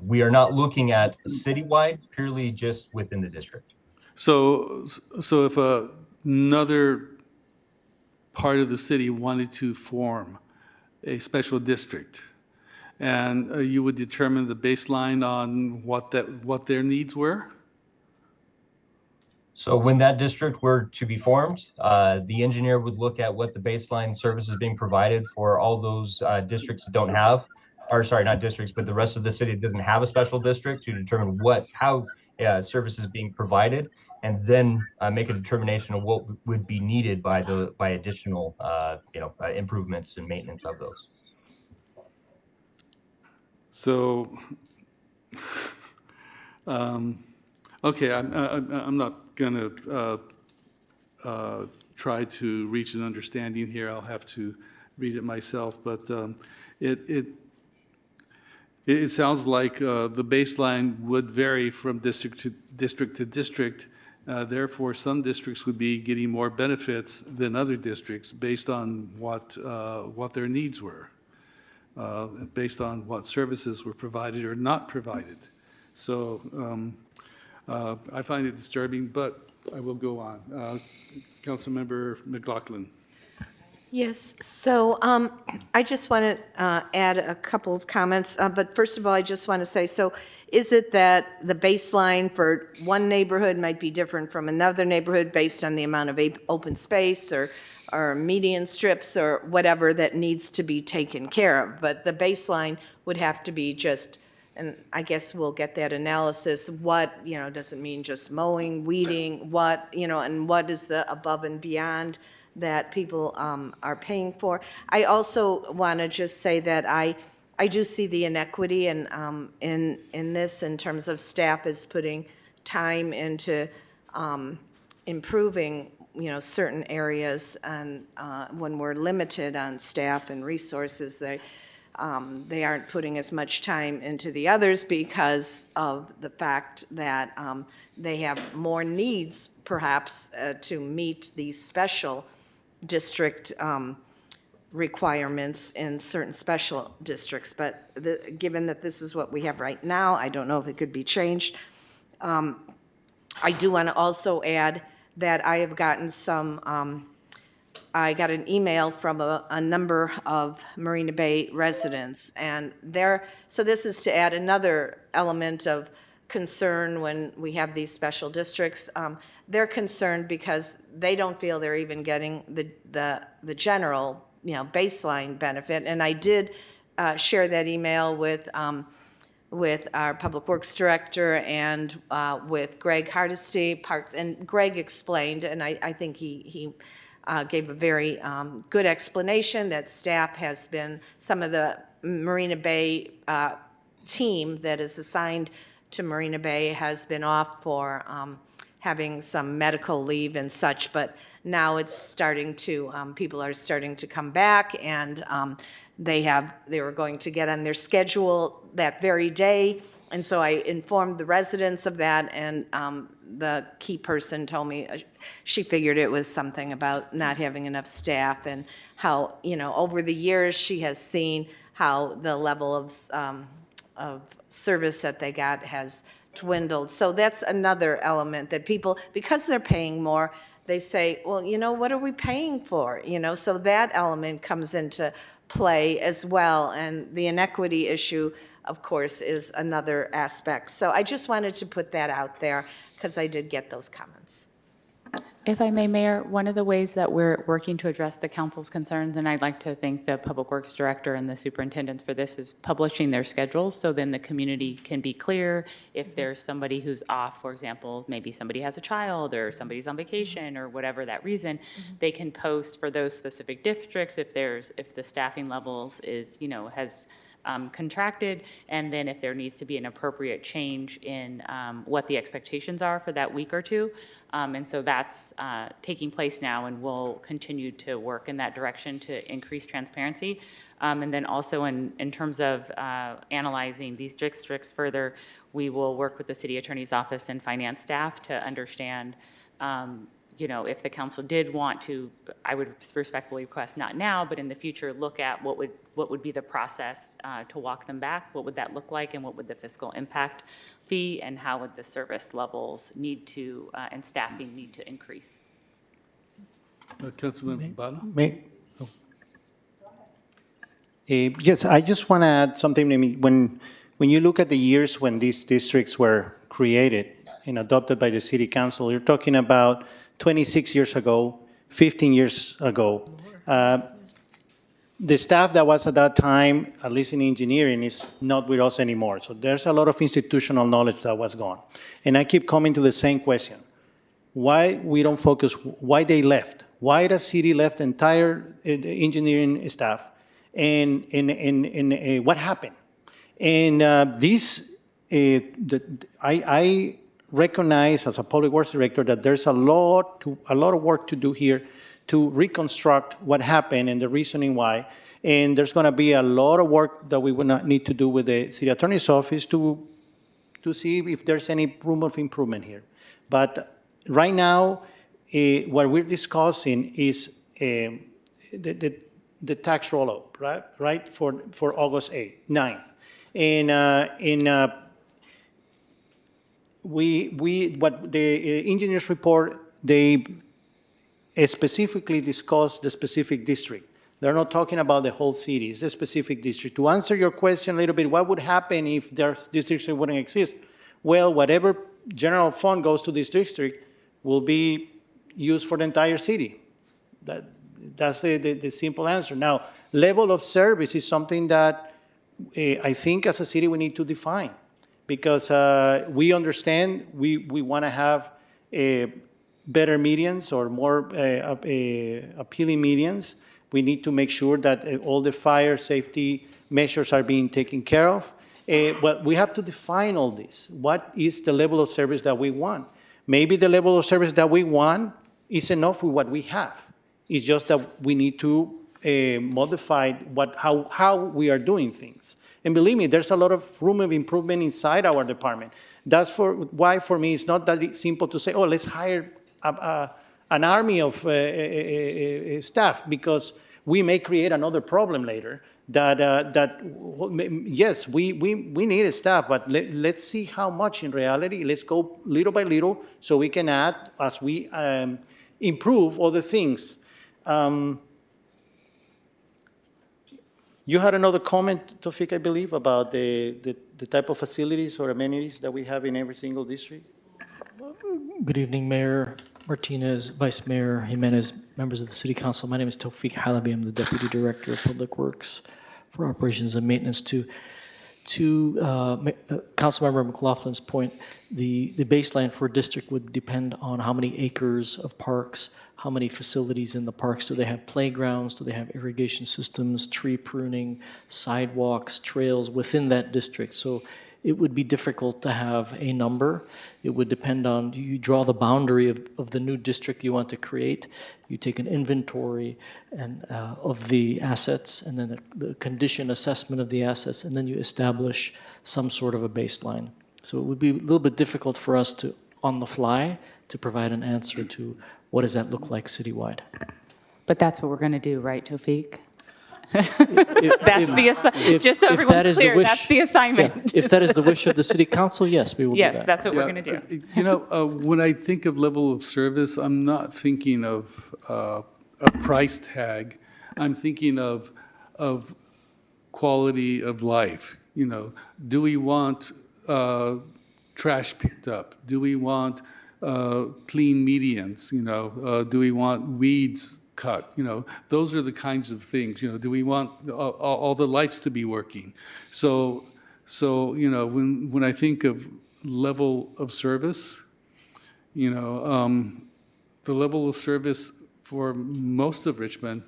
We are not looking at citywide, purely just within the district. So if another part of the city wanted to form a special district, and you would determine the baseline on what their needs were? So when that district were to be formed, the engineer would look at what the baseline services being provided for all those districts that don't have, or sorry, not districts, but the rest of the city that doesn't have a special district, to determine how services being provided, and then make a determination of what would be needed by additional improvements and maintenance of those. So, okay, I'm not going to try to reach an understanding here. I'll have to read it myself, but it sounds like the baseline would vary from district to district. Therefore, some districts would be getting more benefits than other districts based on what their needs were, based on what services were provided or not provided. So I find it disturbing, but I will go on. Councilmember McLaughlin. Yes, so I just want to add a couple of comments, but first of all, I just want to say, so is it that the baseline for one neighborhood might be different from another neighborhood based on the amount of open space or median strips or whatever that needs to be taken care of? But the baseline would have to be just, and I guess we'll get that analysis, what, does it mean just mowing, weeding, what, and what is the above and beyond that people are paying for. I also want to just say that I do see the inequity in this in terms of staff is putting time into improving certain areas, and when we're limited on staff and resources, they aren't putting as much time into the others because of the fact that they have more needs perhaps to meet these special district requirements in certain special districts. But given that this is what we have right now, I don't know if it could be changed. I do want to also add that I have gotten I got an email from a number of Marina Bay residents, and so this is to add another element of concern when we have these special districts. They're concerned because they don't feel they're even getting the general baseline benefit. And I did share that email with our Public Works Director and with Greg Hardesty. And Greg explained, and I think he gave a very good explanation that staff has been, some of the Marina Bay team that is assigned to Marina Bay has been off for having some medical leave and such, but now it's starting to, people are starting to come back, and they were going to get on their schedule that very day, and so I informed the residents of that, and the key person told me she figured it was something about not having enough staff, and how, over the years she has seen how the level of service that they got has dwindled. So that's another element that people, because they're paying more, they say, well, what are we paying for? So that element comes into play as well. And the inequity issue, of course, is another aspect. So I just wanted to put that out there because I did get those comments. If I may, Mayor, one of the ways that we're working to address the council's concerns, and I'd like to thank the Public Works Director and the superintendents for this, is publishing their schedules so then the community can be clear if there's somebody who's off, for example, maybe somebody has a child or somebody's on vacation or whatever that reason, they can post for those specific districts if the staffing levels has contracted, and then if there needs to be an appropriate change in what the expectations are for that week or two. And so that's taking place now, and we'll continue to work in that direction to increase transparency. And then also in terms of analyzing these districts further, We will work with the city attorney's office and finance staff to understand, if the council did want to, I would respectfully request not now, but in the future, look at what would be the process to walk them back. What would that look like, and what would the fiscal impact be, and how would the service levels need to and staffing need to increase? Councilman Bala? Yes, I just want to add something. I mean, when you look at the years when these districts were created and adopted by the city council, you're talking about 26 years ago, 15 years ago. The staff that was at that time, at least in engineering, is not with us anymore. So there's a lot of institutional knowledge that was gone. And I keep coming to the same question. Why we don't focus, why they left? Why the city left the entire engineering staff? And what happened? And I recognize as a public works director that there's a lot of work to do here to reconstruct what happened and the reasoning why. And there's going to be a lot of work that we will not need to do with the city attorney's office to see if there's any room of improvement here. But right now, what we're discussing is the tax roll-up, right, for August 9th. And what the engineers report, they specifically discuss the specific district. They're not talking about the whole city, it's a specific district. To answer your question a little bit, what would happen if there's districts that wouldn't exist? Well, whatever general fund goes to this district will be used for the entire city. That's the simple answer. Now, level of service is something that I think as a city we need to define, because we understand we want to have better medians or more appealing medians. We need to make sure that all the fire safety measures are being taken care of. But we have to define all this. What is the level of service that we want? Maybe the level of service that we want is enough with what we have. It's just that we need to modify how we are doing things. And believe me, there's a lot of room of improvement inside our department. That's why for me it's not that simple to say, oh, let's hire an army of staff, because we may create another problem later yes, we need a staff, but let's see how much in reality. Let's go little by little so we can add as we improve other things. You had another comment, Tofik, I believe, about the type of facilities or amenities that we have in every single district. Good evening, Mayor Martinez, Vice Mayor Jimenez, members of the City Council. My name is Tofik Halabi. I'm the Deputy Director of Public Works for Operations and Maintenance. To Councilmember McLaughlin's point, the baseline for a district would depend on how many acres of parks, how many facilities in the parks. Do they have playgrounds? Do they have irrigation systems, tree pruning, sidewalks, trails within that district? So it would be difficult to have a number. It would depend on, you draw the boundary of the new district you want to create. You take an inventory of the assets, and then the condition assessment of the assets, and then you establish some sort of a baseline. So it would be a little bit difficult for us to, on the fly, to provide an answer to what does that look like citywide. But that's what we're going to do, right, Tofik? Just so everyone's clear, that's the assignment. Yeah, if that is the wish of the City Council, yes, we will do that. Yes, that's what we're going to do. When I think of level of service, I'm not thinking of a price tag. I'm thinking of quality of life. Do we want trash picked up? Do we want clean medians? Do we want weeds cut? Those are the kinds of things. Do we want all the lights to be working? So when I think of level of service, the level of service for most of Richmond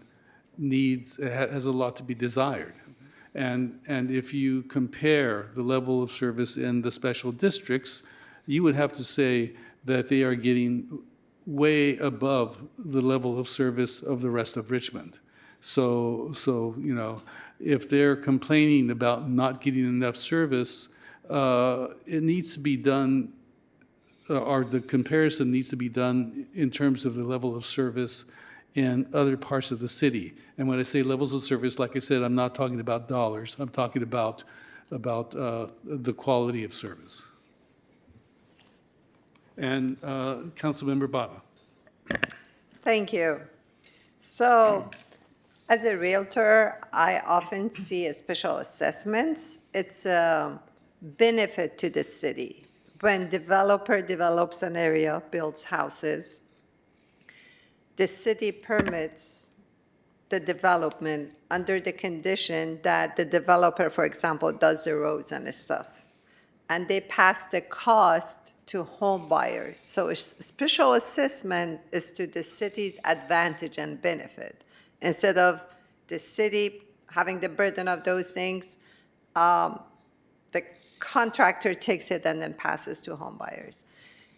has a lot to be desired. And if you compare the level of service in the special districts, you would have to say that they are getting way above the level of service of the rest of Richmond. So if they're complaining about not getting enough service, it needs to be done, or the comparison needs to be done in terms of the level of service in other parts of the city. And when I say levels of service, like I said, I'm not talking about dollars. I'm talking about the quality of service. And Councilmember Bada. Thank you. So, as a realtor, I often see special assessments. It's a benefit to the city. When developer develops an area, builds houses, the city permits the development under the condition that the developer, for example, does the roads and stuff. And they pass the cost to home buyers. So a special assessment is to the city's advantage and benefit. Instead of the city having the burden of those things, the contractor takes it and then passes to home buyers.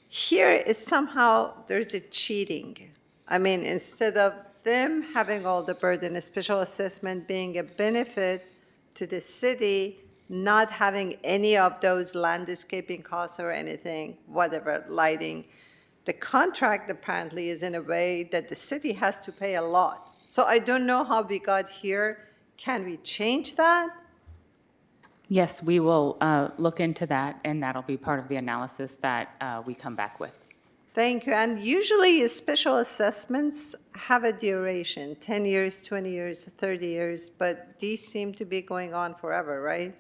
Here is somehow there's a cheating. I mean, instead of them having all the burden, a special assessment being a benefit to the city, not having any of those landscaping costs or anything, whatever, lighting. The contract apparently is in a way that the city has to pay a lot. So I don't know how we got here. Can we change that? Yes, we will look into that, and that'll be part of the analysis that we come back with. Thank you. And usually special assessments have a duration, 10 years, 20 years, 30 years, but these seem to be going on forever, right?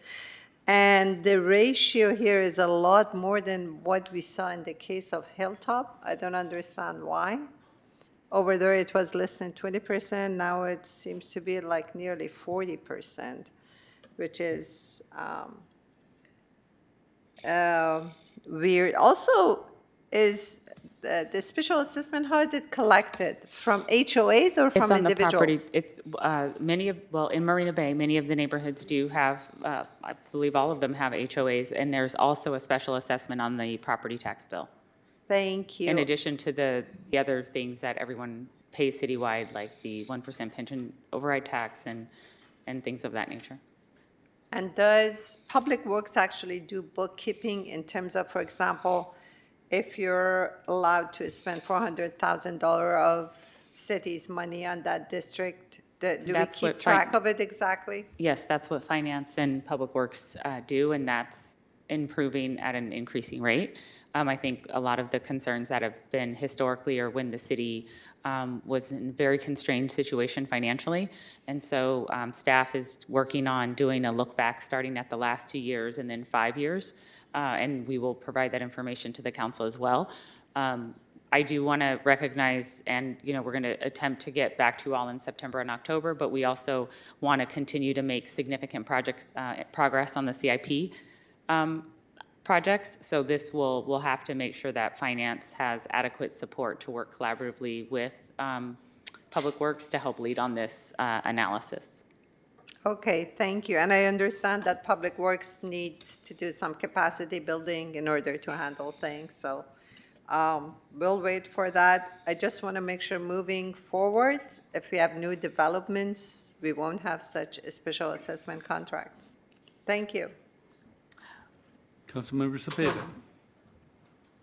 And the ratio here is a lot more than what we saw in the case of Hilltop. I don't understand why. Over there, it was less than 20%. Now it seems to be like nearly 40%, which is weird. Also, is the special assessment, how is it collected? From HOAs or from It's on the individuals? properties. It's well, in Marina Bay, many of the neighborhoods do have, I believe all of them have HOAs, and there's also a special assessment on the property tax bill. Thank you. In addition to the other things that everyone pays citywide, like the 1% pension override tax and things of that nature. And does Public Works actually do bookkeeping in terms of, for example, if you're allowed to spend $400,000 of city's money on that district, do we keep track of it exactly? Yes, that's what Finance and Public Works do, and that's improving at an increasing rate. I think a lot of the concerns that have been historically are when the city was in a very constrained situation financially. And so staff is working on doing a look back starting at the last 2 years and then 5 years. And we will provide that information to the council as well. I do want to recognize, and we're going to attempt to get back to you all in September and October, but we also want to continue to make significant progress on the CIP projects. So this we'll have to make sure that finance has adequate support to work collaboratively with Public Works to help lead on this analysis. Okay, thank you. And I understand that Public Works needs to do some capacity building in order to handle things. So we'll wait for that. I just want to make sure moving forward, if we have new developments, we won't have such special assessment contracts. Thank you. Councilmember Cepeda.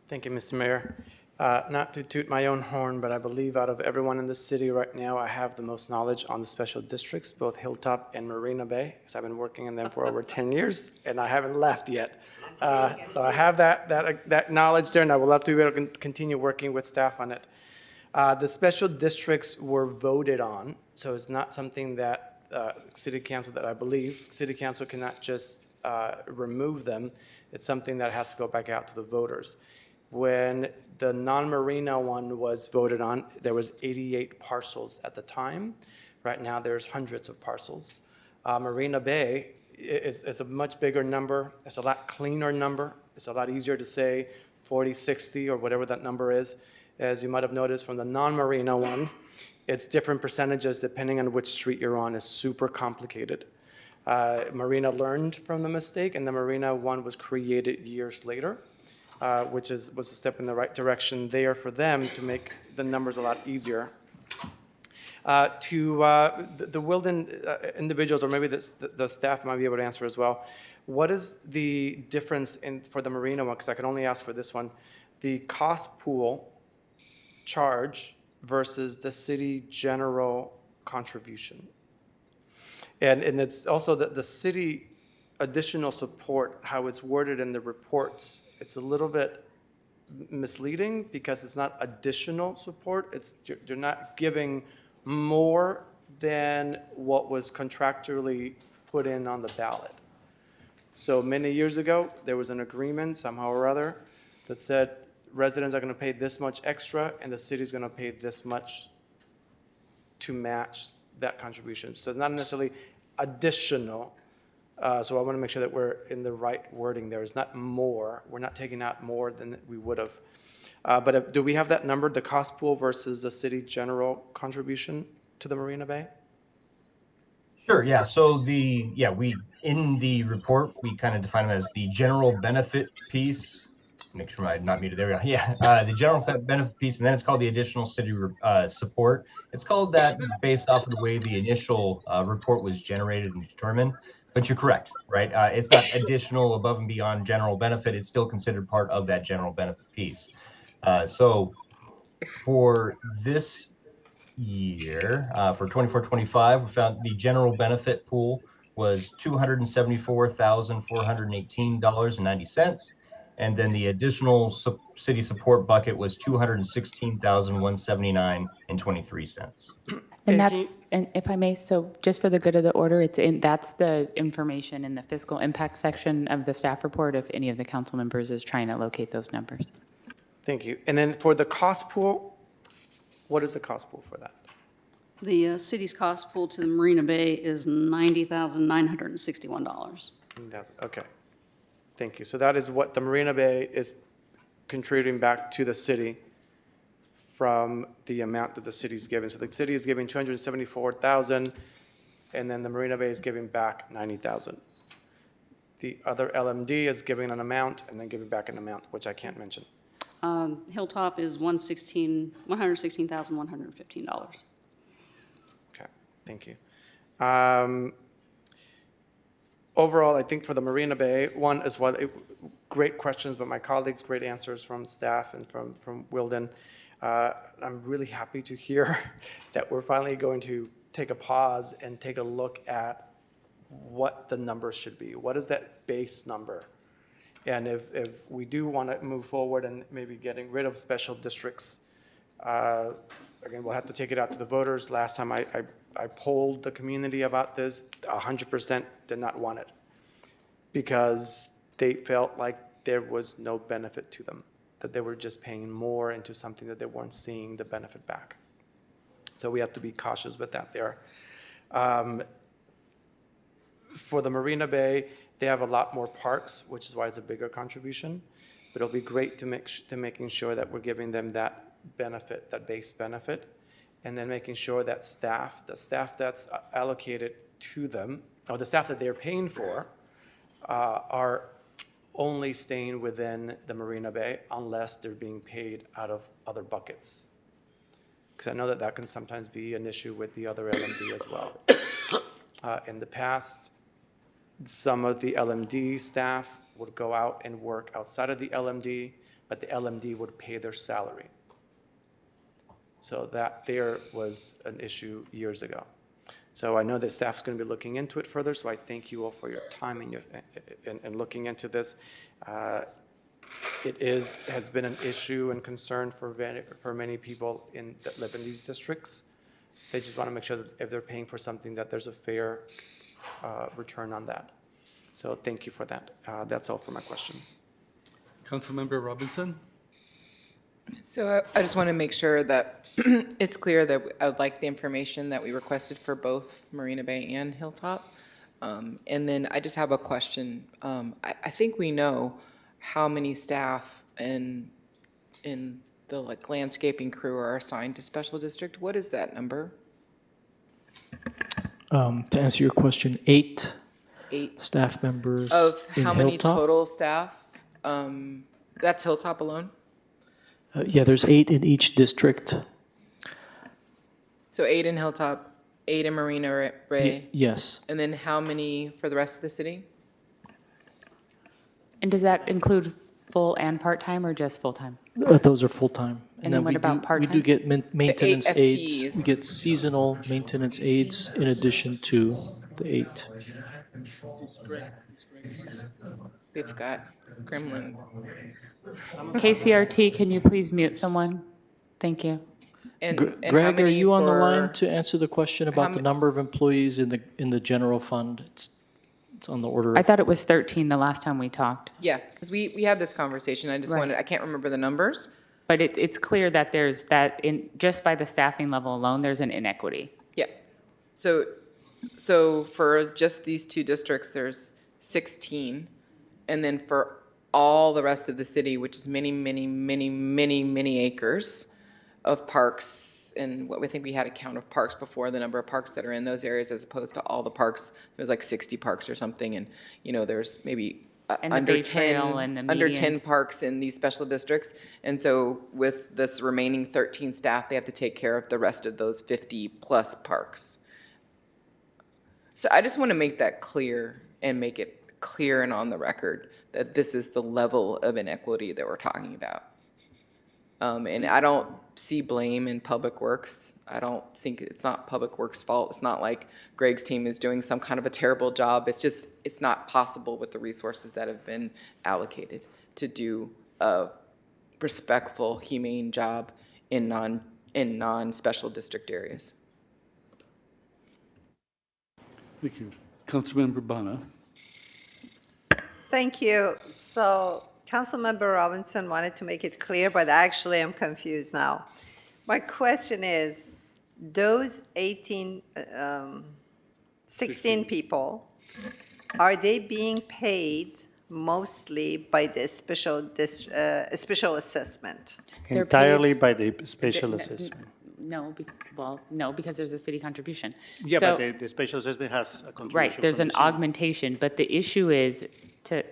Thank you, Mr. Mayor. Not to toot my own horn, but I believe out of everyone in the city right now, I have the most knowledge on the special districts, both Hilltop and Marina Bay, because I've been working in them for over 10 years, and I haven't left yet. So I have that knowledge there, and I would love to be able to continue working with staff on it. The special districts were voted on, so it's not something that City Council, that I believe, City Council cannot just remove them. It's something that has to go back out to the voters. When the non-marina one was voted on, there was 88 parcels at the time. Right now, there's hundreds of parcels. Marina Bay is a much bigger number. It's a lot cleaner number. It's a lot easier to say 40, 60, or whatever that number is. As you might have noticed from the non-marina one, it's different percentages depending on which street you're on. It's super complicated. Marina learned from the mistake, and the Marina one was created years later, which was a step in the right direction there for them to make the numbers a lot easier. The Wilden individuals, or maybe the staff might be able to answer as well. What is the difference for the marina one, because I can only ask for this one, the cost pool charge versus the city general contribution? And it's also the city additional support, how it's worded in the reports. It's a little bit misleading because it's not additional support. You're not giving more than what was contractually put in on the ballot. So many years ago, there was an agreement somehow or other that said residents are going to pay this much extra and the city's going to pay this much to match that contribution. So it's not necessarily additional. So I want to make sure that we're in the right wording there. It's not more. We're not taking out more than we would have. But do we have that number, the cost pool versus the city general contribution to the Marina Bay? Sure, yeah. So we in the report, we kind of define them as the general benefit piece. Make sure I'm not muted. There we go. Yeah, the general benefit piece, and then it's called the additional city support. It's called that based off of the way the initial report was generated and determined. But you're correct, right? It's not additional above and beyond general benefit. It's still considered part of that general benefit piece. So for this year, for 24-25, we found the general benefit pool was $274,418.90. And then the additional city support bucket was $216,179.23. And if I may, so just for the good of the order, that's the information in the fiscal impact section of the staff report if any of the council members is trying to locate those numbers. Thank you. And then for the cost pool, what is the cost pool for that? The city's cost pool to the Marina Bay is $90,961. Okay. Thank you. So that is what the Marina Bay is contributing back to the city from the amount that the city is giving. So the city is giving $274,000, and then the Marina Bay is giving back $90,000. The other LMD is giving an amount and then giving back an amount, which I can't mention. Hilltop is $116,115. Okay, thank you. Overall, I think for the Marina Bay, one is great questions, but my colleagues, great answers from staff and from Wilden. I'm really happy to hear that we're finally going to take a pause and take a look at what the numbers should be. What is that base number? And if we do want to move forward and maybe getting rid of special districts, again, we'll have to take it out to the voters. Last time I polled the community about this, 100% did not want it because they felt like there was no benefit to them, that they were just paying more into something that they weren't seeing the benefit back. So we have to be cautious with that there. For the Marina Bay, they have a lot more parks, which is why it's a bigger contribution. But it'll be great to making sure that we're giving them that benefit, that base benefit, and then making sure that the staff that's allocated to them, or the staff that they're paying for, are only staying within the Marina Bay unless they're being paid out of other buckets. Because I know that can sometimes be an issue with the other LMD as well. In the past, some of the LMD staff would go out and work outside of the LMD, but the LMD would pay their salary. So that there was an issue years ago. So I know that staff's going to be looking into it further, so I thank you all for your time and looking into this. It has been an issue and concern for many people that live in these districts. They just want to make sure that if they're paying for something, that there's a fair return on that. So thank you for that. That's all for my questions. Councilmember Robinson? So I just want to make sure that it's clear that I would like the information that we requested for both Marina Bay and Hilltop. And then I just have a question. I think we know how many staff in the landscaping crew are assigned to special district. What is that number? To answer your question, 8 staff members Of in how many Hilltop. total staff? That's Hilltop alone? Yeah, there's 8 in each district. So 8 in Hilltop, 8 in Marina Bay? Yes. And then how many for the rest of the city? And does that include full and part-time or just full-time? Those are full-time. And then what about We do part-time? get maintenance aides. We FTEs. get seasonal maintenance aides in addition to the 8. We've got gremlins. KCRT, can you please mute someone? Thank you. And how Greg, are many you on the line for- to answer the question about the number of employees in the general fund? It's on the order. I thought it was 13 the last time we talked. Yeah, because we had this conversation. I just Right. wanted, I can't remember the numbers. But it's clear that there's that in just by the staffing level alone, there's an inequity. Yeah. So for just these 2 districts, there's 16. And then for all the rest of the city, which is many, many, many, many, many acres of parks, and what we think we had a count of parks before, the number of parks that are in those areas as opposed to all the parks. There's like 60 parks or something, and there's maybe And the under Bay Trail 10 and the under medians. 10 parks in these special districts. And so with this remaining 13 staff, they have to take care of the rest of those 50 plus parks. So I just want to make that clear and make it clear and on the record that this is the level of inequity that we're talking about. And I don't see blame in Public Works. I don't think it's not Public Works' fault. It's not like Greg's team is doing some kind of a terrible job. It's just, it's not possible with the resources that have been allocated to do a respectful, humane job in non-special district areas. Thank you. Councilmember Bana. Thank you. So Councilmember Robinson wanted to make it clear, but actually I'm confused now. My question is, those 16 people, are they being paid mostly by the special assessment? Entirely by the special assessment. No, because there's a city contribution. Yeah, So- but the special assessment has a contribution. Right, there's from an the city. augmentation, but the issue is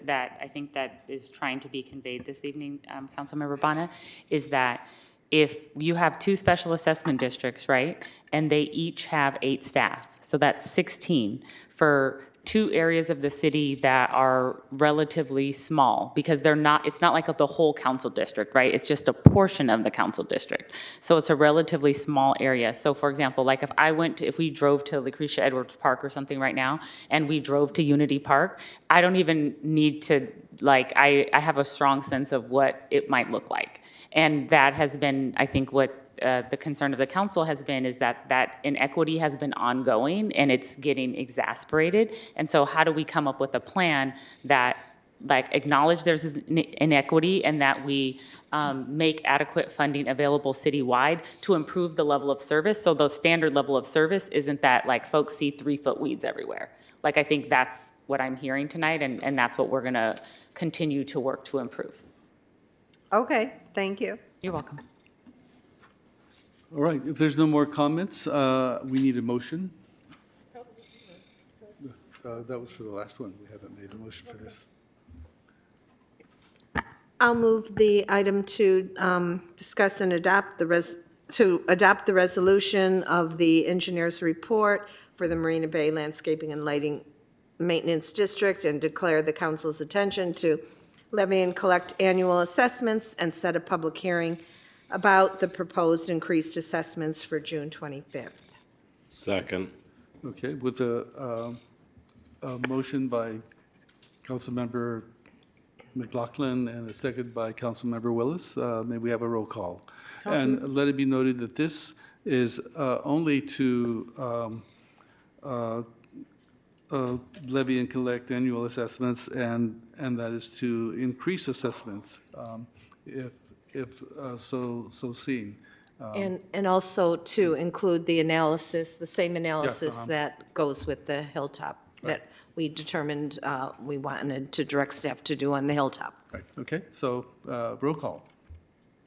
that I think that is trying to be conveyed this evening, Councilmember Bana, is that if you have 2 special assessment districts, right, and they each have 8 staff, so that's 16 for 2 areas of the city that are relatively small, because it's not like the whole council district, right? It's just a portion of the council district. So it's a relatively small area. So for example, like if we drove to Lucretia Edwards Park or something right now, and we drove to Unity Park, I don't even need to, I have a strong sense of what it might look like. And that has been, I think, what the concern of the council has been, is that inequity has been ongoing and it's getting exacerbated. And so how do we come up with a plan that acknowledge there's this inequity and that we make adequate funding available citywide to improve the level of service? So the standard level of service isn't that folks see 3-foot weeds everywhere. I think that's what I'm hearing tonight, and that's what we're gonna continue to work to improve. Okay, thank you. You're welcome. All right, if there's no more comments, we need a motion. That was for the last one. We haven't made a motion for this. I'll move the item to discuss and adopt the resolution of the engineer's report for the Marina Bay Landscaping and Lighting Maintenance District, and declare the council's attention to levy and collect annual assessments and set a public hearing about the proposed increased assessments for June 25th. Second. Okay, with a motion by Councilmember McLaughlin and a second by Councilmember Willis, may we have a roll call? And let it be noted that this is only to levy and collect annual assessments, and that is to increase assessments if so seen. And also to include the analysis, the same analysis Yes, that goes with the Hilltop, that we determined we wanted to direct staff to do on the Hilltop. Right, okay, so roll call.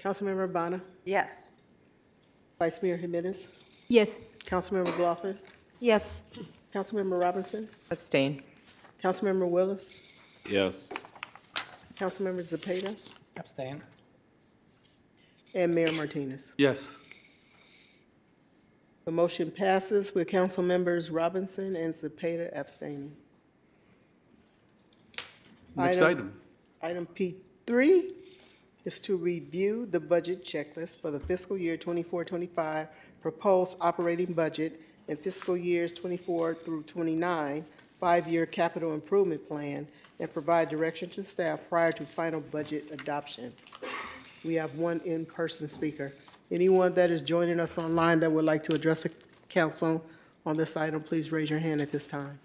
Councilmember Bana? Yes. Vice Mayor Jimenez? Yes. Councilmember McLaughlin? Yes. Councilmember Robinson? Abstain. Councilmember Willis? Yes. Councilmember Zepeda? Abstain. And Mayor Martinez. Yes. The motion passes with Council Members Robinson and Zepeda abstaining. Next item. Item P3 is to review the budget checklist for the fiscal year 24-25 proposed operating budget and fiscal years 24 through 29 5-year capital improvement plan and provide direction to staff prior to final budget adoption. We have one in-person speaker. Anyone that is joining us online that would like to address the council on this item, please raise your hand at this time.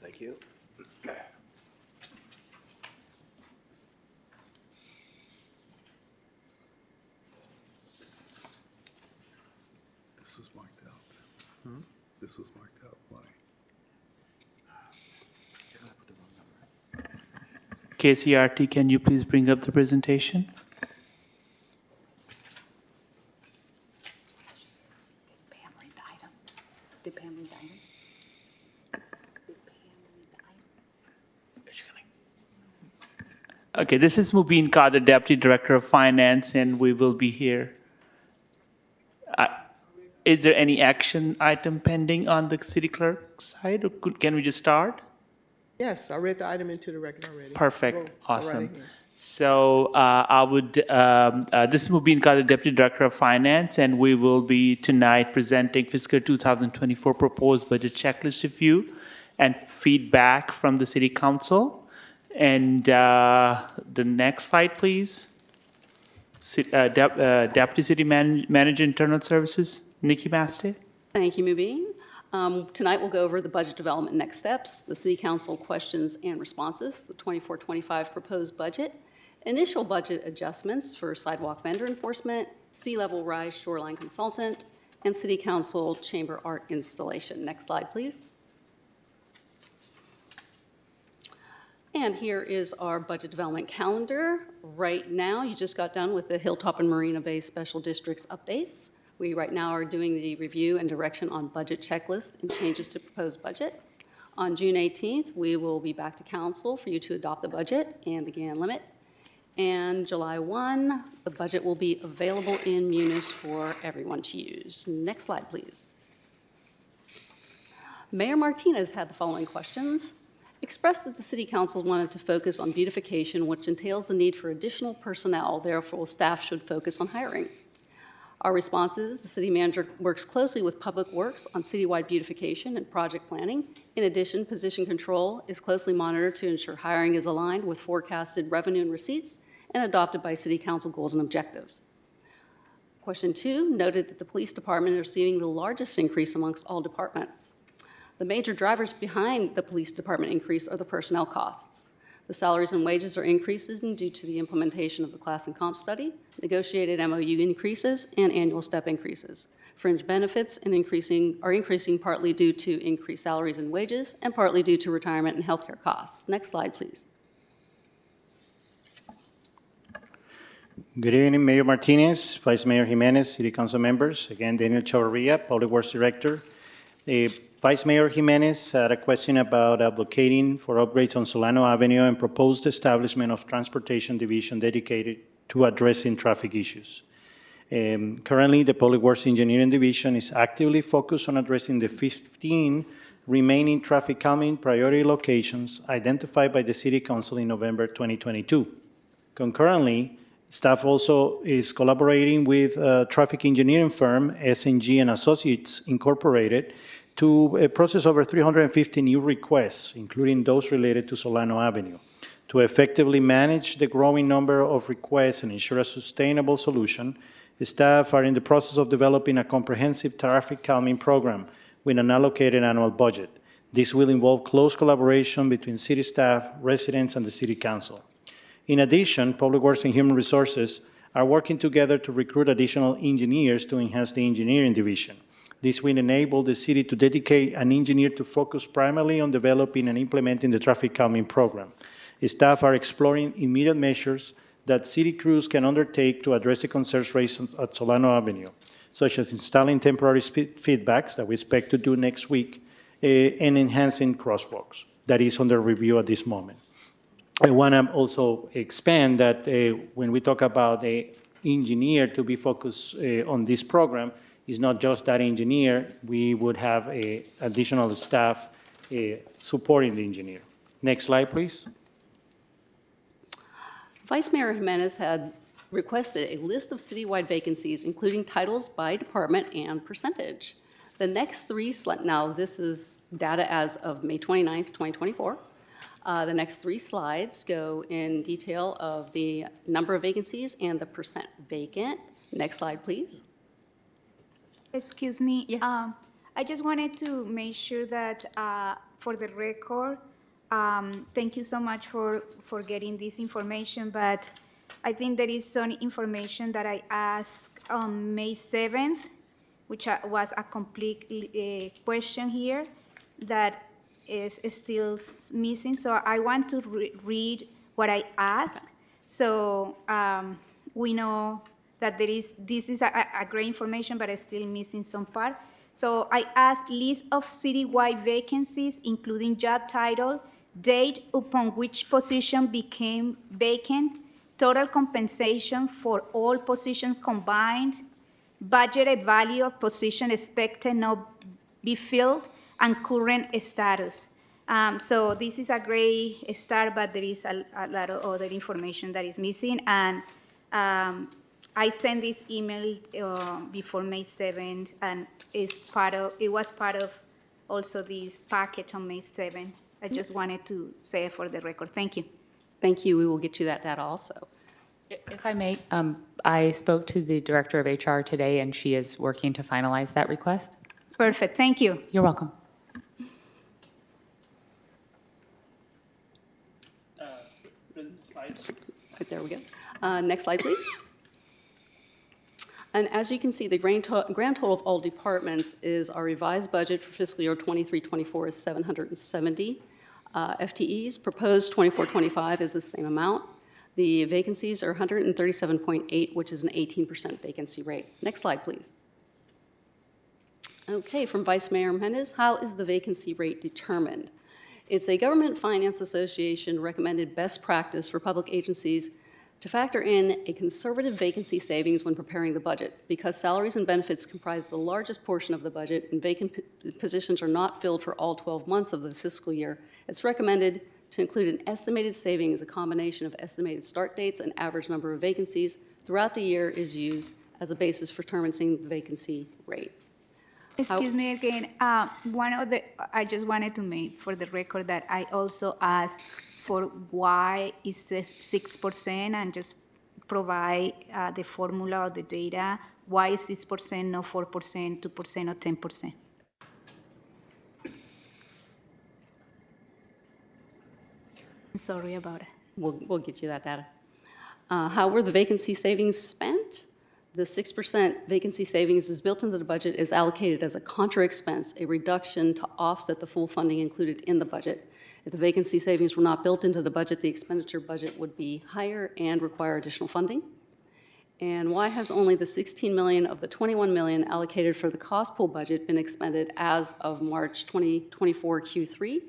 Thank you. This was marked out. This was marked out. Why? KCRT, can you please bring up the presentation? Did Pam read the item? Okay, this is Mubin Kader, Deputy Director of Finance, and we will be here. Is there any action item pending on the city clerk side, or can we just start? Yes, I read the item into the record already. Perfect, Go right awesome. ahead. So this is Mubin Kader, Deputy Director of Finance, and we will be tonight presenting fiscal 2024 proposed budget checklist review and feedback from the City Council. And the next slide, please. Deputy City Manager, Internal Services, Nikki Maste. Thank you, Mubin. Tonight we'll go over the budget development next steps, the City Council questions and responses, the 24-25 proposed budget, initial budget adjustments for sidewalk vendor enforcement, sea level rise shoreline consultant, and City Council chamber art installation. Next slide, please. And here is our budget development calendar. Right now, you just got done with the Hilltop and Marina Bay Special Districts updates. We right now are doing the review and direction on budget checklist and changes to proposed budget. On June 18th, we will be back to council for you to adopt the budget and the GAN limit. And July 1, the budget will be available in Munis for everyone to use. Next slide, please. Mayor Martinez had the following questions. Expressed that the City Council wanted to focus on beautification, which entails the need for additional personnel. Therefore, staff should focus on hiring. Our response is the City Manager works closely with Public Works on citywide beautification and project planning. In addition, position control is closely monitored to ensure hiring is aligned with forecasted revenue and receipts and adopted by City Council goals and objectives. Question 2 noted that the Police Department is receiving the largest increase amongst all departments. The major drivers behind the Police Department increase are the personnel costs. The salaries and wages are increases due to the implementation of the class and comp study, negotiated MOU increases, and annual step increases. Fringe benefits are increasing partly due to increased salaries and wages and partly due to retirement and healthcare costs. Next slide, please. Good evening, Mayor Martinez, Vice Mayor Jimenez, City Council members. Again, Daniel Chavarria, Public Works Director. Vice Mayor Jimenez had a question about advocating for upgrades on Solano Avenue and proposed establishment of Transportation Division dedicated to addressing traffic issues. Currently, the Public Works Engineering Division is actively focused on addressing the 15 remaining traffic calming priority locations identified by the City Council in November 2022. Concurrently, staff also is collaborating with traffic engineering firm S&G and Associates Incorporated to process over 350 new requests, including those related to Solano Avenue. To effectively manage the growing number of requests and ensure a sustainable solution, staff are in the process of developing a comprehensive traffic calming program with an allocated annual budget. This will involve close collaboration between city staff, residents, and the City Council. In addition, Public Works and Human Resources are working together to recruit additional engineers to enhance the engineering division. This will enable the city to dedicate an engineer to focus primarily on developing and implementing the traffic calming program. Staff are exploring immediate measures that city crews can undertake to address the concerns raised at Solano Avenue, such as installing temporary feedbacks that we expect to do next week, and enhancing crosswalks. That is under review at this moment. I want to also expand that when we talk about the engineer to be focused on this program, it's not just that engineer. We would have additional staff supporting the engineer. Next slide, please. Vice Mayor Jimenez had requested a list of citywide vacancies, including titles by department and percentage. The next three now this is data as of May 29th, 2024. The next three slides go in detail of the number of vacancies and the percent vacant. Next slide, please. Excuse me. Yes. I just wanted to make sure that for the record, thank you so much for getting this information, but I think there is some information that I asked on May 7th, which was a complete question here that is still missing. So I want to read what I asked. So we know that this is a great information, but it's still missing some part. So I asked list of citywide vacancies, including job title, date upon which position became vacant, total compensation for all positions combined, budgeted value of position expected not be filled, and current status. So this is a great start, but there is a lot of other information that is missing. And I sent this email before May 7th, and it was part of also this package on May 7th. I just wanted to say it for the record. Thank you. Thank you. We will get you that data also. If I may, I spoke to the director of HR today, and she is working to finalize that request. Perfect. Thank you. You're welcome. Right, there we go. Next slide, please. And as you can see, the grand total of all departments is our revised budget for fiscal year 23-24 is 770 FTEs. Proposed 24-25 is the same amount. The vacancies are 137.8, which is an 18% vacancy rate. Next slide, please. Okay, from Vice Mayor Jimenez, how is the vacancy rate determined? It's a Government Finance Association recommended best practice for public agencies to factor in a conservative vacancy savings when preparing the budget. Because salaries and benefits comprise the largest portion of the budget and vacant positions are not filled for all 12 months of the fiscal year, it's recommended to include an estimated saving as a combination of estimated start dates and average number of vacancies throughout the year is used as a basis for determining the vacancy rate. Excuse me again. I just wanted to make for the record that I also asked for why it says 6% and just provide the formula or the data. Why is 6%, not 4%, 2%, or 10%? I'm sorry about it. We'll get you that data. How were the vacancy savings spent? The 6% vacancy savings is built into the budget, is allocated as a contra expense, a reduction to offset the full funding included in the budget. If the vacancy savings were not built into the budget, the expenditure budget would be higher and require additional funding. And why has only the $16 million of the $21 million allocated for the cost pool budget been expended as of March 2024 Q3?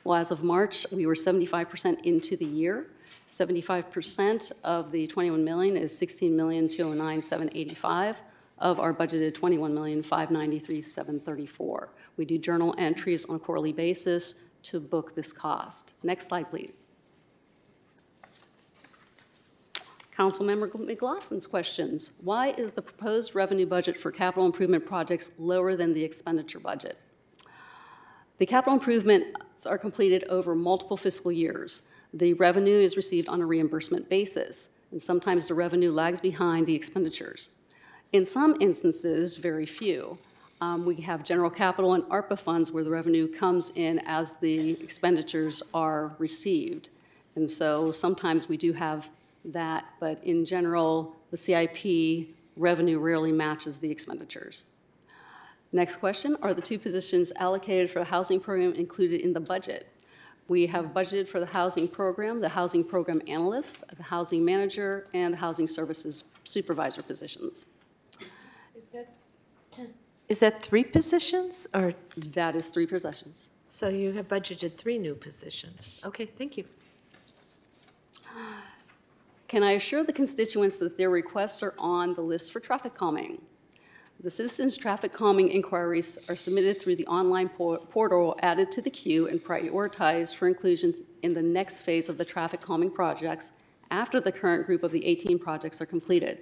Well, as of March, we were 75% into the year. 75% of the $21 million is $16,209,785 of our budgeted $21,593,734. We do journal entries on a quarterly basis to book this cost. Next slide, please. Councilmember McLaughlin's questions. Why is the proposed revenue budget for capital improvement projects lower than the expenditure budget? The capital improvements are completed over multiple fiscal years. The revenue is received on a reimbursement basis, and sometimes the revenue lags behind the expenditures. In some instances, very few, we have general capital and ARPA funds where the revenue comes in as the expenditures are received. And so sometimes we do have that, but in general, the CIP revenue rarely matches the expenditures. Next question, are the two positions allocated for the housing program included in the budget? We have budgeted for the housing program, the housing program analyst, the housing manager, and the housing services supervisor positions. Is that 3 positions, or? That is 3 positions. So you have budgeted 3 new positions. Okay, thank you. Can I assure the constituents that their requests are on the list for traffic calming? The citizens' traffic calming inquiries are submitted through the online portal added to the queue and prioritized for inclusion in the next phase of the traffic calming projects after the current group of the 18 projects are completed.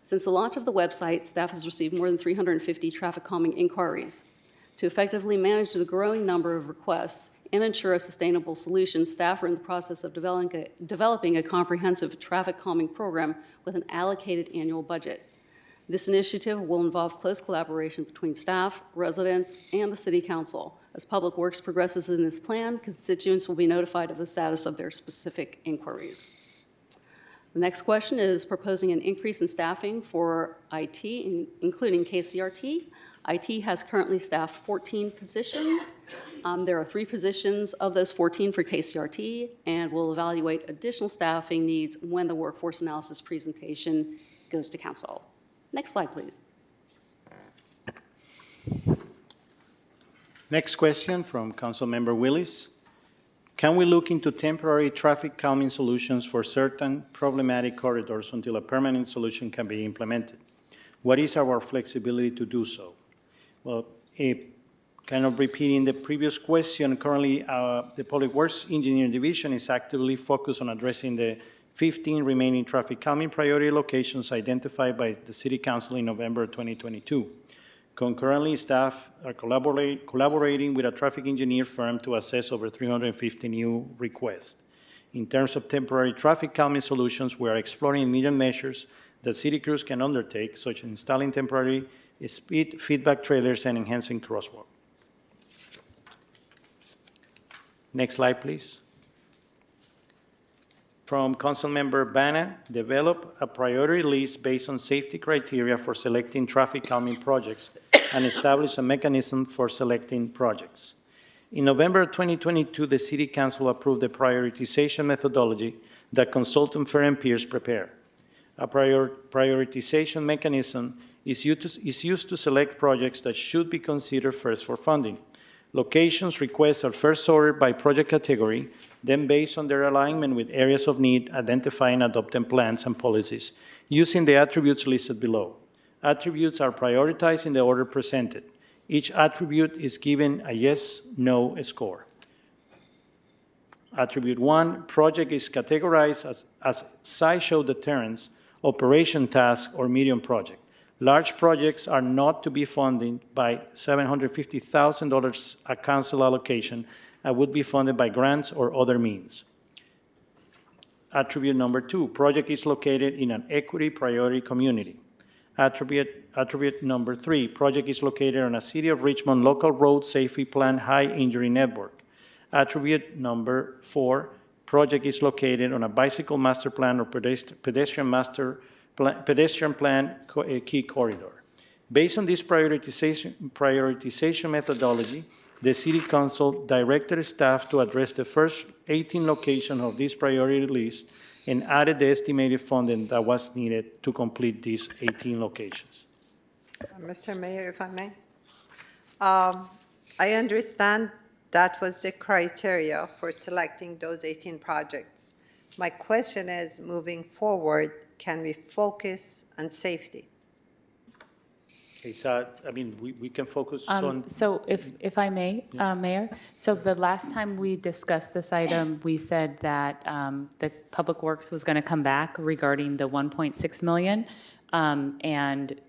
Since the launch of the website, staff has received more than 350 traffic calming inquiries. To effectively manage the growing number of requests and ensure a sustainable solution, staff are in the process of developing a comprehensive traffic calming program with an allocated annual budget. This initiative will involve close collaboration between staff, residents, and the City Council. As Public Works progresses in this plan, constituents will be notified of the status of their specific inquiries. The next question is proposing an increase in staffing for IT, including KCRT. IT has currently staffed 14 positions. There are 3 positions of those 14 for KCRT, and we'll evaluate additional staffing needs when the workforce analysis presentation goes to Council. Next slide, please. Next question from Councilmember Willis. Can we look into temporary traffic calming solutions for certain problematic corridors until a permanent solution can be implemented? What is our flexibility to do so? Well, kind of repeating the previous question, currently the Public Works Engineering Division is actively focused on addressing the 15 remaining traffic calming priority locations identified by the City Council in November 2022. Concurrently, staff are collaborating with a traffic engineer firm to assess over 350 new requests. In terms of temporary traffic calming solutions, we are exploring immediate measures that city crews can undertake, such as installing temporary speed feedback trailers and enhancing crosswalk. Next slide, please. From Councilmember Bana, develop a priority list based on safety criteria for selecting traffic calming projects and establish a mechanism for selecting projects. In November 2022, the City Council approved the prioritization methodology that consultant firm and peers prepare. A prioritization mechanism is used to select projects that should be considered first for funding. Locations requests are first sorted by project category, then based on their alignment with areas of need, identifying adopting plans and policies, using the attributes listed below. Attributes are prioritized in the order presented. Each attribute is given a yes/no score. Attribute 1, project is categorized as sideshow deterrence, operation task, or medium project. Large projects are not to be funded by $750,000 a council allocation and would be funded by grants or other means. Attribute number 2, project is located in an equity priority community. Attribute number 3, project is located on a City of Richmond local road safety plan high injury network. Attribute number 4, project is located on a bicycle master plan or pedestrian plan key corridor. Based on this prioritization methodology, the City Council directed staff to address the first 18 locations of this priority list and added the estimated funding that was needed to complete these 18 locations. Mr. Mayor, if I may. I understand that was the criteria for selecting those 18 projects. My question is, moving forward, can we focus on safety? Okay, so, I mean, we can focus on... So if I may, Mayor, so the last time we discussed this item, we said that the Public Works was going to come back regarding the 1.6 million, and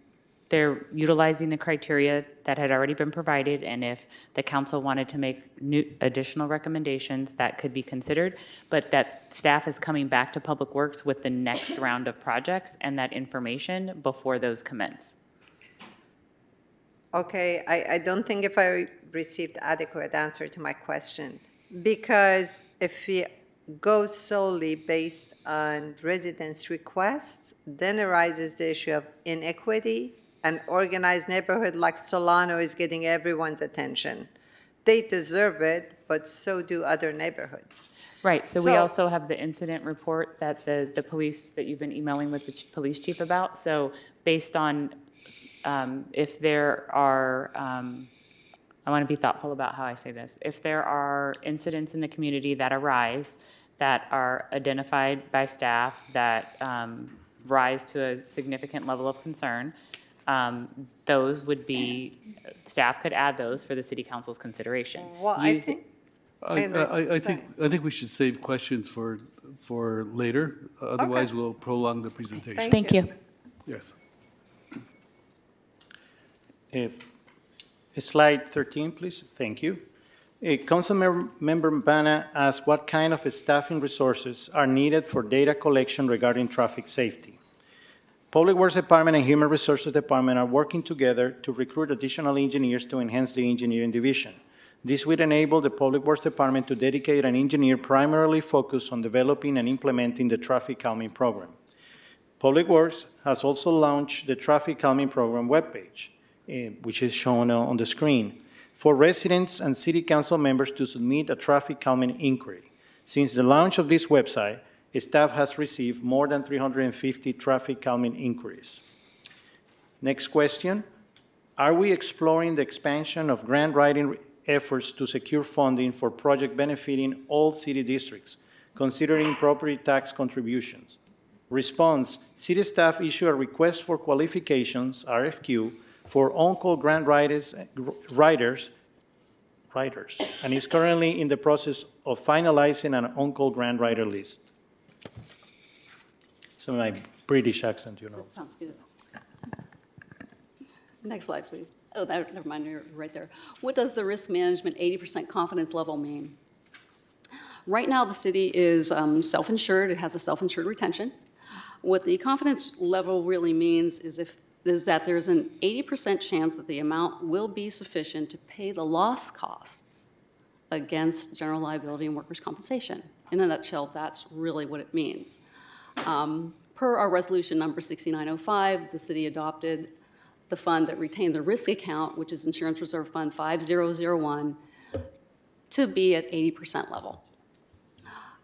they're utilizing the criteria that had already been provided, and if the council wanted to make new additional recommendations, that could be considered, but that staff is coming back to Public Works with the next round of projects and that information before those commence. Okay, I don't think if I received adequate answer to my question, because if we go solely based on residents' requests, then arises the issue of inequity. An organized neighborhood like Solano is getting everyone's attention. They deserve it, but so do other neighborhoods. Right, so we also have the incident report that the police, that you've been emailing with the police chief about. So based on if there are, I want to be thoughtful about how I say this. If there are incidents in the community that arise that are identified by staff that rise to a significant level of concern, those would be, staff could add those for the city council's consideration. Well, I think, I think we should save questions for later. Otherwise, we'll prolong the presentation. Thank you. Yes. Slide 13, please. Thank you. Councilmember Bana asked what kind of staffing resources are needed for data collection regarding traffic safety. Public Works Department and Human Resources Department are working together to recruit additional engineers to enhance the engineering division. This would enable the Public Works Department to dedicate an engineer primarily focused on developing and implementing the traffic calming program. Public Works has also launched the traffic calming program webpage, which is shown on the screen, for residents and city council members to submit a traffic calming inquiry. Since the launch of this website, staff has received more than 350 traffic calming inquiries. Next question. Are we exploring the expansion of grant writing efforts to secure funding for projects benefiting all city districts, considering property tax contributions? Response, city staff issue a request for qualifications, RFQ, for on-call grant writers, and is currently in the process of finalizing an on-call grant writer list. Some of my British accent, you know. Sounds good. Next slide, please. Oh, never mind, you're right there. What does the risk management 80% confidence level mean? Right now, the city is self-insured. It has a self-insured retention. What the confidence level really means is that there's an 80% chance that the amount will be sufficient to pay the loss costs against general liability and workers' compensation. In a nutshell, that's really what it means. Per our resolution number 6905, the city adopted the fund that retained the risk account, which is Insurance Reserve Fund 5001, to be at 80% level.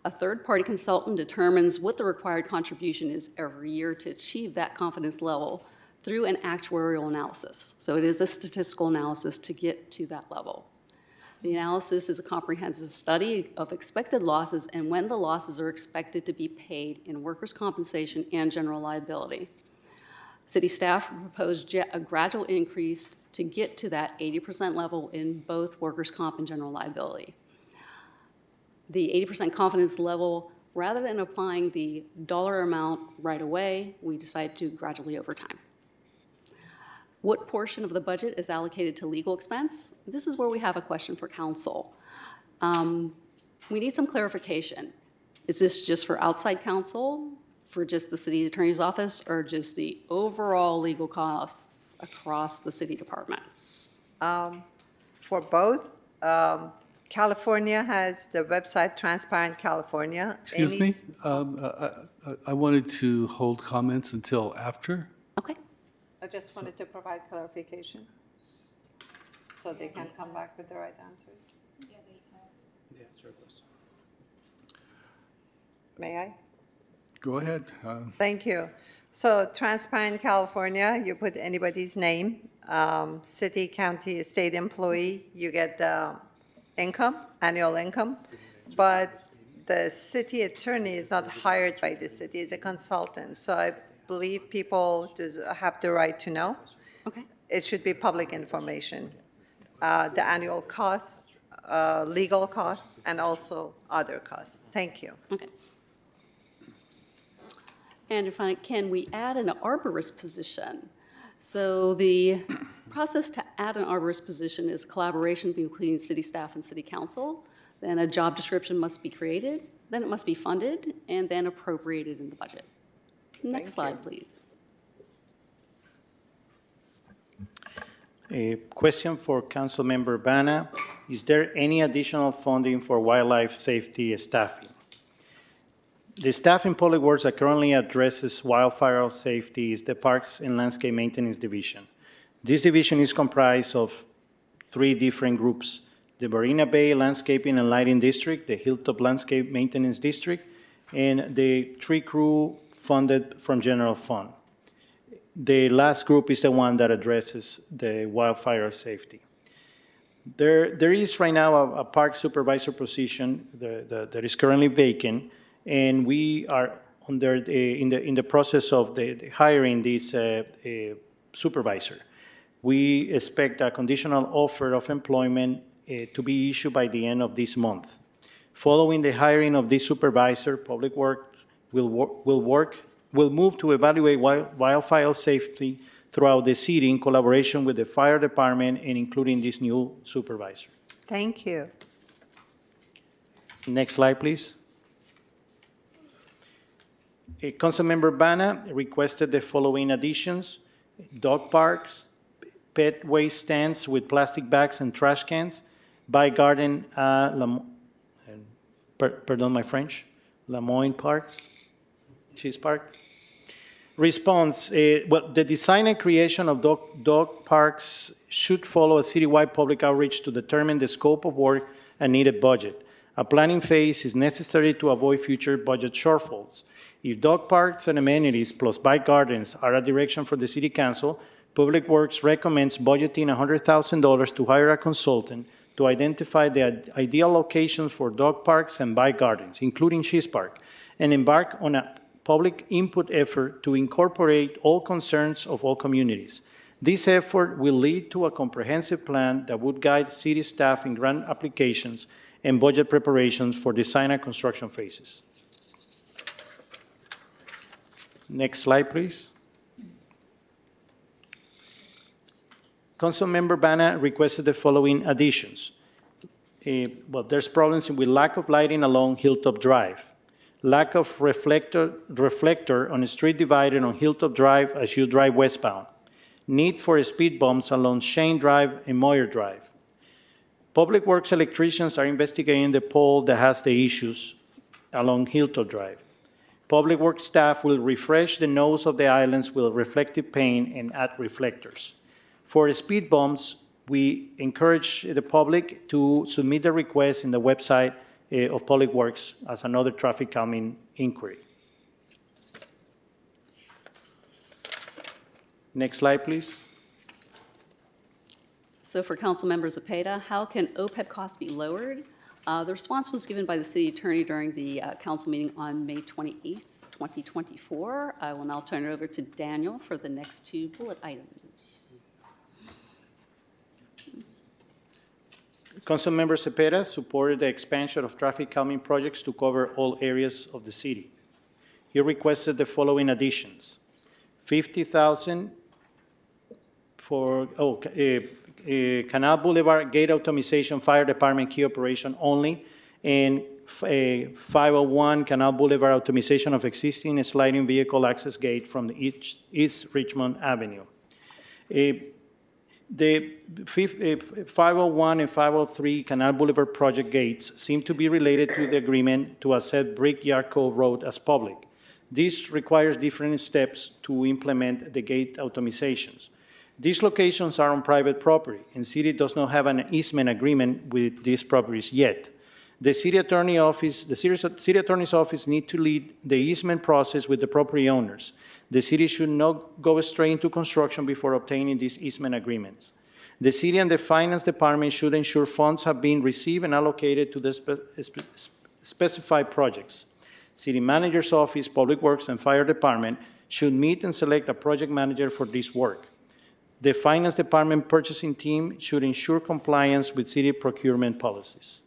A third-party consultant determines what the required contribution is every year to achieve that confidence level through an actuarial analysis. So it is a statistical analysis to get to that level. The analysis is a comprehensive study of expected losses and when the losses are expected to be paid in workers' compensation and general liability. City staff proposed a gradual increase to get to that 80% level in both workers' comp and general liability. The 80% confidence level, rather than applying the dollar amount right away, we decided to gradually over time. What portion of the budget is allocated to legal expense? This is where we have a question for council. We need some clarification. Is this just for outside counsel, for just the city attorney's office, or just the overall legal costs across the city departments? For both. California has the website Transparent California. Excuse me? I wanted to hold comments until after. Okay. I just wanted to provide clarification so they can come back with the right answers. May I? Go ahead. Thank you. So Transparent California, you put anybody's name, city, county, state employee, you get the income, annual income, but the city attorney is not hired by the city, is a consultant. So I believe people have the right to know. Okay. It should be public information. The annual cost, legal costs, and also other costs. Thank you. Okay. And can we add an arborist position? So the process to add an arborist position is collaboration between city staff and city council. Then a job description must be created, then it must be funded, and then appropriated in the budget. Next slide, please. A question for Councilmember Bana. Is there any additional funding for wildlife safety staffing? The staff in Public Works that currently addresses wildfire safety is the Parks and Landscape Maintenance Division. This division is comprised of 3 different groups, the Marina Bay Landscaping and Lighting District, the Hilltop Landscape Maintenance District, and the tree crew funded from general fund. The last group is the one that addresses the wildfire safety. There is right now a park supervisor position that is currently vacant, and we are in the process of hiring this supervisor. We expect a conditional offer of employment to be issued by the end of this month. Following the hiring of this supervisor, Public Works will move to evaluate wildfire safety throughout the city in collaboration with the fire department and including this new supervisor. Thank you. Next slide, please. Councilmember Bana requested the following additions: dog parks, pet waste stands with plastic bags and trash cans, bike garden, pardon my French, Lemoyne Parks, Cheese Park. Response, well, the design and creation of dog parks should follow a citywide public outreach to determine the scope of work and needed budget. A planning phase is necessary to avoid future budget shortfalls. If dog parks and amenities plus bike gardens are a direction for the City Council, Public Works recommends budgeting $100,000 to hire a consultant to identify the ideal locations for dog parks and bike gardens, including Cheese Park, and embark on a public input effort to incorporate all concerns of all communities. This effort will lead to a comprehensive plan that would guide city staff in grant applications and budget preparations for design and construction phases. Next slide, please. Councilmember Bana requested the following additions. Well, there's problems with lack of lighting along Hilltop Drive, lack of reflector on a street divider on Hilltop Drive as you drive westbound, need for speed bumps along Shane Drive and Moyer Drive. Public Works electricians are investigating the pole that has the issues along Hilltop Drive. Public Works staff will refresh the nose of the islands with reflective paint and add reflectors. For speed bumps, we encourage the public to submit the request in the website of Public Works as another traffic calming inquiry. Next slide, please. So for Councilmember Zepeda, how can OPEB costs be lowered? The response was given by the city attorney during the council meeting on May 28th, 2024. I will now turn it over to Daniel for the next two bullet items. Councilmember Zepeda supported the expansion of traffic calming projects to cover all areas of the city. He requested the following additions: $50,000 for Canal Boulevard gate optimization, fire department key operation only, and 501 Canal Boulevard optimization of existing sliding vehicle access gate from the East Richmond Avenue. The 501 and 503 Canal Boulevard project gates seem to be related to the agreement to accept Brickyard Cove Road as public. This requires different steps to implement the gate optimizations. These locations are on private property, and city does not have an easement agreement with these properties yet. The city attorney's office need to lead the easement process with the property owners. The city should not go straight into construction before obtaining these easement agreements. The city and the finance department should ensure funds have been received and allocated to the specified projects. City manager's office, Public Works, and fire department should meet and select a project manager for this work. The finance department purchasing team should ensure compliance with city procurement policies.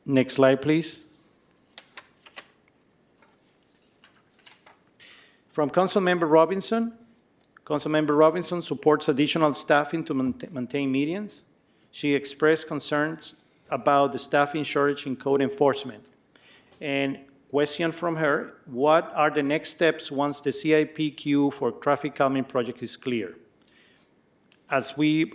Next slide, please. From Councilmember Robinson. Councilmember Robinson supports additional staffing to maintain medians. She expressed concerns about the staffing shortage in code enforcement. And question from her: what are the next steps once the CIPQ for traffic calming project is clear? As we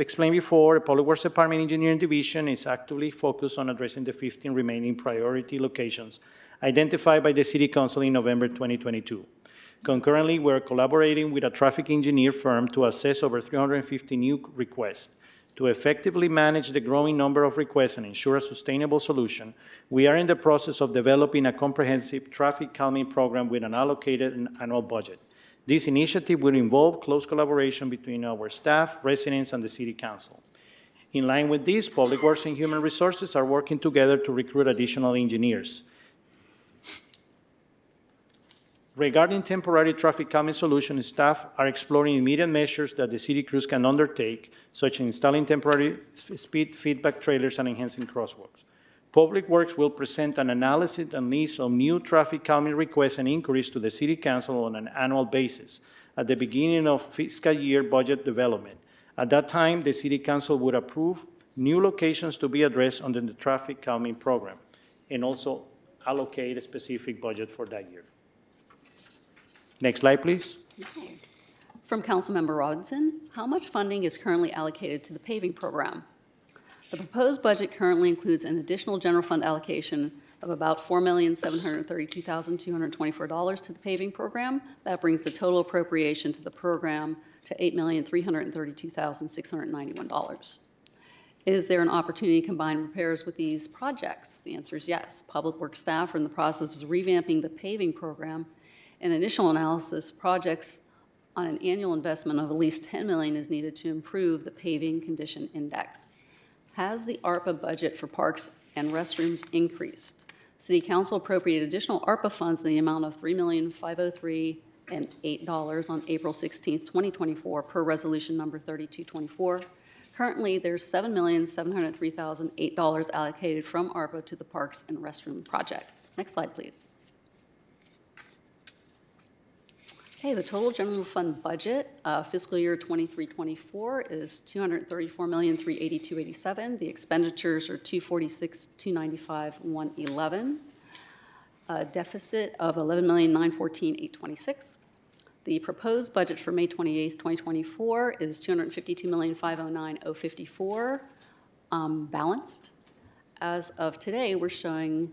explained before, the Public Works Department Engineering Division is actively focused on addressing the 15 remaining priority locations identified by the City Council in November 2022. Concurrently, we're collaborating with a traffic engineer firm to assess over 350 new requests. To effectively manage the growing number of requests and ensure a sustainable solution, we are in the process of developing a comprehensive traffic calming program with an allocated annual budget. This initiative will involve close collaboration between our staff, residents, and the City Council. In line with this, Public Works and Human Resources are working together to recruit additional engineers. Regarding temporary traffic calming solutions, staff are exploring immediate measures that the city crews can undertake, such as installing temporary speed feedback trailers and enhancing crosswalks. Public Works will present an analysis and list of new traffic calming requests and inquiries to the City Council on an annual basis at the beginning of fiscal year budget development. At that time, the City Council would approve new locations to be addressed under the traffic calming program and also allocate a specific budget for that year. Next slide, please. From Councilmember Robinson, how much funding is currently allocated to the paving program? The proposed budget currently includes an additional general fund allocation of about $4,732,224 to the paving program. That brings the total appropriation to the program to $8,332,691. Is there an opportunity to combine repairs with these projects? The answer is yes. Public Works staff are in the process of revamping the paving program. An initial analysis, projects on an annual investment of at least $10 million is needed to improve the paving condition index. Has the ARPA budget for parks and restrooms increased? City Council appropriated additional ARPA funds in the amount of $3,503,008 on April 16, 2024, per resolution number 3224. Currently, there's $7,703,008 allocated from ARPA to the parks and restroom project. Next slide, please. Okay, the total general fund budget, fiscal year 23-24 is $234,382,087. The expenditures are $246,295,111. A deficit of $11,914,826. The proposed budget for May 28, 2024 is $252,509,054, balanced. As of today, we're showing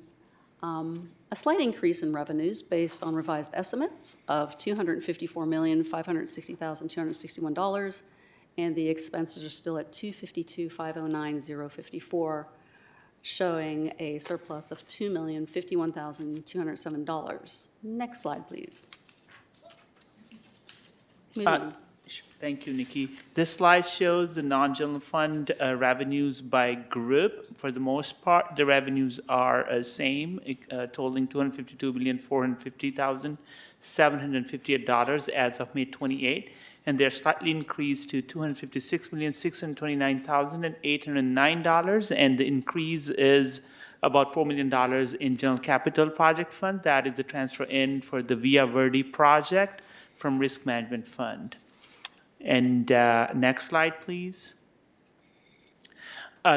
a slight increase in revenues based on revised estimates of $254,560,261, and the expenses are still at $252,509,054, showing a surplus of $2,051,207. Next slide, please. Moving on. Thank you, Nikki. This slide shows the non-general fund revenues by group. For the most part, the revenues are same, totaling $252,450,758 as of May 28, and they're slightly increased to $256,629,809, and the increase is about $4 million in general capital project fund. That is the transfer in for the Via Verde project from Risk Management Fund. And next slide, please.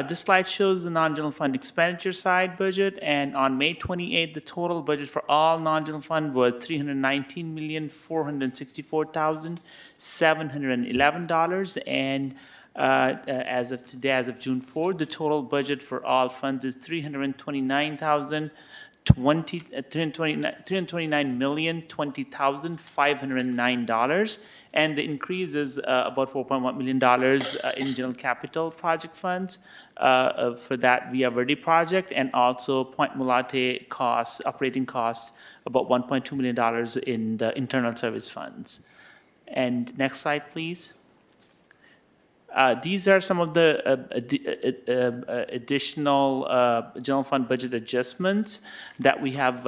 This slide shows the non-general fund expenditure side budget, and on May 28, the total budget for all non-general fund was $319,464,711, and as of today, as of June 4, the total budget for all funds is $329,020,509, and the increase is about $4.1 million in general capital project funds for that Via Verde project, and also Point Mulate costs, operating costs, about $1.2 million in the internal service funds. And next slide, please. These are some of the additional general fund budget adjustments that we have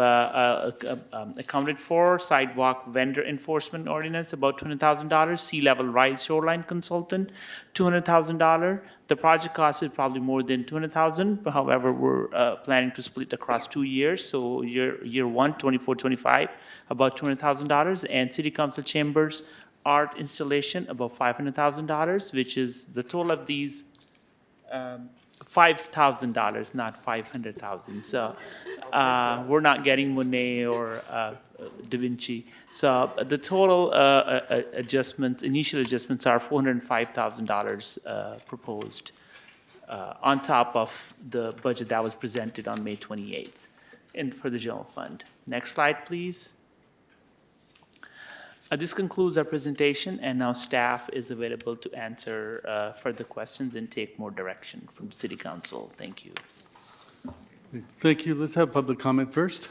accounted for. Sidewalk vendor enforcement ordinance, about $200,000. Sea level rise shoreline consultant, $200,000. The project cost is probably more than $200,000. However, we're planning to split across 2 years. So year one, 24-25, about $200,000. And city council chambers art installation, about $500,000, which is the total of these $5,000, not 500,000. So we're not getting Monet or Da Vinci. So the total adjustments, initial adjustments, are $405,000 proposed on top of the budget that was presented on May 28th and for the general fund. Next slide, please. This concludes our presentation, and now staff is available to answer further questions and take more direction from City Council. Thank you. Thank you. Let's have public comment first.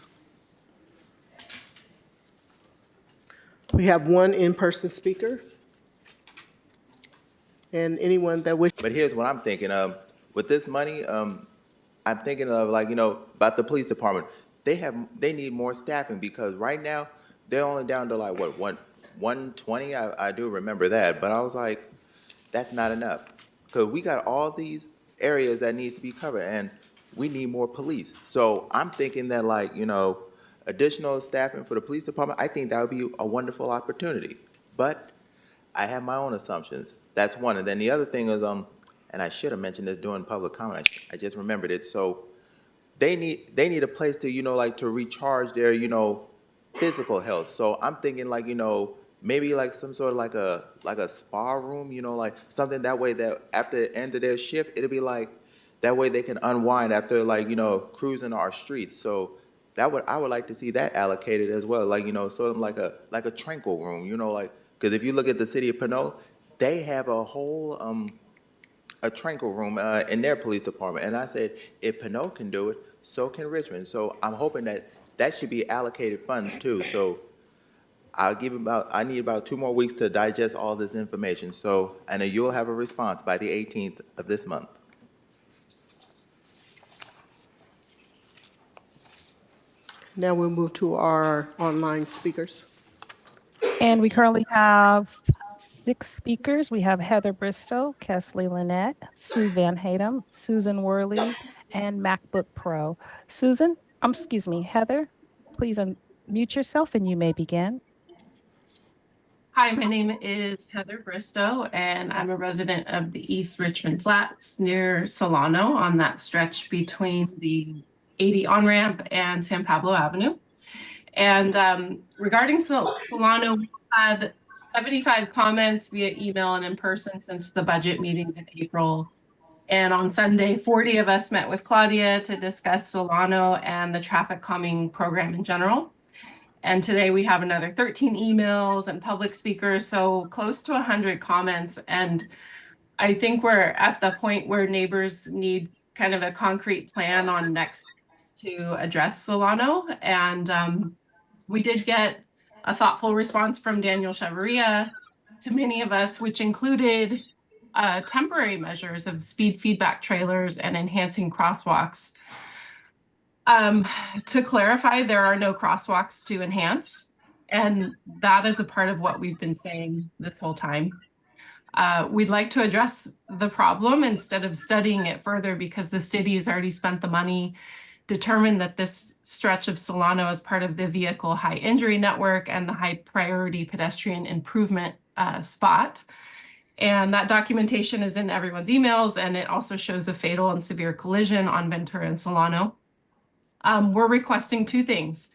We have one in-person speaker. And anyone that wishes. But here's what I'm thinking of. With this money, I'm thinking of about the police department. They need more staffing because right now they're only down to 120. I do remember that, but I was like, that's not enough because we got all these areas that needs to be covered and we need more police. So I'm thinking that additional staffing for the police department, I think that would be a wonderful opportunity. But I have my own assumptions. That's one. And then the other thing is, and I should have mentioned this during public comment. I just remembered it. So they need a place to, to recharge their, physical health. So I'm thinking maybe some sort of like a spa room, something that way that after the end of their shift, it'll be that way they can unwind after cruising our streets. So I would like to see that allocated as well. Sort of like a tranquil room, because if you look at the city of Pinot, they have a whole a tranquil room in their police department. And I said, if Pinot can do it, so can Richmond. So I'm hoping that should be allocated funds too. So I need about 2 more weeks to digest all this information. So I know you'll have a response by the 18th of this month. Now we'll move to our online speakers. And we currently have 6 speakers. We have Heather Bristow, Kesley Lynette, Sue Van Hayden, Susan Worley, and MacBook Pro. Heather, please unmute yourself and you may begin. Hi, my name is Heather Bristow, and I'm a resident of the East Richmond Flats near Solano on that stretch between the 80 on-ramp and San Pablo Avenue. And regarding Solano, we had 75 comments via email and in person since the budget meeting in April. And on Sunday, 40 of us met with Claudia to discuss Solano and the traffic calming program in general. And today we have another 13 emails and public speakers, so close to 100 comments. And I think we're at the point where neighbors need kind of a concrete plan on next steps to address Solano. And we did get a thoughtful response from Daniel Chavarria to many of us, which included temporary measures of speed feedback trailers and enhancing crosswalks. To clarify, there are no crosswalks to enhance, and that is a part of what we've been saying this whole time. We'd like to address the problem instead of studying it further because the city has already spent the money, determined that this stretch of Solano is part of the vehicle high injury network and the high priority pedestrian improvement spot. And that documentation is in everyone's emails, and it also shows a fatal and severe collision on Ventura and Solano. We're requesting 2 things.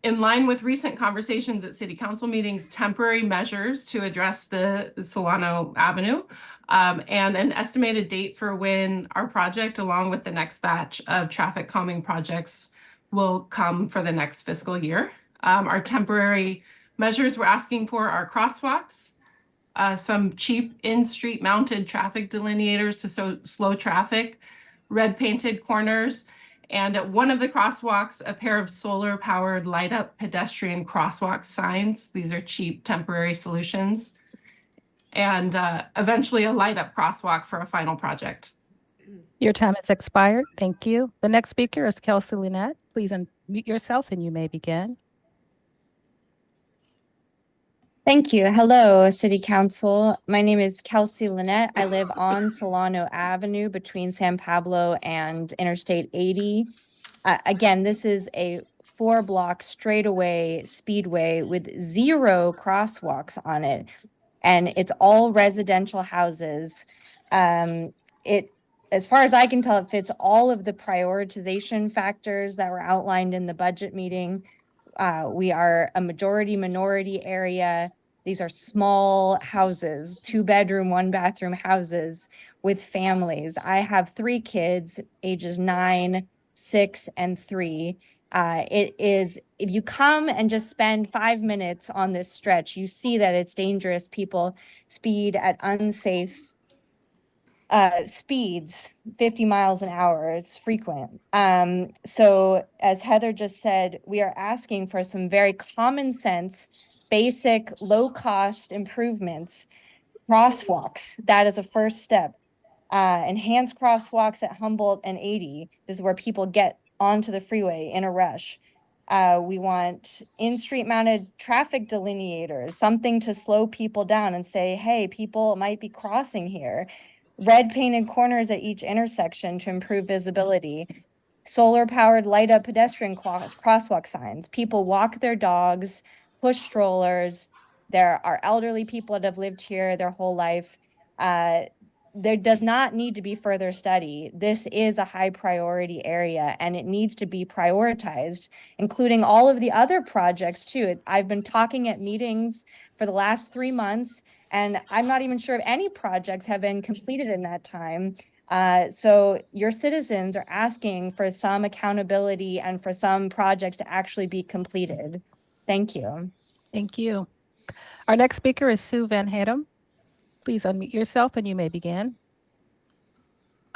In line with recent conversations at city council meetings, temporary measures to address the Solano Avenue, and an estimated date for when our project, along with the next batch of traffic calming projects, will come for the next fiscal year. Our temporary measures we're asking for are crosswalks, some cheap in-street mounted traffic delineators to slow traffic, red painted corners, and at one of the crosswalks, a pair of solar powered light up pedestrian crosswalk signs. These are cheap temporary solutions. And eventually a light up crosswalk for a final project. Your time has expired. Thank you. The next speaker is Kelsey Lynette. Please unmute yourself and you may begin. Thank you. Hello, City Council. My name is Kelsey Lynette. I live on Solano Avenue between San Pablo and Interstate 80. Again, this is a 4-block straightaway speedway with 0 crosswalks on it. And it's all residential houses. As far as I can tell, it fits all of the prioritization factors that were outlined in the budget meeting. We are a majority-minority area. These are small houses, 2-bedroom, 1-bathroom houses with families. I have 3 kids, ages 9, 6, and 3. It is if you come and just spend 5 minutes on this stretch, you see that it's dangerous. People speed at unsafe speeds, 50 miles an hour. It's frequent. So as Heather just said, we are asking for some very common sense, basic, low cost improvements. Crosswalks, that is a first step. Enhanced crosswalks at Humboldt and 80. This is where people get onto the freeway in a rush. We want in-street mounted traffic delineators, something to slow people down and say, hey, people might be crossing here. Red painted corners at each intersection to improve visibility. Solar powered light up pedestrian crosswalk signs. People walk their dogs, push strollers. There are elderly people that have lived here their whole life. There does not need to be further study. This is a high priority area and it needs to be prioritized, including all of the other projects too. I've been talking at meetings for the last 3 months, and I'm not even sure if any projects have been completed in that time. So your citizens are asking for some accountability and for some projects to actually be completed. Thank you. Thank you. Our next speaker is Sue Van Hedem. Please unmute yourself and you may begin.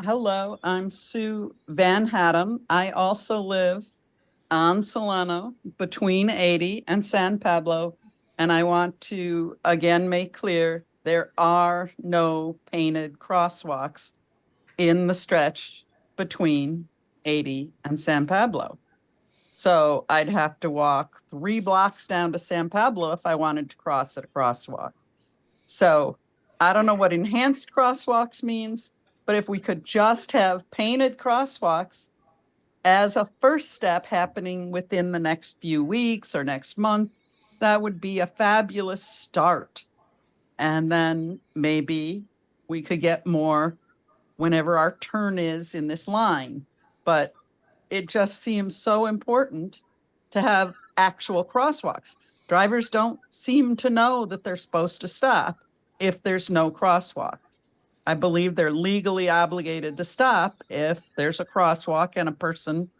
Hello, I'm Sue Van Hedem. I also live on Solano between 80 and San Pablo. And I want to again make clear there are no painted crosswalks in the stretch between 80 and San Pablo. So I'd have to walk 3 blocks down to San Pablo if I wanted to cross at a crosswalk. So I don't know what enhanced crosswalks means, but if we could just have painted crosswalks as a first step happening within the next few weeks or next month, that would be a fabulous start. And then maybe we could get more whenever our turn is in this line. But it just seems so important to have actual crosswalks. Drivers don't seem to know that they're supposed to stop if there's no crosswalk. I believe they're legally obligated to stop if there's a crosswalk and a person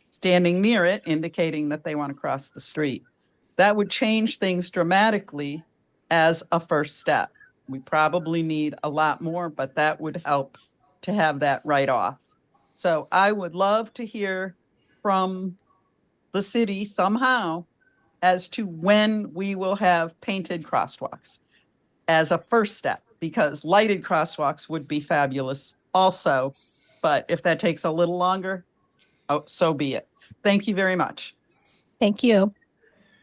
standing near it indicating that they want to cross the street. That would change things dramatically as a first step. We probably need a lot more, but that would help to have that right off. So I would love to hear from the city somehow as to when we will have painted crosswalks as a first step, because lighted crosswalks would be fabulous also. But if that takes a little longer, oh, so be it. Thank you very much. Thank you.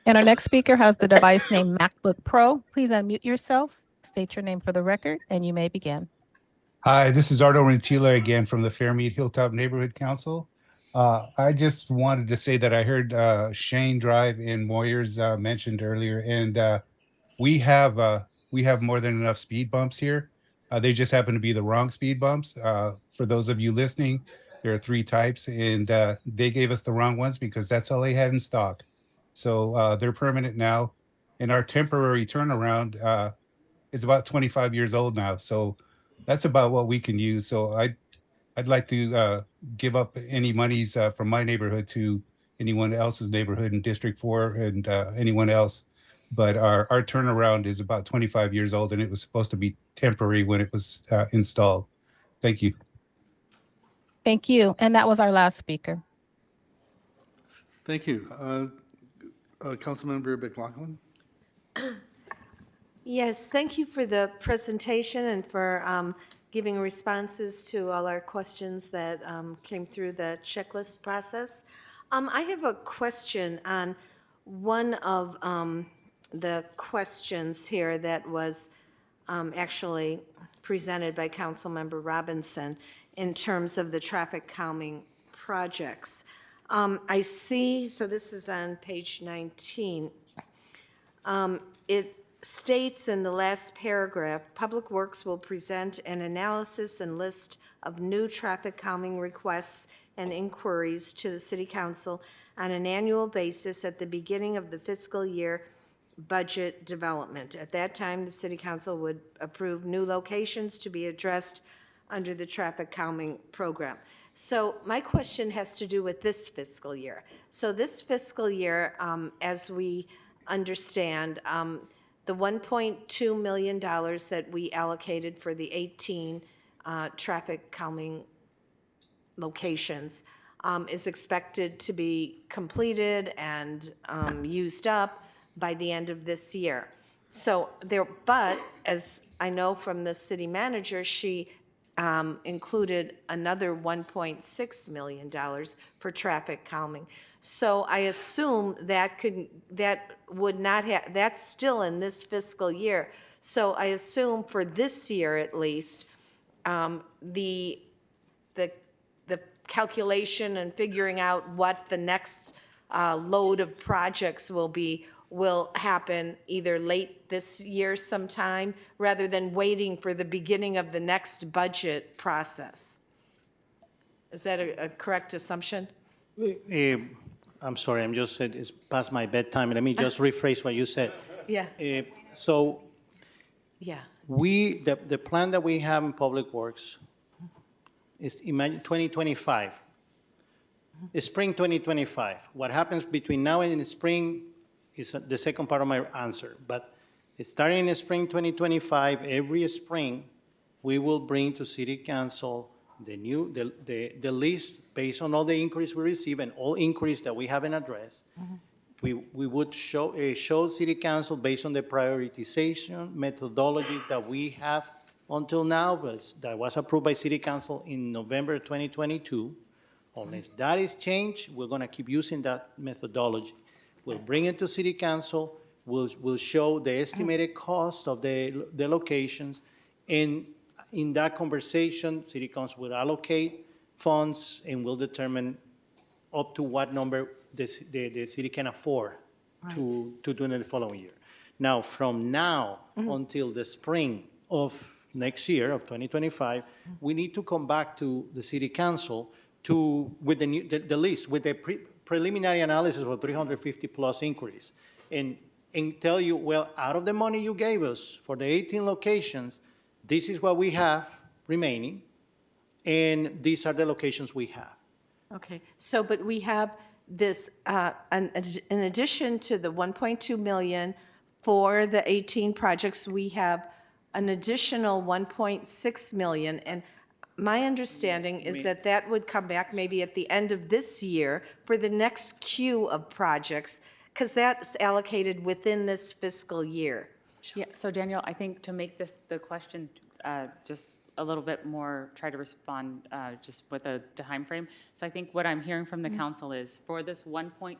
And our next speaker has the device named MacBook Pro. Please unmute yourself, state your name for the record, and you may begin. Hi, this is Ardo Rentila again from the Fairmead Hilltop Neighborhood Council. I just wanted to say that I heard Shane Drive in Moyers mentioned earlier, and we have more than enough speed bumps here. They just happen to be the wrong speed bumps. For those of you listening, there are 3 types, and they gave us the wrong ones because that's all they had in stock. So they're permanent now, and our temporary turnaround is about 25 years old now. So that's about what we can use. So I'd like to give up any monies from my neighborhood to anyone else's neighborhood in District 4 and anyone else. But our turnaround is about 25 years old, and it was supposed to be temporary when it was installed. Thank you. Thank you. And that was our last speaker. Thank you. Councilmember McLaughlin. Yes, thank you for the presentation and for giving responses to all our questions that came through the checklist process. I have a question on one of the questions here that was actually presented by Councilmember Robinson in terms of the traffic calming projects. I see, so this is on page 19. It states in the last paragraph, Public Works will present an analysis and list of new traffic calming requests and inquiries to the City Council on an annual basis at the beginning of the fiscal year budget development. At that time, the City Council would approve new locations to be addressed under the traffic calming program. So my question has to do with this fiscal year. So this fiscal year, as we understand, the $1.2 million that we allocated for the 18 traffic calming locations is expected to be completed and used up by the end of this year. So there, but as I know from the city manager, she included another $1.6 million for traffic calming. So I assume that would not have, that's still in this fiscal year. So I assume for this year at least, the calculation and figuring out what the next load of projects will be will happen either late this year sometime rather than waiting for the beginning of the next budget process. Is that a correct assumption? I'm sorry, I'm just, it's past my bedtime. Let me just rephrase what you said. Yeah. So Yeah. the plan that we have in Public Works is, imagine 2025, spring 2025. What happens between now and in spring is the second part of my answer. But starting in spring 2025, every spring, we will bring to City Council the list based on all the increase we receive and all increase that we haven't addressed. We would show City Council based on the prioritization methodology that we have until now, but that was approved by City Council in November 2022. Unless that is changed, we're going to keep using that methodology. We'll bring it to City Council. We'll show the estimated cost of the locations. And in that conversation, City Council will allocate funds and will determine up to what number the city can afford to do in the following year. Now, from now until the spring of next year, of 2025, we need to come back to the City Council with the list, with the preliminary analysis of 350 plus increase, and tell you, well, out of the money you gave us for the 18 locations, this is what we have remaining, and these are the locations we have. Okay, so, but we have this, in addition to the 1.2 million for the 18 projects, we have an additional 1.6 million, and my understanding is that that would come back maybe at the end of this year for the next queue of projects, because that's allocated within this fiscal year. Yeah, so Daniel, I think to make the question just a little bit more, try to respond just with a time frame. So I think what I'm hearing from the council is for this 1.6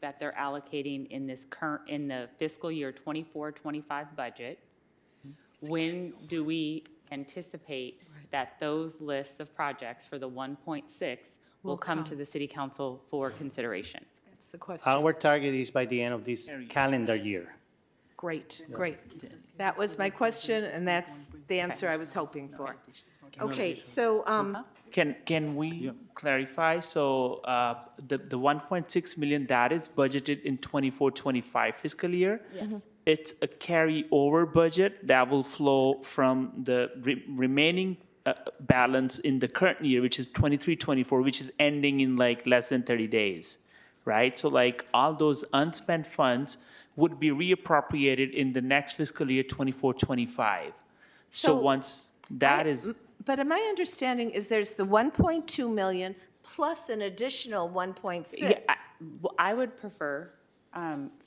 that they're allocating in the fiscal year 24-25 budget, when do we anticipate that those lists of projects for the 1.6 will come to the City Council for consideration? That's the question. Our target is by the end of this calendar year. Great, great. That was my question, and that's the answer I was hoping for. Okay, so, Can we clarify? So the 1.6 million, that is budgeted in 24-25 fiscal year. Yes. It's a carryover budget that will flow from the remaining balance in the current year, which is 23-24, which is ending in like less than 30 days, right? So like all those unspent funds would be reappropriated in the next fiscal year 24-25. So once that is. But my understanding is there's the 1.2 million plus an additional 1.6. Yeah, I would prefer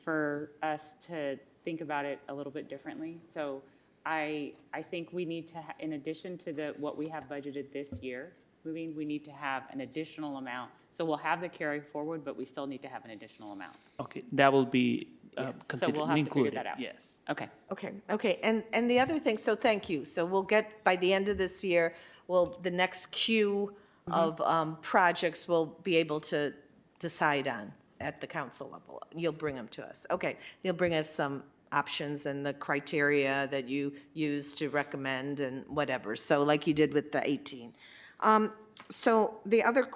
for us to think about it a little bit differently. So I think we need to, in addition to what we have budgeted this year, we need to have an additional amount. So we'll have the carry forward, but we still need to have an additional amount. Okay, that will be So considered, we'll have to figure included. that out. Yes. Okay. Okay, and the other thing, so thank you. So we'll get, by the end of this year, the next queue of projects we'll be able to decide on at the council level. You'll bring them to us. Okay, you'll bring us some options and the criteria that you use to recommend and whatever. So like you did with the 18. So the other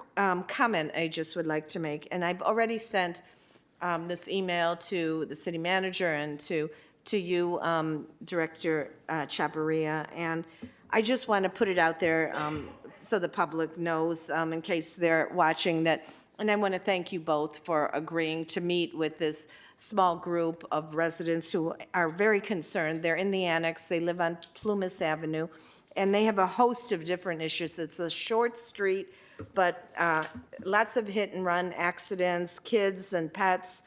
comment I just would like to make, and I've already sent this email to the city manager and to you, Director Chavarria, and I just want to put it out there so the public knows, in case they're watching that. And I want to thank you both for agreeing to meet with this small group of residents who are very concerned. They're in the annex, they live on Plumas Avenue, and they have a host of different issues. It's a short street, but lots of hit and run accidents, kids and pets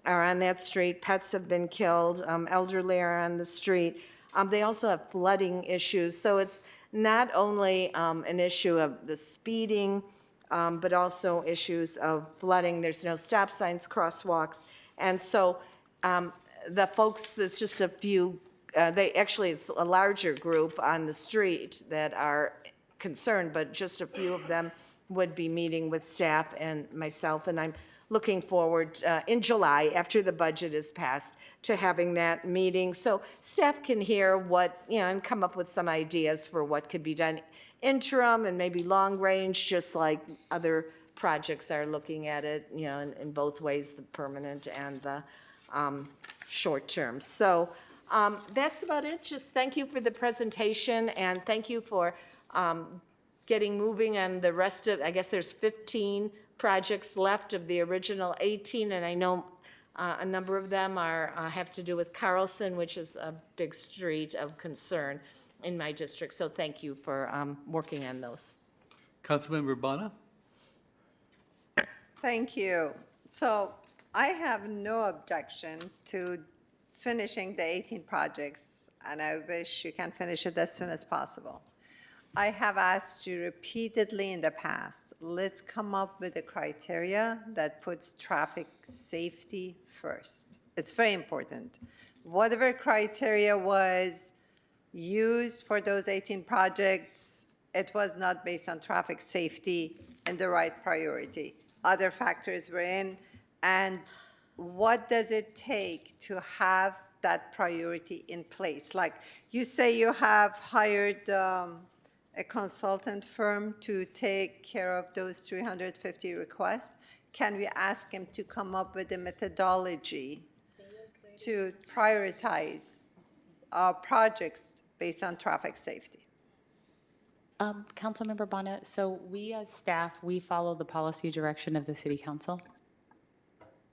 are on that street. Pets have been killed, elderly are on the street. They also have flooding issues. So it's not only an issue of the speeding, but also issues of flooding. There's no stop signs, crosswalks. And so the folks, it's just a few, it's a larger group on the street that are concerned, but just a few of them would be meeting with staff and myself. And I'm looking forward in July, after the budget is passed, to having that meeting so staff can hear what, and come up with some ideas for what could be done interim and maybe long range, just like other projects are looking at it, in both ways, the permanent and the short term. So that's about it. Just thank you for the presentation and thank you for getting moving on the rest of, I guess there's 15 projects left of the original 18, and I know a number of them have to do with Carlson, which is a big street of concern in my district. So thank you for working on those. Councilmember Bonner? Thank you. So I have no objection to finishing the 18 projects, and I wish you can finish it as soon as possible. I have asked you repeatedly in the past, let's come up with a criteria that puts traffic safety first. It's very important. Whatever criteria was used for those 18 projects, it was not based on traffic safety and the right priority. Other factors were in, and what does it take to have that priority in place? Like you say you have hired a consultant firm to take care of those 350 requests. Can we ask him to come up with a methodology to prioritize projects based on traffic safety? Councilmember Bonnet, so we as staff, we follow the policy direction of the City Council.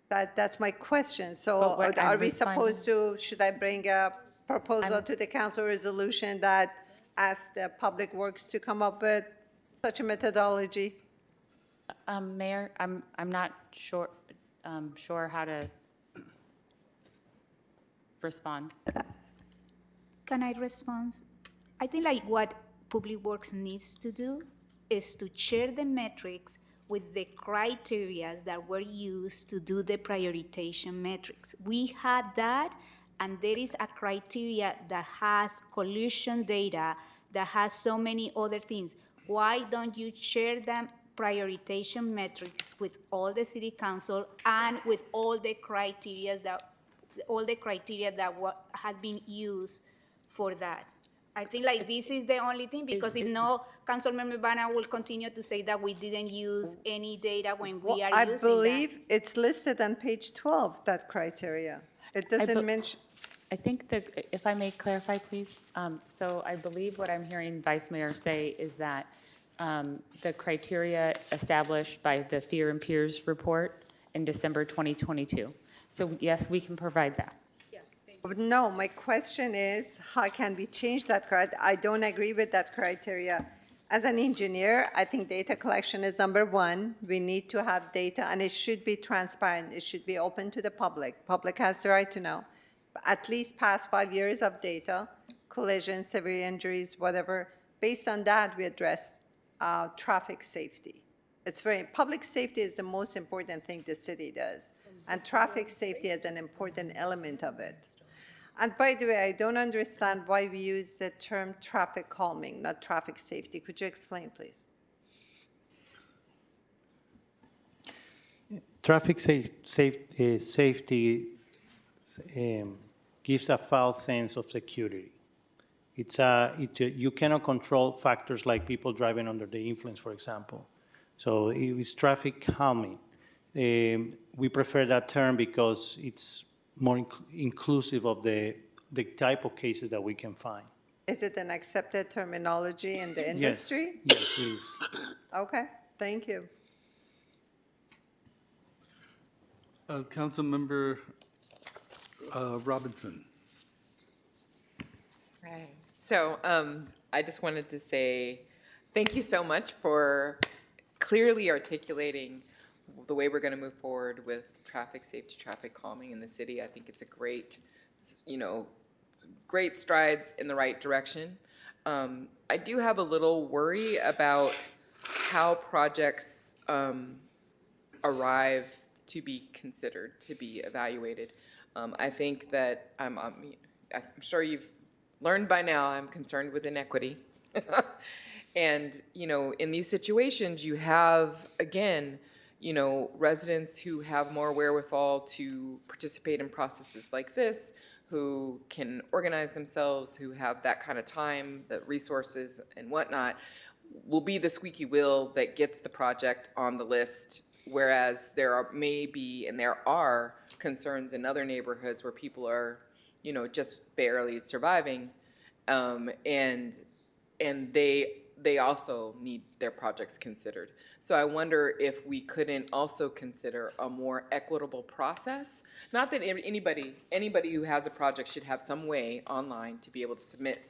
That's my question. So are we supposed to, should I bring a proposal to the council resolution that asks the Public Works to come up with such a methodology? Mayor, I'm not sure how to respond. Can I respond? I think like what Public Works needs to do is to share the metrics with the criteria that were used to do the prioritization metrics. We had that, and there is a criteria that has collision data, that has so many other things. Why don't you share them prioritization metrics with all the City Council and with all the criteria that had been used for that? I think like this is the only thing, because if no, Councilmember Bana will continue to say that we didn't use any data when we are using that. I believe it's listed on page 12, that criteria. It doesn't mention. I think that, if I may clarify, please. So I believe what I'm hearing Vice Mayor say is that the criteria established by the Fear and Peers report in December 2022. So yes, we can provide that. No, my question is, how can we change that criteria? I don't agree with that criteria. As an engineer, I think data collection is number one. We need to have data, and it should be transparent. It should be open to the public. Public has the right to know. At least past 5 years of data, collisions, severe injuries, whatever. Based on that, we address traffic safety. Public safety is the most important thing the city does, and traffic safety is an important element of it. And by the way, I don't understand why we use the term traffic calming, not traffic safety. Could you explain, please? Traffic safety gives a false sense of security. You cannot control factors like people driving under the influence, for example. So it's traffic calming. We prefer that term because it's more inclusive of the type of cases that we can find. Is it an accepted terminology in the Yes, industry? yes, it is. Okay, thank you. Councilmember Robinson. Right. So I just wanted to say thank you so much for clearly articulating the way we're going to move forward with traffic safety, traffic calming in the city. I think it's a great, great strides in the right direction. I do have a little worry about how projects arrive to be considered, to be evaluated. I think that I'm sure you've learned by now I'm concerned with inequity. And, in these situations, you have, again, residents who have more wherewithal to participate in processes like this, who can organize themselves, who have that kind of time, the resources and whatnot, will be the squeaky wheel that gets the project on the list. Whereas there are concerns in other neighborhoods where people are, just barely surviving, and they also need their projects considered. So I wonder if we couldn't also consider a more equitable process. Not that anybody who has a project should have some way online to be able to submit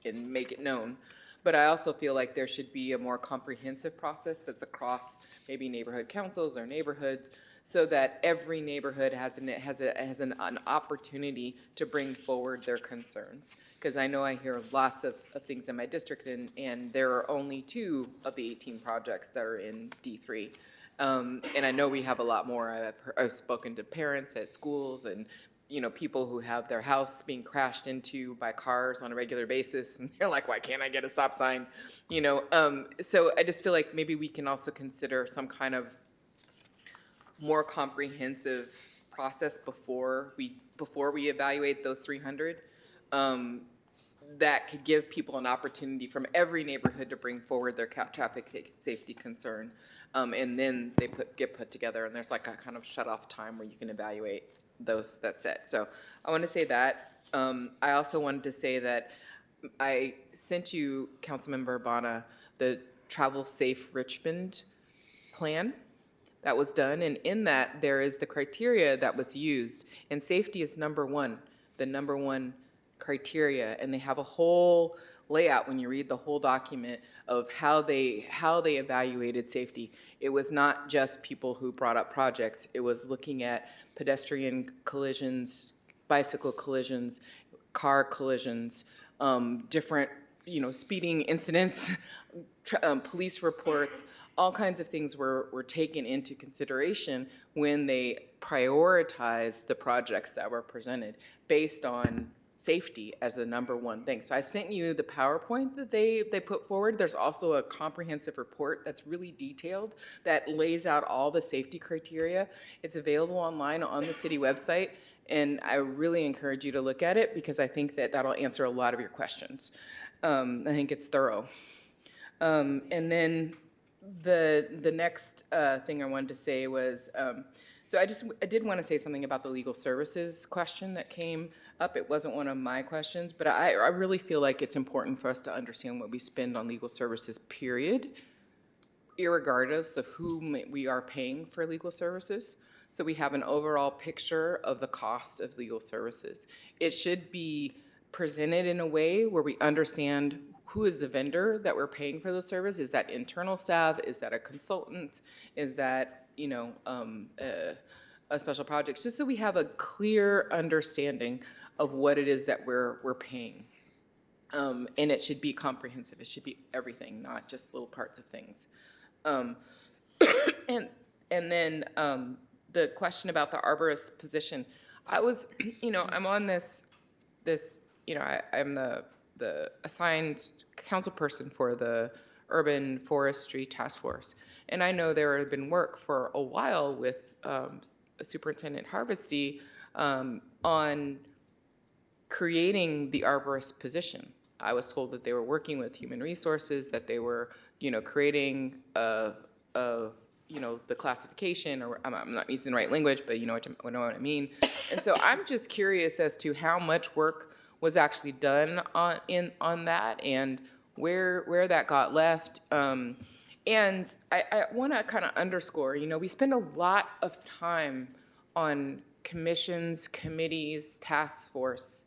and make it known. But I also feel like there should be a more comprehensive process that's across maybe neighborhood councils or neighborhoods, so that every neighborhood has an opportunity to bring forward their concerns. Because I know I hear lots of things in my district, and there are only 2 of the 18 projects that are in D3. And I know we have a lot more. I've spoken to parents at schools and people who have their house being crashed into by cars on a regular basis, and they're like, why can't I get a stop sign? So I just feel like maybe we can also consider some kind of more comprehensive process before we evaluate those 300, that could give people an opportunity from every neighborhood to bring forward their traffic safety concern, and then they get put together, and there's like a kind of shut off time where you can evaluate those. That's it. So I want to say that. I also wanted to say that I sent you, Councilmember Urbana, the Travel Safe Richmond plan that was done, and in that there is the criteria that was used, and safety is the number one criteria, and they have a whole layout when you read the whole document of how they evaluated safety. It was not just people who brought up projects. It was looking at pedestrian collisions, bicycle collisions, car collisions, different speeding incidents, police reports. All kinds of things were taken into consideration when they prioritized the projects that were presented based on safety as the number one thing. So I sent you the PowerPoint that they put forward. There's also a comprehensive report that's really detailed that lays out all the safety criteria. It's available online on the city website, and I really encourage you to look at it because I think that'll answer a lot of your questions. I think it's thorough. And then the next thing I wanted to say was, so I did want to say something about the legal services question that came up. It wasn't one of my questions, but I really feel like it's important for us to understand what we spend on legal services, period, irregardless of whom we are paying for legal services. So we have an overall picture of the cost of legal services. It should be presented in a way where we understand who is the vendor that we're paying for the service. Is that internal staff? Is that a consultant? Is that a special project? Just so we have a clear understanding of what it is that we're paying. And it should be comprehensive. It should be everything, not just little parts of things. And then the question about the arborist position. I was, I'm on this, I'm the assigned council person for the Urban Forestry Task Force. And I know there had been work for a while with Superintendent Harvesty on creating the arborist position. I was told that they were working with human resources, that they were, creating the classification, or I'm not using the right language, but you know what I mean. And so I'm just curious as to how much work was actually done on that, and where that got left. And I want to kind of underscore, we spend a lot of time on commissions, committees, task force,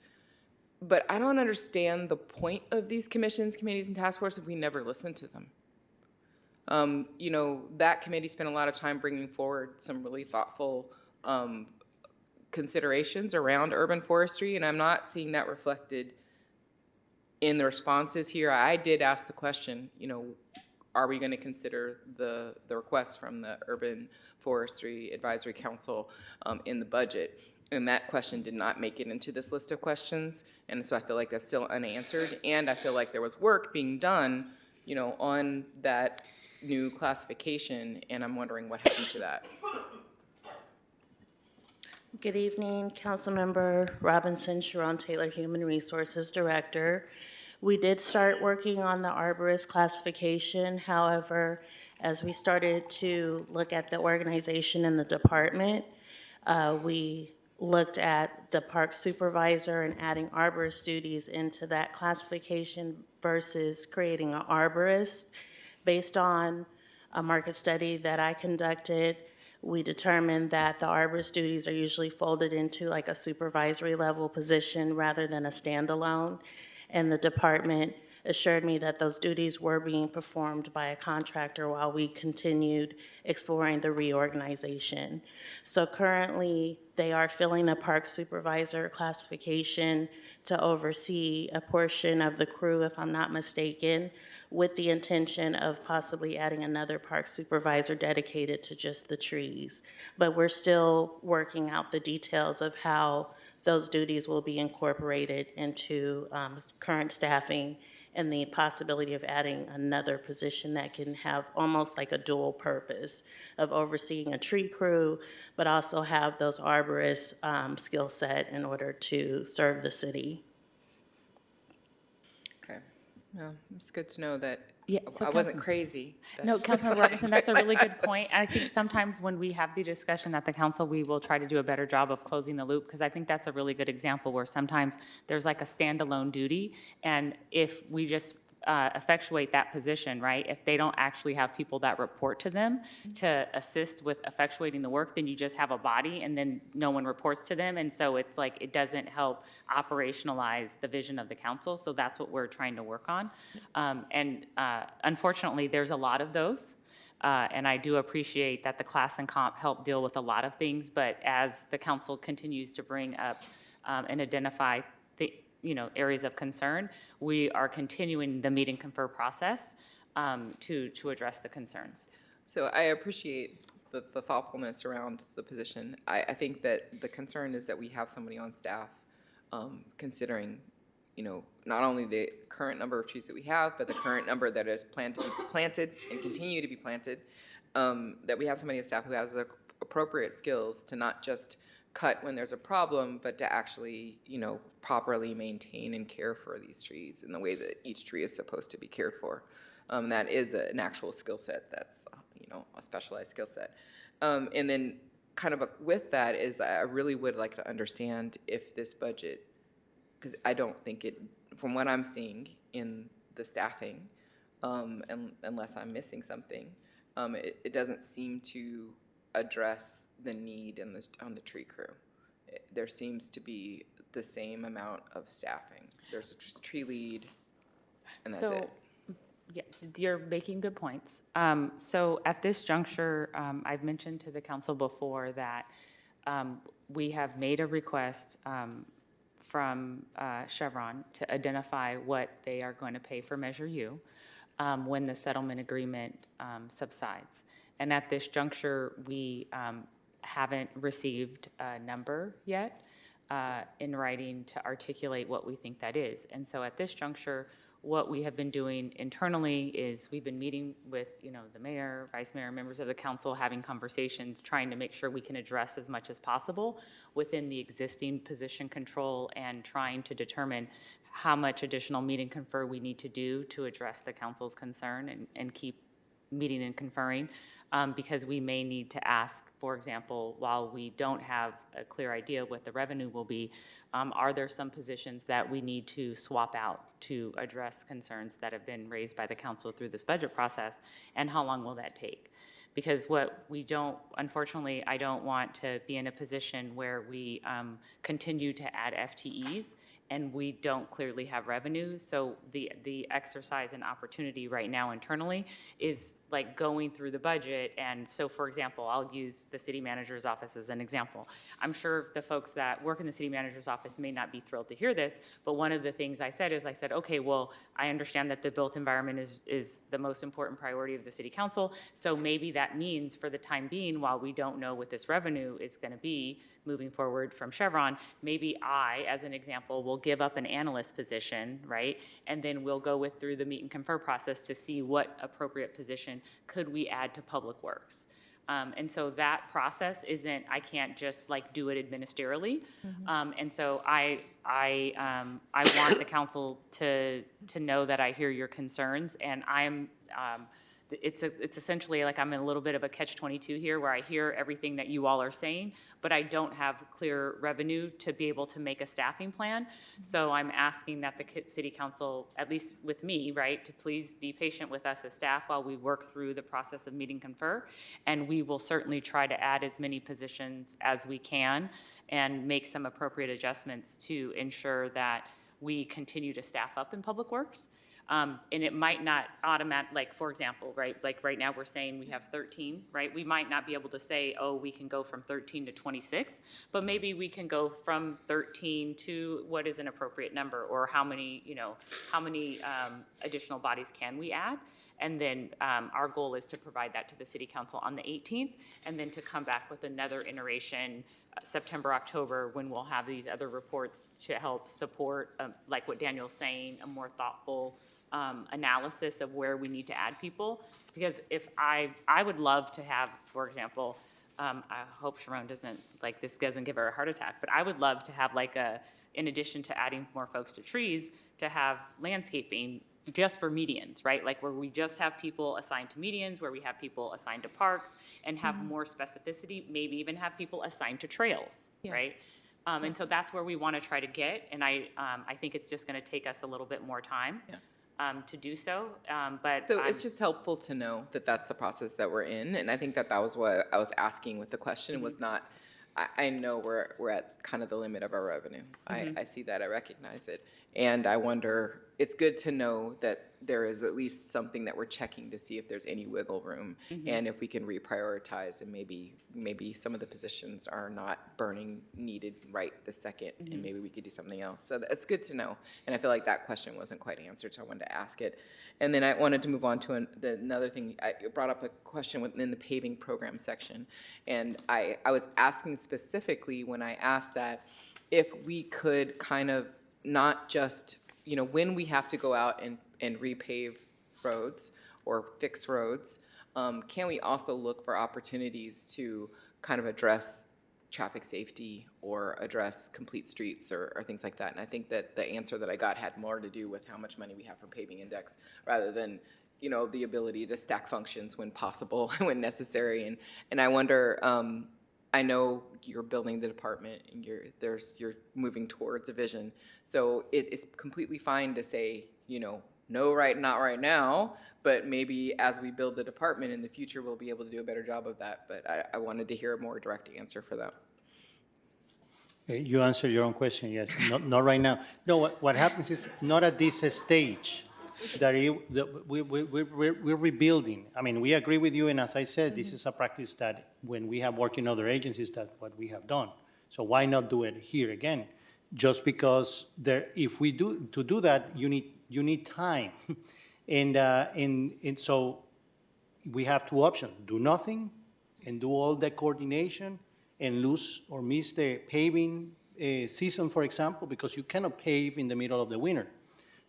but I don't understand the point of these commissions, committees, and task force if we never listen to them. That committee spent a lot of time bringing forward some really thoughtful considerations around urban forestry, and I'm not seeing that reflected in the responses here. I did ask the question, are we going to consider the requests from the Urban Forestry Advisory Council in the budget? And that question did not make it into this list of questions, and so I feel like that's still unanswered, and I feel like there was work being done, on that new classification, and I'm wondering what happened to that. Good evening, Councilmember Robinson, Sharon Taylor, Human Resources Director. We did start working on the arborist classification. However, as we started to look at the organization in the department, we looked at the park supervisor and adding arborist duties into that classification versus creating an arborist. Based on a market study that I conducted, we determined that the arborist duties are usually folded into like a supervisory level position rather than a standalone. And the department assured me that those duties were being performed by a contractor while we continued exploring the reorganization. So currently, they are filling a park supervisor classification to oversee a portion of the crew, if I'm not mistaken, with the intention of possibly adding another park supervisor dedicated to just the trees. But we're still working out the details of how those duties will be incorporated into current staffing and the possibility of adding another position that can have almost like a dual purpose of overseeing a tree crew, but also have those arborist skill set in order to serve the city. Okay. Well, it's good to know that So I wasn't crazy. No, Councilmember Robinson, that's a really good point. And I think sometimes when we have the discussion at the council, we will try to do a better job of closing the loop, because I think that's a really good example where sometimes there's like a standalone duty, and if we just effectuate that position, right? If they don't actually have people that report to them to assist with effectuating the work, then you just have a body and then no one reports to them. And so it's like, it doesn't help operationalize the vision of the council. So that's what we're trying to work on. Unfortunately, there's a lot of those. And I do appreciate that the class and comp help deal with a lot of things, but as the council continues to bring up and identify the areas of concern, we are continuing the meet and confer process to address the concerns. So I appreciate the thoughtfulness around the position. I think that the concern is that we have somebody on staff considering, not only the current number of trees that we have, but the current number that is planned to be planted and continue to be planted, that we have somebody on staff who has the appropriate skills to not just cut when there's a problem, but to actually, properly maintain and care for these trees in the way that each tree is supposed to be cared for. That is an actual skill set. That's, a specialized skill set. And then kind of with that is I really would like to understand if this budget, because I don't think it, from what I'm seeing in the staffing, unless I'm missing something, it doesn't seem to address the need on the tree crew. There seems to be the same amount of staffing. There's a tree lead, and that's it. Yeah, you're making good points. So at this juncture, I've mentioned to the council before that we have made a request from Chevron to identify what they are going to pay for Measure U when the settlement agreement subsides. And at this juncture, we haven't received a number yet in writing to articulate what we think that is. And so at this juncture, what we have been doing internally is we've been meeting with, the mayor, vice mayor, members of the council, having conversations, trying to make sure we can address as much as possible within the existing position control, and trying to determine how much additional meet and confer we need to do to address the council's concern and keep meeting and conferring, because we may need to ask, for example, while we don't have a clear idea what the revenue will be, are there some positions that we need to swap out to address concerns that have been raised by the council through this budget process, and how long will that take? Because what we don't, unfortunately, I don't want to be in a position where we continue to add FTEs and we don't clearly have revenue. So the exercise and opportunity right now internally is like going through the budget. And so, for example, I'll use the city manager's office as an example. I'm sure the folks that work in the city manager's office may not be thrilled to hear this, but one of the things I said is, okay, well, I understand that the built environment is the most important priority of the city council. So maybe that means for the time being, while we don't know what this revenue is going to be moving forward from Chevron, maybe I, as an example, will give up an analyst position, right? And then we'll go through the meet and confer process to see what appropriate position could we add to Public Works. And so that process isn't, I can't just like do it administratively. And so I want the council to know that I hear your concerns, and it's essentially like I'm in a little bit of a catch-22 here, where I hear everything that you all are saying, but I don't have clear revenue to be able to make a staffing plan. So I'm asking that the city council, at least with me, right, to please be patient with us as staff while we work through the process of meet and confer. And we will certainly try to add as many positions as we can and make some appropriate adjustments to ensure that we continue to staff up in Public Works. And it might not like, for example, right, like right now we're saying we have 13, right? We might not be able to say, oh, we can go from 13 to 26, but maybe we can go from 13 to what is an appropriate number, or how many additional bodies can we add? And then our goal is to provide that to the city council on the 18th, and then to come back with another iteration September, October, when we'll have these other reports to help support, like what Daniel's saying, a more thoughtful analysis of where we need to add people. Because if I would love to have, for example, I hope Sharon doesn't give her a heart attack, but I would love to have in addition to adding more folks to trees, to have landscaping just for medians, right? Like where we just have people assigned to medians, where we have people assigned to parks, and have more specificity, maybe even have people assigned to trails, right? And so that's where we want to try to get, and I think it's just going to take us a little bit more time to do so. But so it's just helpful to know that that's the process that we're in, and I think that was what I was asking with the question. Was not, I know we're at kind of the limit of our revenue. I see that, I recognize it, and I wonder, it's good to know that there is at least something that we're checking to see if there's any wiggle room, and if we can reprioritize, and maybe some of the positions are not burning needed right this second, and maybe we could do something else. So it's good to know, and I feel like that question wasn't quite answered, so I wanted to ask it. And then I wanted to move on to another thing. I brought up a question within the paving program section, and I was asking specifically when I asked that if we could kind of not just, when we have to go out and repave roads or fix roads, can we also look for opportunities to kind of address traffic safety or address complete streets or things like that? And I think that the answer that I got had more to do with how much money we have for paving index, rather than the ability to stack functions when possible, when necessary. And I wonder, I know you're building the department and you're moving towards a vision. So it is completely fine to say, no, not right now, but maybe as we build the department in the future, we'll be able to do a better job of that. But I wanted to hear a more direct answer for that. You answered your own question, yes. Not right now. No, what happens is not at this stage. We're rebuilding. I mean, we agree with you, and as I said, this is a practice that when we have worked in other agencies, that's what we have done. So why not do it here again? Just because if we do that, you need time, and so we have two options: do nothing, and do all the coordination, and lose or miss the paving season, for example, because you cannot pave in the middle of the winter.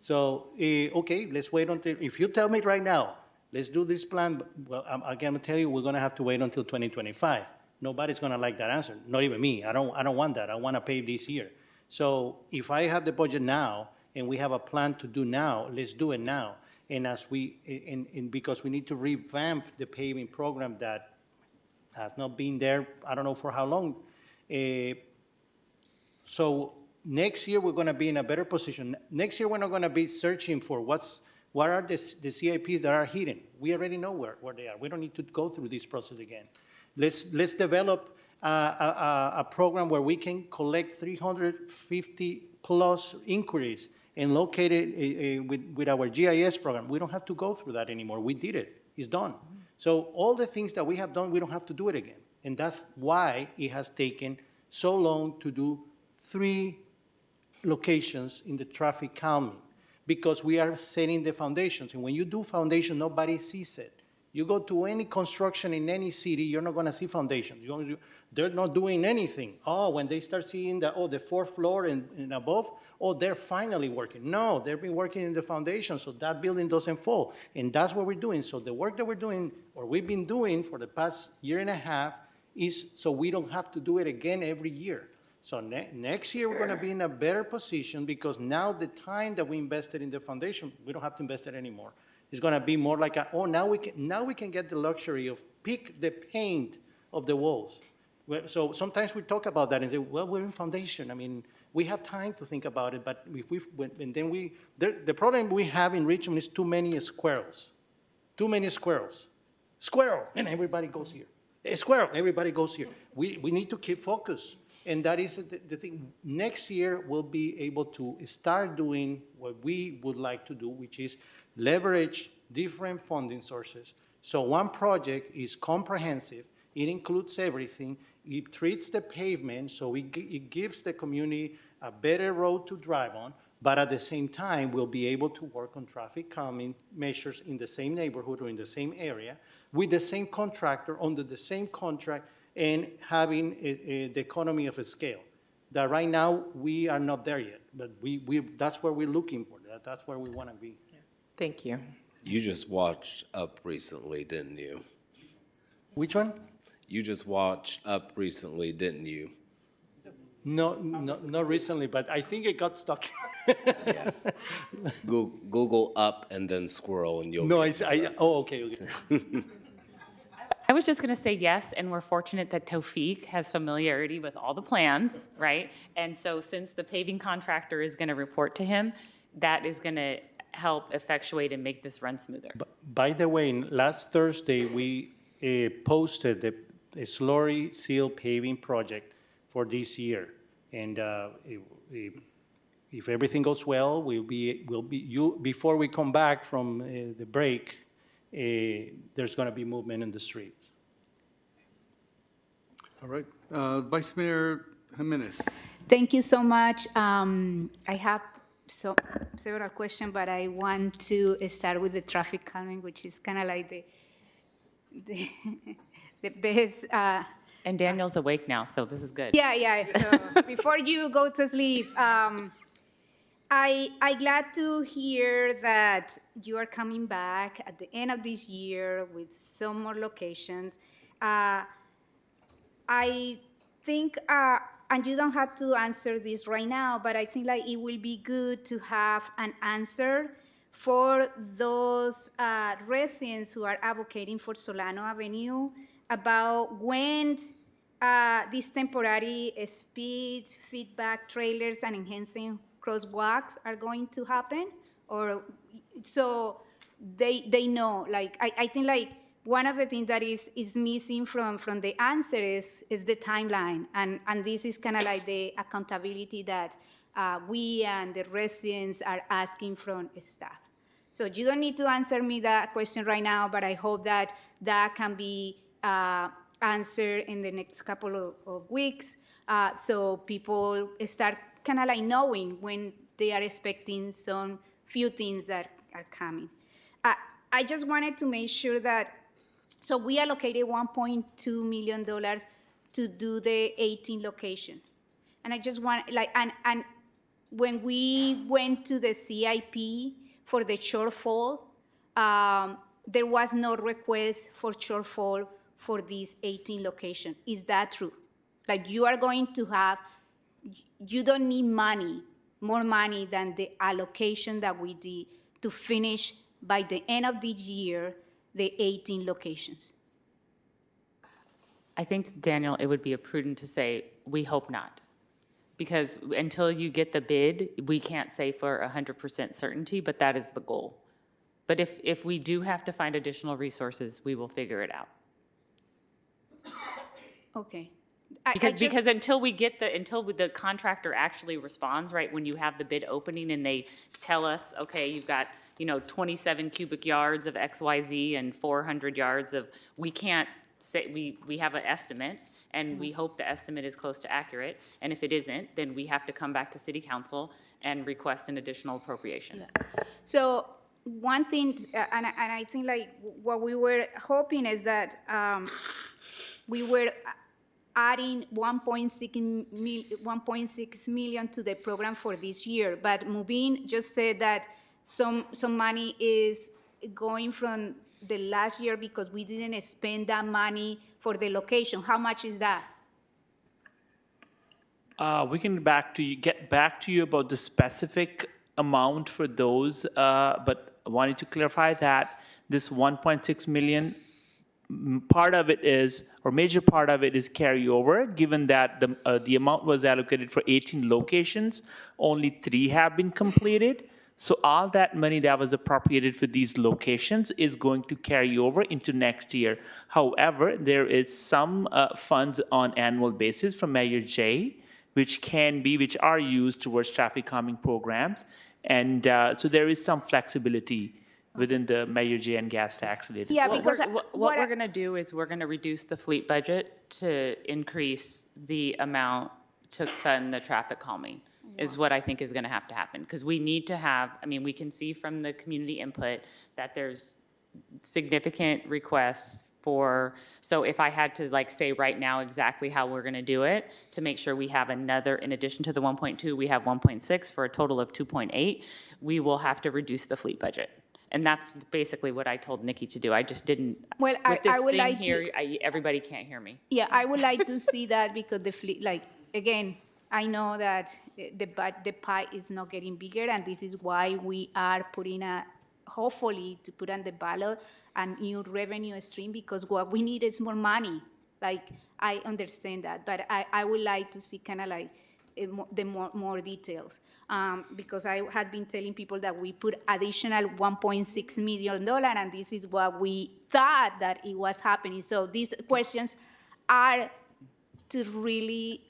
So, okay, let's wait until, if you tell me right now, let's do this plan, well, I'm going to tell you, we're going to have to wait until 2025. Nobody's going to like that answer, not even me. I don't want that. I want to pay this year. So if I have the budget now and we have a plan to do now, let's do it now. And and because we need to revamp the paving program that has not been there, I don't know for how long. So next year, we're going to be in a better position. Next year, we're not going to be searching for what are the CIPs that are hidden. We already know where they are. We don't need to go through this process again. Let's develop a program where we can collect 350 plus inquiries and locate it with our GIS program. We don't have to go through that anymore. We did it. It's done. So all the things that we have done, we don't have to do it again. And that's why it has taken so long to do 3 locations in the traffic calming, because we are setting the foundations. And when you do foundation, nobody sees it. You go to any construction in any city, you're not going to see foundations. They're not doing anything. Oh, when they start seeing the 4th floor and above, oh, they're finally working. No, they've been working in the foundation, so that building doesn't fall. And that's what we're doing. So the work that we're doing, or we've been doing for the past year and a half, is so we don't have to do it again every year. So next year, we're going to be in a better position, because now the time that we invested in the foundation, we don't have to invest it anymore. It's going to be more like now we can get the luxury of pick the paint of the walls. So sometimes we talk about that and say, well, we're in foundation. I mean, we have time to think about it, but the problem we have in Richmond is too many squirrels. Too many squirrels. Squirrel, and everybody goes here. A squirrel, everybody goes here. We need to keep focus. And that is the thing. Next year, we'll be able to start doing what we would like to do, which is leverage different funding sources. So one project is comprehensive. It includes everything. It treats the pavement, so it gives the community a better road to drive on, but at the same time, we'll be able to work on traffic calming measures in the same neighborhood or in the same area with the same contractor under the same contract, and having the economy of a scale. That right now, we are not there yet, but that's where we're looking for. That's where we want to be. Thank you. You just watched Up recently, didn't you? Which one? You just watched Up recently, didn't you? No, not recently, but I think it got stuck. Yeah. Google Up and then squirrel, and you'll. No, okay. I was just going to say yes, and we're fortunate that Tawfiq has familiarity with all the plans, right? And so since the paving contractor is going to report to him, that is going to help effectuate and make this run smoother. By the way, last Thursday, we posted the slurry seal paving project for this year. And if everything goes well, before we come back from the break, there's going to be movement in the streets. All right. Vice Mayor Jimenez. Thank you so much. I have several questions, but I want to start with the traffic calming, which is kind of like the best. And Daniel's awake now, so this is good. Yeah. So before you go to sleep, I glad to hear that you are coming back at the end of this year with some more locations. I think, and you don't have to answer this right now, but I think like it will be good to have an answer for those residents who are advocating for Solano Avenue about when these temporary speed feedback trailers and enhancing crosswalks are going to happen, or so they know. Like I think like one of the things that is missing from the answer is the timeline, and this is kind of like the accountability that we and the residents are asking from staff. So you don't need to answer me that question right now, but I hope that that can be answered in the next couple of weeks, so people start kind of like knowing when they are expecting some few things that are coming. I just wanted to make sure that, so we allocated $1.2 million to do the 18 location. And I just want, like, and when we went to the CIP for the shortfall, there was no request for shortfall for these 18 location. Is that true? Like you are going to have, you don't need money, more money than the allocation that we did to finish by the end of this year the 18 locations? I think, Daniel, it would be prudent to say, we hope not. Because until you get the bid, we can't say for 100% certainty, but that is the goal. But if we do have to find additional resources, we will figure it out. Okay. Because until the contractor actually responds, right, when you have the bid opening and they tell us, okay, you've got, 27 cubic yards of XYZ and 400 yards of, we can't say, we have an estimate, and we hope the estimate is close to accurate, and if it isn't, then we have to come back to city council and request an additional appropriation. Yeah. So one thing, and I think like what we were hoping is that we were adding 1.6 million to the program for this year, but Mubin just said that some money is going from the last year because we didn't spend that money for the location. How much is that? We can get back to you about the specific amount for those, but I wanted to clarify that this 1.6 million, part of it is, or major part of it is carryover, given that the amount was allocated for 18 locations, only 3 have been completed. So all that money that was appropriated for these locations is going to carry over into next year. However, there is some funds on annual basis from Mayor J, which are used towards traffic calming programs. And so there is some flexibility within the Mayor J and gas tax related. Yeah, because what we're going to do is we're going to reduce the fleet budget to increase the amount to fund the traffic calming. Is what I think is going to happen. Because we need to have, we can see from the community input that there's significant requests for, so if I had to say right now exactly how we're going to do it, to make sure we have another, in addition to the 1.2, we have 1.6 for a total of 2.8, we will have to reduce the fleet budget. And that's basically what I told Nikki to do. I just didn't, well, with this I would thing like here, everybody can't hear me. Yeah, I would like to see that because the fleet, again, I know that the pie is not getting bigger, and this is why we are putting hopefully to put on the ballot a new revenue stream, because what we need is more money. I understand that, but I would like to see kind of more details, because I had been telling people that we put additional $1.6 million, and this is what we thought that it was happening. So these questions are to really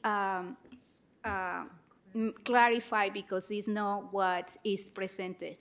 clarify, because it's not what is presented.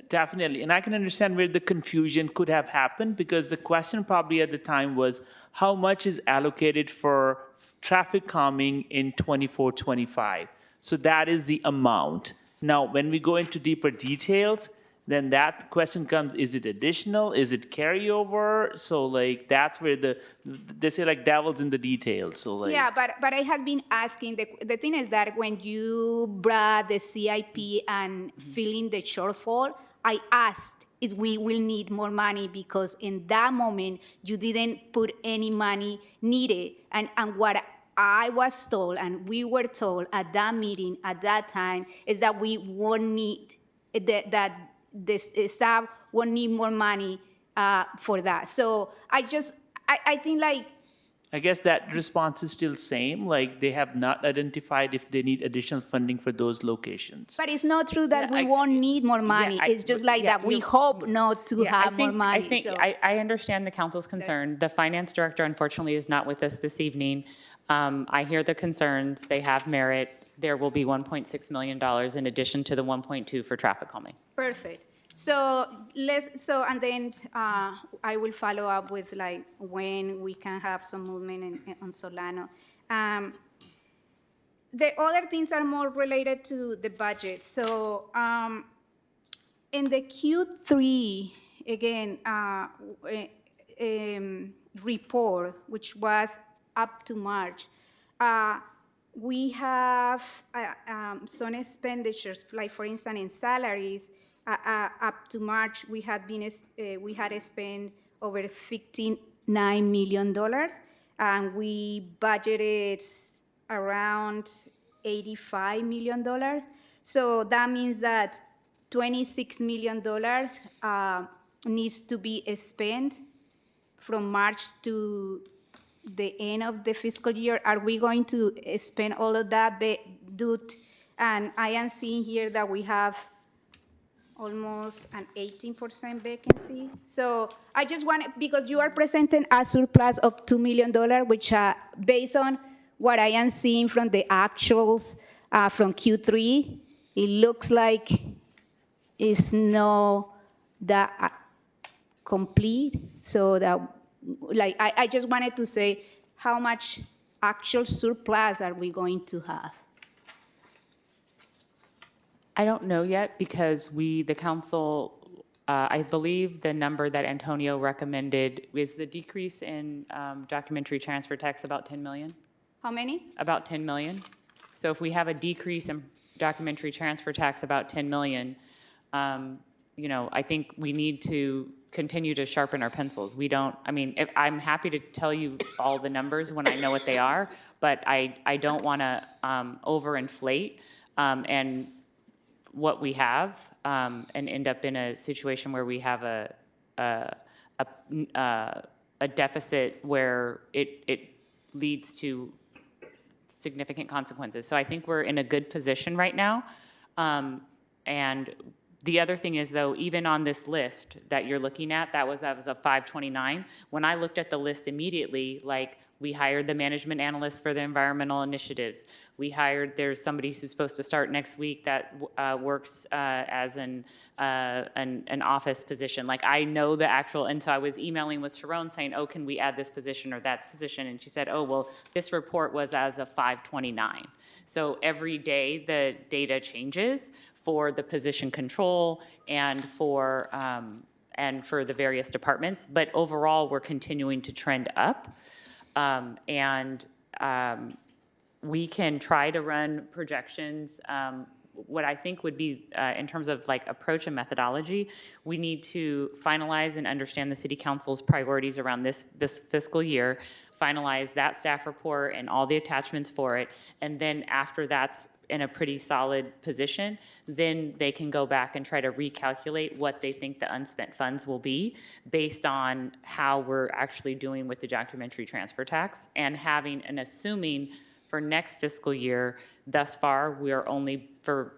Definitely, and I can understand where the confusion could have happened, because the question probably at the time was how much is allocated for traffic calming in 24-25. So that is the amount. Now, when we go into deeper details, then that question comes, is it additional? Is it carryover? So that's where they say devil's in the details. So yeah, but I have been asking, the thing is that when you brought the CIP and filling the shortfall, I asked if we will need more money, because in that moment, you didn't put any money needed. And what I was told, and we were told at that meeting, at that time, is that we won't need, that the staff won't need more money for that. So I think I guess that response is still same. They have not identified if they need additional funding for those locations. But it's not true that we won't need more money. It's just that we hope not to have more money. I understand the council's concern. The finance director, unfortunately, is not with us this evening. I hear the concerns. They have merit. There will be $1.6 million in addition to the 1.2 for traffic calming. Perfect. So and then I will follow up with when we can have some movement on Solano. The other things are more related to the budget. So in the Q3, again, report, which was up to March, we have some expenditures, for instance, in salaries. Up to March, we had spent over $59 million, and we budgeted around $85 million. So that means that $26 million needs to be spent from March to the end of the fiscal year. Are we going to spend all of that? And I am seeing here that we have almost an 18% vacancy. So I just wanted, because you are presenting a surplus of $2 million, which based on what I am seeing from the actuals from Q3, it looks like it's not that complete. So that, like, I just wanted to say how much actual surplus are we going to have? I don't know yet because the council, I believe the number that Antonio recommended is the decrease in documentary transfer tax about 10 million. How many? About 10 million. So if we have a decrease in documentary transfer tax about 10 million, you know, I think we need to continue to sharpen our pencils. We don't, I mean, I'm happy to tell you all the numbers when I know what they are, but I don't want to overinflate and what we have and end up in a situation where we have a deficit where it leads to significant consequences. So I think we're in a good position right now. And the other thing is, though, even on this list that you're looking at, that was a 529. When I looked at the list immediately, like, we hired the management analyst for the environmental initiatives. We hired, there's somebody who's supposed to start next week that works as an office position. Like, I know the actual, and so I was emailing with Sharon saying, oh, can we add this position or that position? And she said, oh, well, this report was as of 529. So every day the data changes for the position control and for the various departments. But overall, we're continuing to trend up. We can try to run projections. What I think would be, in terms of like approach and methodology, we need to finalize and understand the city council's priorities around this fiscal year, finalize that staff report and all the attachments for it, and then after that's in a pretty solid position, then they can go back and try to recalculate what they think the unspent funds will be based on how we're actually doing with the documentary transfer tax, and having and assuming for next fiscal year, thus far, we are only for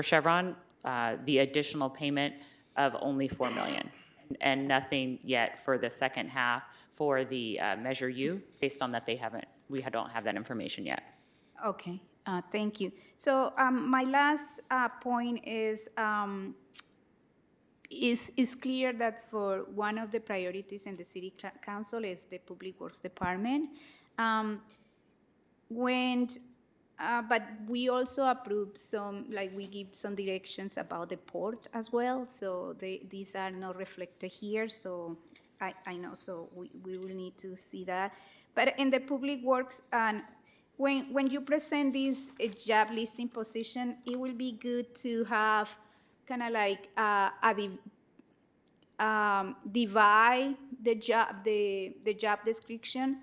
Chevron, the additional payment of only $4 million, and nothing yet for the second half for the Measure U, based on that we don't have that information yet. Okay, thank you. So my last point is clear that for one of the priorities in the City Council is the Public Works Department. But we also approved some, like, we give some directions about the port as well. So these are not reflected here. So I know, so we will need to see that. But in the Public Works, when you present this job listing position, it will be good to have kind of like divide the job description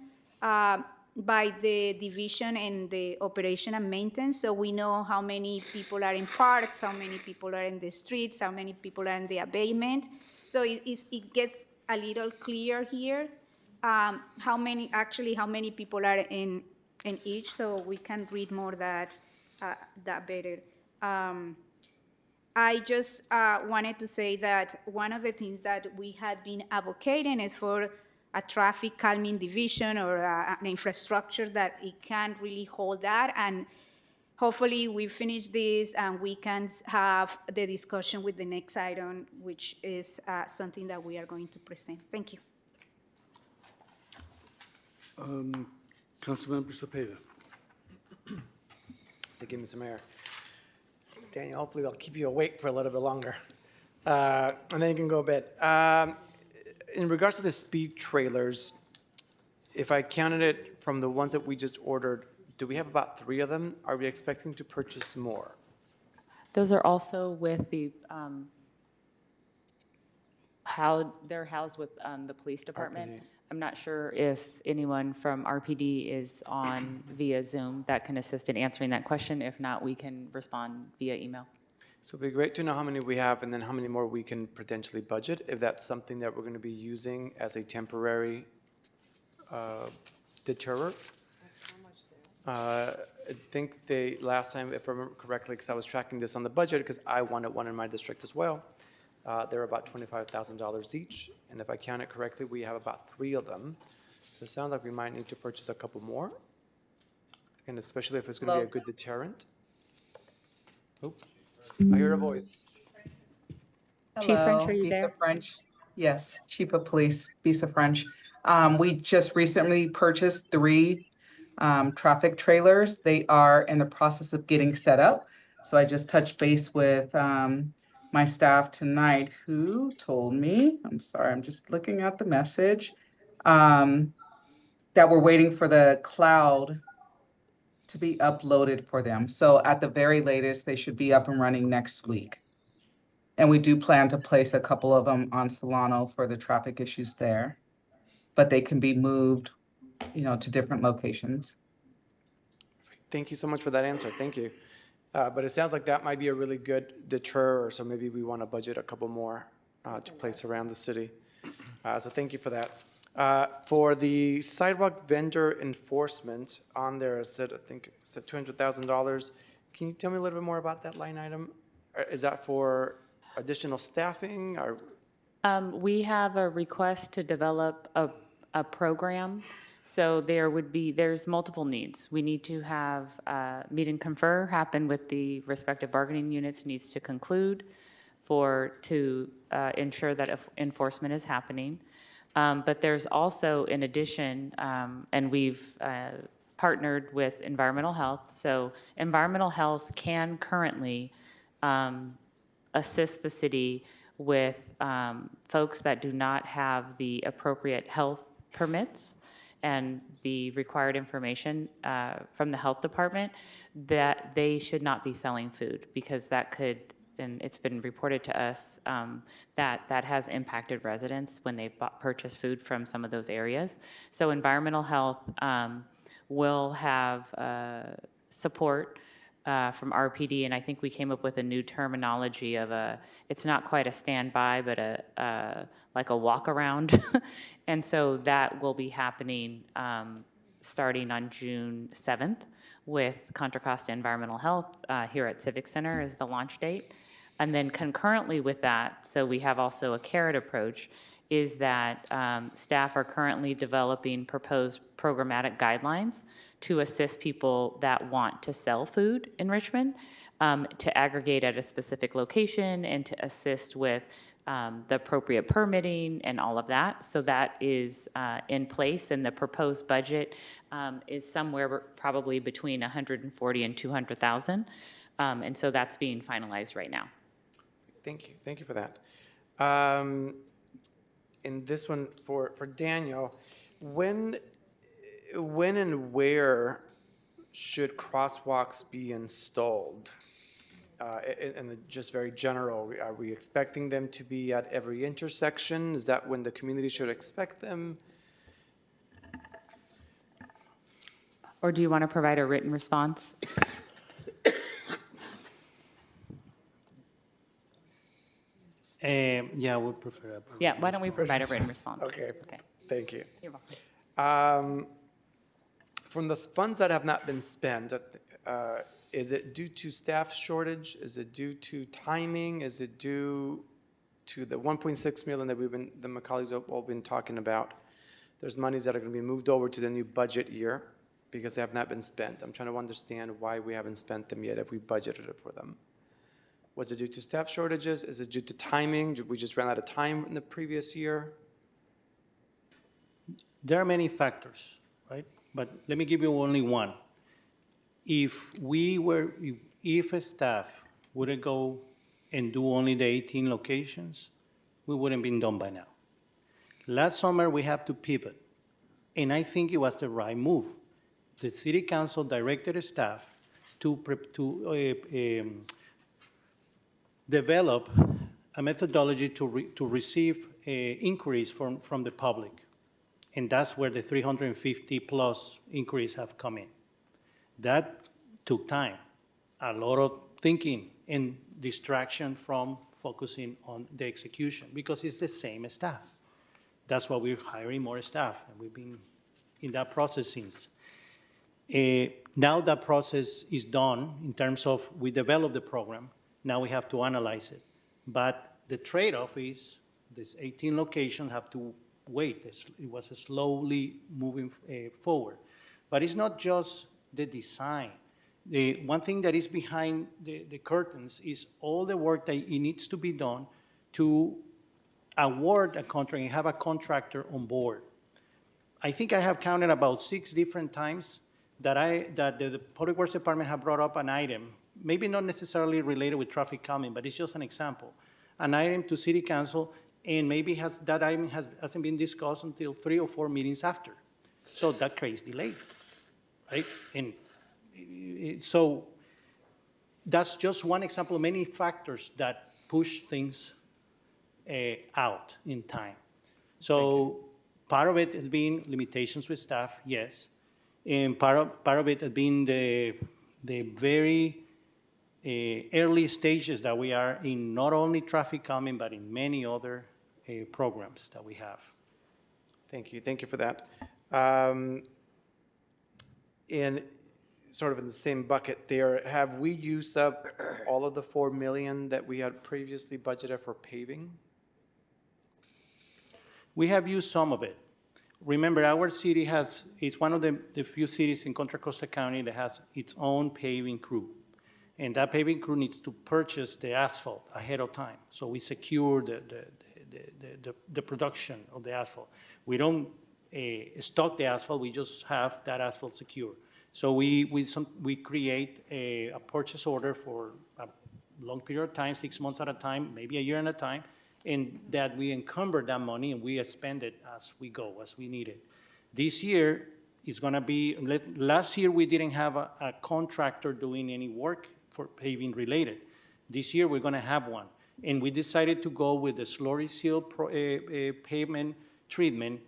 by the division and the operation and maintenance, so we know how many people are in parks, how many people are in the streets, how many people are in the abatement. So it gets a little clear here how many people are in each, so we can read more that better. I just wanted to say that one of the things that we had been advocating is for a traffic calming division or an infrastructure that it can really hold that. And hopefully we finish this and we can have the discussion with the next item, which is something that we are going to present. Thank you. Councilmember Cepeda. Thank you, Mr. Mayor. Daniel, hopefully they'll keep you awake for a little bit longer. And then you can go to bed. In regards to the speed trailers, if I counted it from the ones that we just ordered, do we have about 3 of them? Are we expecting to purchase more? Those are also with the, how they're housed with the police department. I'm not sure if anyone from RPD is on via Zoom that can assist in answering that question. If not, we can respond via email. So it'd be great to know how many we have and then how many more we can potentially budget, if that's something that we're going to be using as a temporary deterrent. I think last time, if I remember correctly, because I was tracking this on the budget, because I wanted one in my district as well, they're about $25,000 each, and if I count it correctly, we have about 3 of them. So it sounds like we might need to purchase a couple more, and especially if it's going to be a good deterrent. Oh, I hear a voice. Chief French, Hello, are you Visa there? French. Yes, Chief of Police, Visa French. We just recently purchased 3 traffic trailers. They are in the process of getting set up. So I just touched base with my staff tonight who told me, I'm sorry, I'm just looking at the message, that we're waiting for the cloud to be uploaded for them. So at the very latest, they should be up and running next week. And we do plan to place a couple of them on Solano for the traffic issues there, but they can be moved, to different locations. Thank you so much for that answer. Thank you. But it sounds like that might be a really good deterrent, so maybe we want to budget a couple more to place around the city. So thank you for that. For the sidewalk vendor enforcement on there, I think it said $200,000. Can you tell me a little bit more about that line item? Is that for additional staffing or? We have a request to develop a program. So there's multiple needs. We need to have meet and confer happen with the respective bargaining units, needs to conclude to ensure that enforcement is happening. But there's also, in addition, and we've partnered with environmental health. So environmental health can currently assist the city with folks that do not have the appropriate health permits and the required information from the health department, that they should not be selling food, because that could, and it's been reported to us, that has impacted residents when they've purchased food from some of those areas. So environmental health will have support from RPD, and I think we came up with a new terminology of it's not quite a standby, but like a walk around. And so that will be happening starting on June 7th with Contra Costa Environmental Health here at Civic Center is the launch date. And then concurrently with that, so we have also a carrot approach, is that staff are currently developing proposed programmatic guidelines to assist people that want to sell food in Richmond, to aggregate at a specific location and to assist with the appropriate permitting and all of that. So that is in place, and the proposed budget is somewhere probably between 140 and 200,000. And so that's being finalized right now. Thank you. Thank you for that. In this one for Daniel, when and where should crosswalks be installed? And just very general, are we expecting them to be at every intersection? Is that when the community should expect them? Or do you want to provide a written response? Yeah, I would prefer that. Yeah, why don't we provide a written response? Okay. Thank you. You're welcome. From the funds that have not been spent, is it due to staff shortage? Is it due to timing? Is it due to the 1.6 million that my colleagues have all been talking about? There's monies that are going to be moved over to the new budget year because they have not been spent. I'm trying to understand why we haven't spent them yet if we budgeted for them. Was it due to staff shortages? Is it due to timing? We just ran out of time in the previous year? There are many factors, right? But let me give you only one. If a staff wouldn't go and do only the 18 locations, we wouldn't been done by now. Last summer, we had to pivot, and I think it was the right move. The city council directed staff to develop a methodology to receive inquiries from the public. And that's where the 350 plus increase have come in. That took time, a lot of thinking and distraction from focusing on the execution because it's the same staff. That's why we're hiring more staff, and we've been in that process since. Now that process is done in terms of we developed the program, now we have to analyze it. But the trade-off is these 18 locations have to wait. It was slowly moving forward. But it's not just the design. The one thing that is behind the curtains is all the work that it needs to be done to award a contract and have a contractor on board. I think I have counted about 6 different times that the Public Works Department have brought up an item, maybe not necessarily related with traffic calming, but it's just an example. An item to City Council, and maybe that item hasn't been discussed until 3 or 4 meetings after. So that creates delay, right? And so that's just one example of many factors that push things out in time. So part of it has been limitations with staff, yes. And part of it has been the very early stages that we are in, not only traffic calming, but in many other programs that we have. Thank you for that. In sort of in the same bucket there, have we used up all of the $4 million that we had previously budgeted for paving? We have used some of it. Remember, our city is one of the few cities in Contra Costa County that has its own paving crew. And that paving crew needs to purchase the asphalt ahead of time. So we secure the production of the asphalt. We don't stock the asphalt, we just have that asphalt secure. So we create a purchase order for a long period of time, 6 months at a time, maybe a year at a time, and that we encumber that money and we spend it as we go, as we need it. This year is going to be, last year we didn't have a contractor doing any work for paving related. This year we're going to have one. And we decided to go with the slurry seal pavement treatment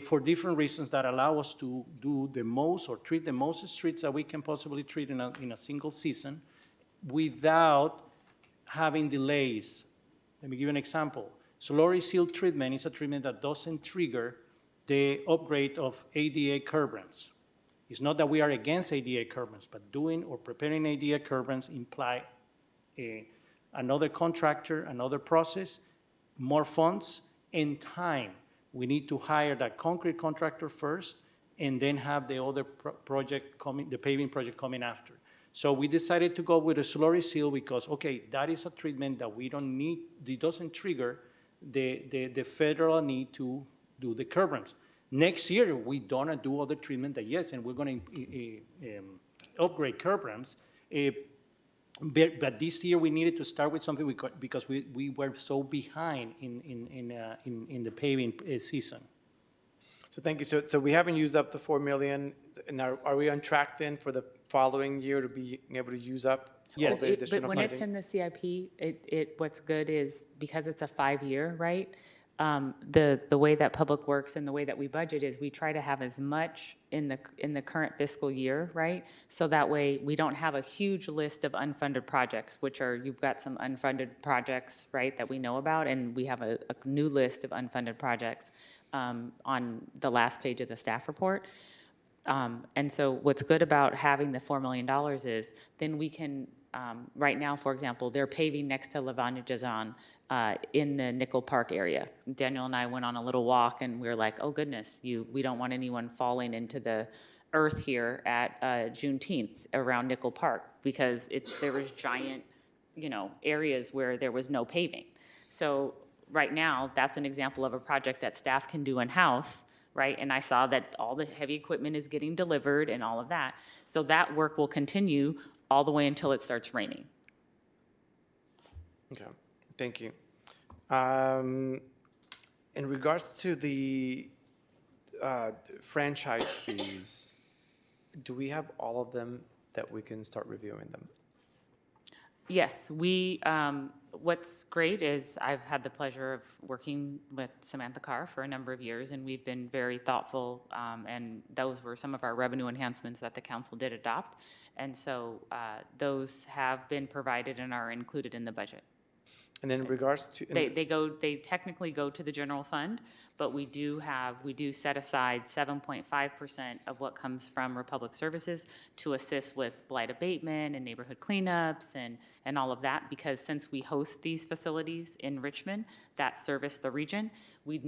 for different reasons that allow us to do the most or treat the most streets that we can possibly treat in a single season without having delays. Let me give you an example. Slurry seal treatment is a treatment that doesn't trigger the upgrade of ADA curb ramps. It's not that we are against ADA curb ramps, but doing or preparing ADA curb ramps imply another contractor, another process, more funds, and time. We need to hire that concrete contractor first and then have the other project coming, the paving project coming after. So we decided to go with a slurry seal because, okay, that is a treatment that we don't need, it doesn't trigger the federal need to do the curb ramps. Next year, we're gonna do other treatment that, yes, and we're gonna upgrade curb ramps. But this year we needed to start with something because we were so behind in the paving season. So thank you. So we haven't used up the $4 million. And are we on track then for the following year to be able to use up all the additional But when funding? it's in the CIP, what's good is because it's a 5-year, right? The way that Public Works and the way that we budget is we try to have as much in the current fiscal year, right? So that way we don't have a huge list of unfunded projects, which are, you've got some unfunded projects, right, that we know about, and we have a new list of unfunded projects on the last page of the staff report. And so what's good about having the $4 million is then we can, right now, for example, they're paving next to Lavanya Jazan in the Nickel Park area. Daniel and I went on a little walk and we were like, oh goodness, we don't want anyone falling into the earth here at Juneteenth around Nickel Park because there was giant, areas where there was no paving. So right now, that's an example of a project that staff can do in-house, right? And I saw that all the heavy equipment is getting delivered and all of that. So that work will continue all the way until it starts raining. Okay, thank you. In regards to the franchise fees, do we have all of them that we can start reviewing them? Yes, what's great is I've had the pleasure of working with Samantha Carr for a number of years, and we've been very thoughtful, and those were some of our revenue enhancements that the council did adopt. And so those have been provided and are included in the budget. And then in regards to. They technically go to the general fund, but we do set aside 7.5% of what comes from Republic Services to assist with blight abatement and neighborhood cleanups and all of that, because since we host these facilities in Richmond that service the region, we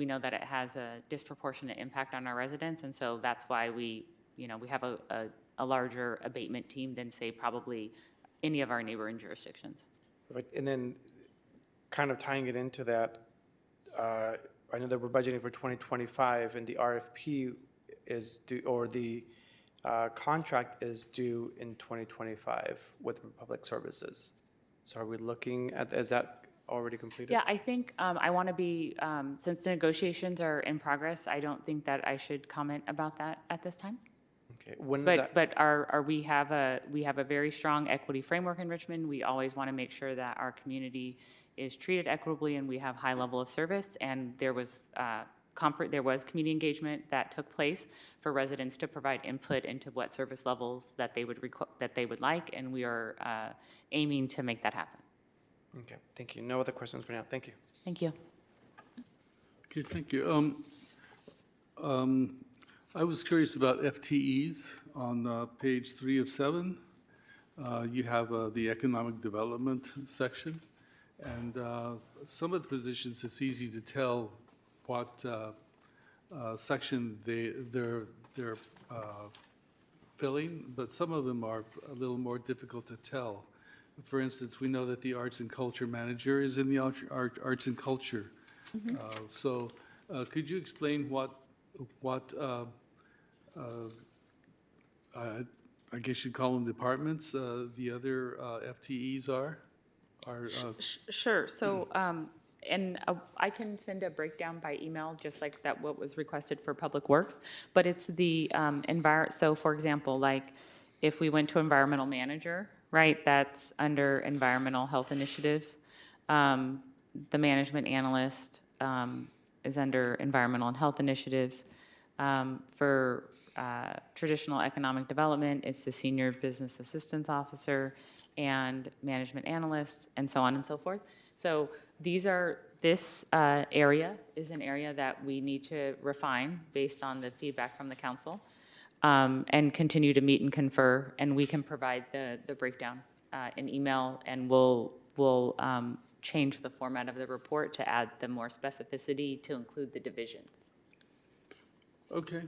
know that it has a disproportionate impact on our residents, and so that's why we have a larger abatement team than, say, probably any of our neighboring jurisdictions. And then kind of tying it into that, I know that we're budgeting for 2025 and the RFP is due, or the contract is due in 2025 with Republic Services. So are we looking at, is that already completed? Yeah, I think I want to be, since the negotiations are in progress, I don't think that I should comment about that at this time. Okay. When But we have a very strong equity framework in Richmond. We always want to make sure that our community is treated equitably and we have high level of service. And there was community engagement that took place for residents to provide input into what service levels that they would like, and we are aiming to make that happen. Okay, thank you. No other questions for now. Thank you. Thank you. Okay, thank you. I was curious about FTEs on page 3 of 7. You have the economic development section, and some of the positions, it's easy to tell what section they're filling, but some of them are a little more difficult to tell. For instance, we know that the arts and culture manager is in the arts and culture. Mm-hmm. So could you explain what I guess you'd call them departments, the other FTEs are? Sure. So, and I can send a breakdown by email, just like that, what was requested for Public Works, but it's the so for example, like if we went to environmental manager, right, that's under environmental health initiatives. The management analyst is under environmental and health initiatives. For traditional economic development, it's the senior business assistance officer and management analyst, and so on and so forth. So this area is an area that we need to refine based on the feedback from the council, and continue to meet and confer, and we can provide the breakdown in email, and we'll change the format of the report to add the more specificity to include the divisions. Okay.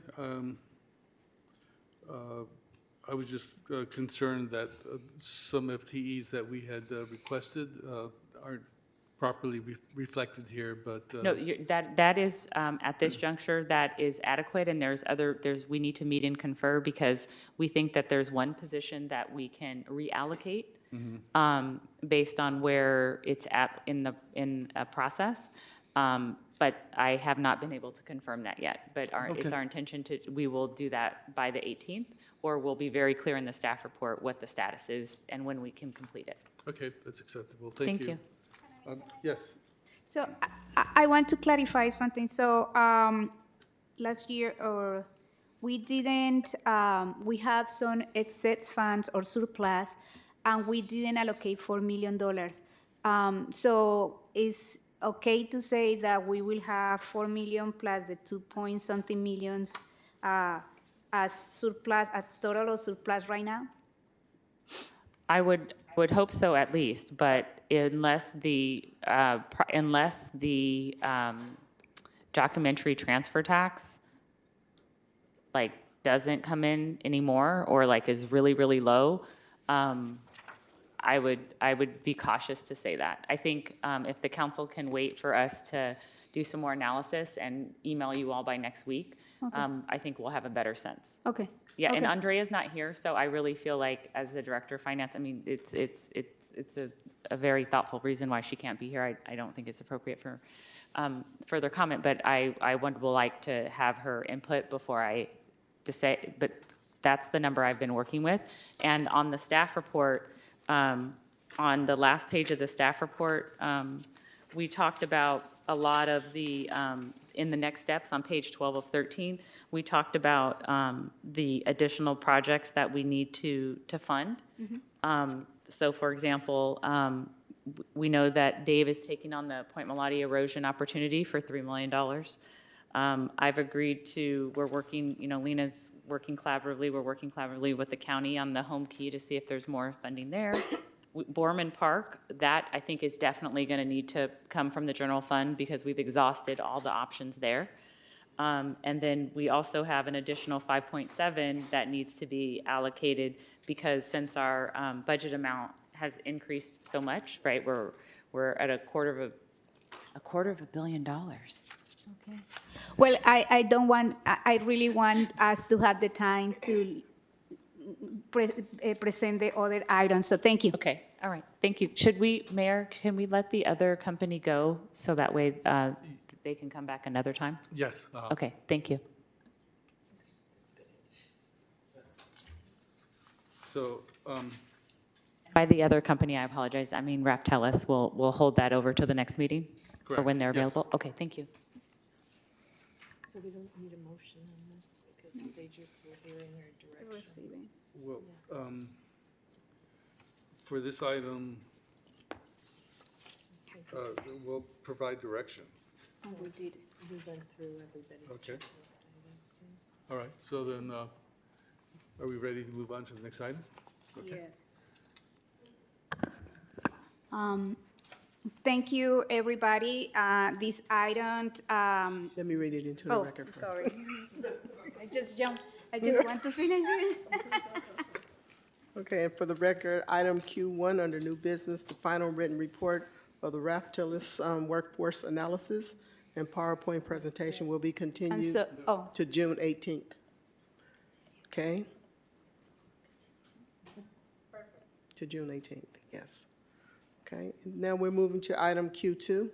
I was just concerned that some FTEs that we had requested aren't properly reflected here, but. No, that is, at this juncture, that is adequate, and we need to meet and confer, because we think that there's one position that we can reallocate based on where it's at in a process. But I have not been able to confirm that yet. But it's our intention we will do that by the 18th, or we'll be very clear in the staff report what the status is and when we can complete it. Okay, that's acceptable. Thank you. Yes. So I want to clarify something. So last year, we didn't, we have some excess funds or surplus, and we didn't allocate $4 million. So is okay to say that we will have 4 million plus the 2-point-something millions as surplus, as total or surplus right now? I would hope so, at least, but unless the documentary transfer tax doesn't come in anymore, or is really, really low, I would be cautious to say that. I think if the council can wait for us to do some more analysis and email you all by next week, I think we'll have a better sense. Okay. Yeah, and Andrea's not here, so I really feel like, as the director of finance, I mean, it's a very thoughtful reason why she can't be here. I don't think it's appropriate for further comment, but I would like to have her input before I say. But that's the number I've been working with, and on the staff report. on the last page of the staff report, we talked about a lot of the, in the next steps on page 12 of 13, we talked about the additional projects that we need to fund. So for example, we know that Dave is taking on the Point Melati erosion opportunity for $3 million. I've agreed to, we're working, you know, Lena's working collaboratively, we're working collaboratively with the county on the home key to see if there's more funding there. Borman Park, that I think is definitely going to need to come from the general fund because we've exhausted all the options there. And then we also have an additional 5.7 that needs to be allocated because since our budget amount has increased so much, right? We're at a quarter of $1 billion. Okay. Well, I don't want, I really want us to have the time to present the other items, so thank you. Okay, all right, thank you. Should we, Mayor, can we let the other company go so that way they can come back another time? Yes. Okay, thank you. So, By the other company, I apologize. I mean, Raftellus, we'll hold that over to the next meeting? Or Correct, when they're yes. available? Okay, thank you. So we don't need a motion on this because they just were hearing our direction. well, for this item, we'll provide direction. We did, we went through everybody's Okay. checklist items. All right, so then, are we ready to move on to the next item? Okay. Thank you, everybody. This item. Let me read it into the record first. Sorry. I just jumped. I just want to finish it. Okay, and for the record, item Q1 under new business, the final written report of the Raftellus workforce analysis and PowerPoint presentation will be continued to June 18th. Okay? To June 18th, yes. Okay, now we're moving to item Q2.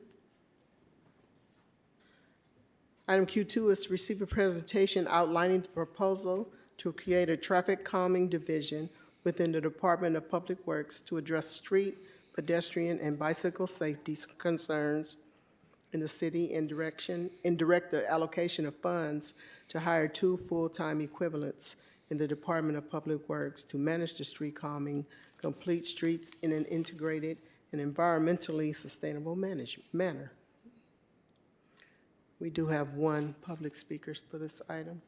Item Q2 is to receive a presentation outlining the proposal to create a traffic calming division within the Department of Public Works to address street, pedestrian, and bicycle safety concerns in the city and direct the allocation of funds to hire 2 full-time equivalents in the Department of Public Works to manage the street calming, complete streets in an integrated and environmentally sustainable manner. We do have one public speaker for this item.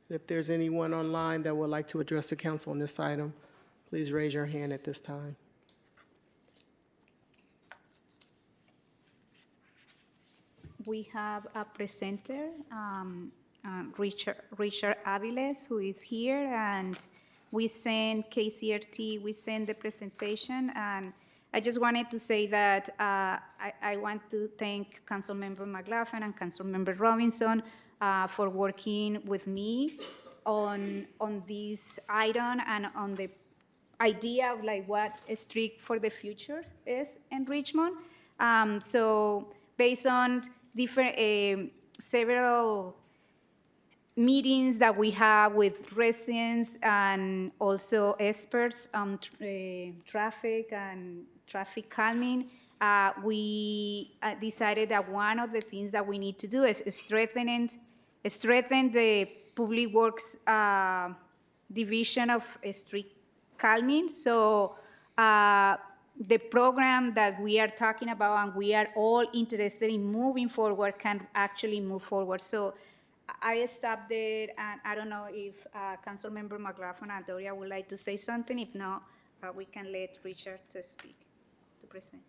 If there's anyone online that would like to address the council on this item, please raise your hand at this time. We have a presenter, Richard Aviles, who is here, and we sent KCRT, we sent the presentation, and I just wanted to say that I want to thank Councilmember McLaughlin and Councilmember Robinson for working with me on this item and on the idea of like what a street for the future is in Richmond. So based on different several meetings that we have with residents and also experts on traffic and traffic calming, we decided that one of the things that we need to do is strengthen the public works division of street calming. So the program that we are talking about and we are all interested in moving forward can actually move forward. So I stopped there, and I don't know if Councilmember McLaughlin and Doria would like to say something. If not, we can let Richard to speak, to present.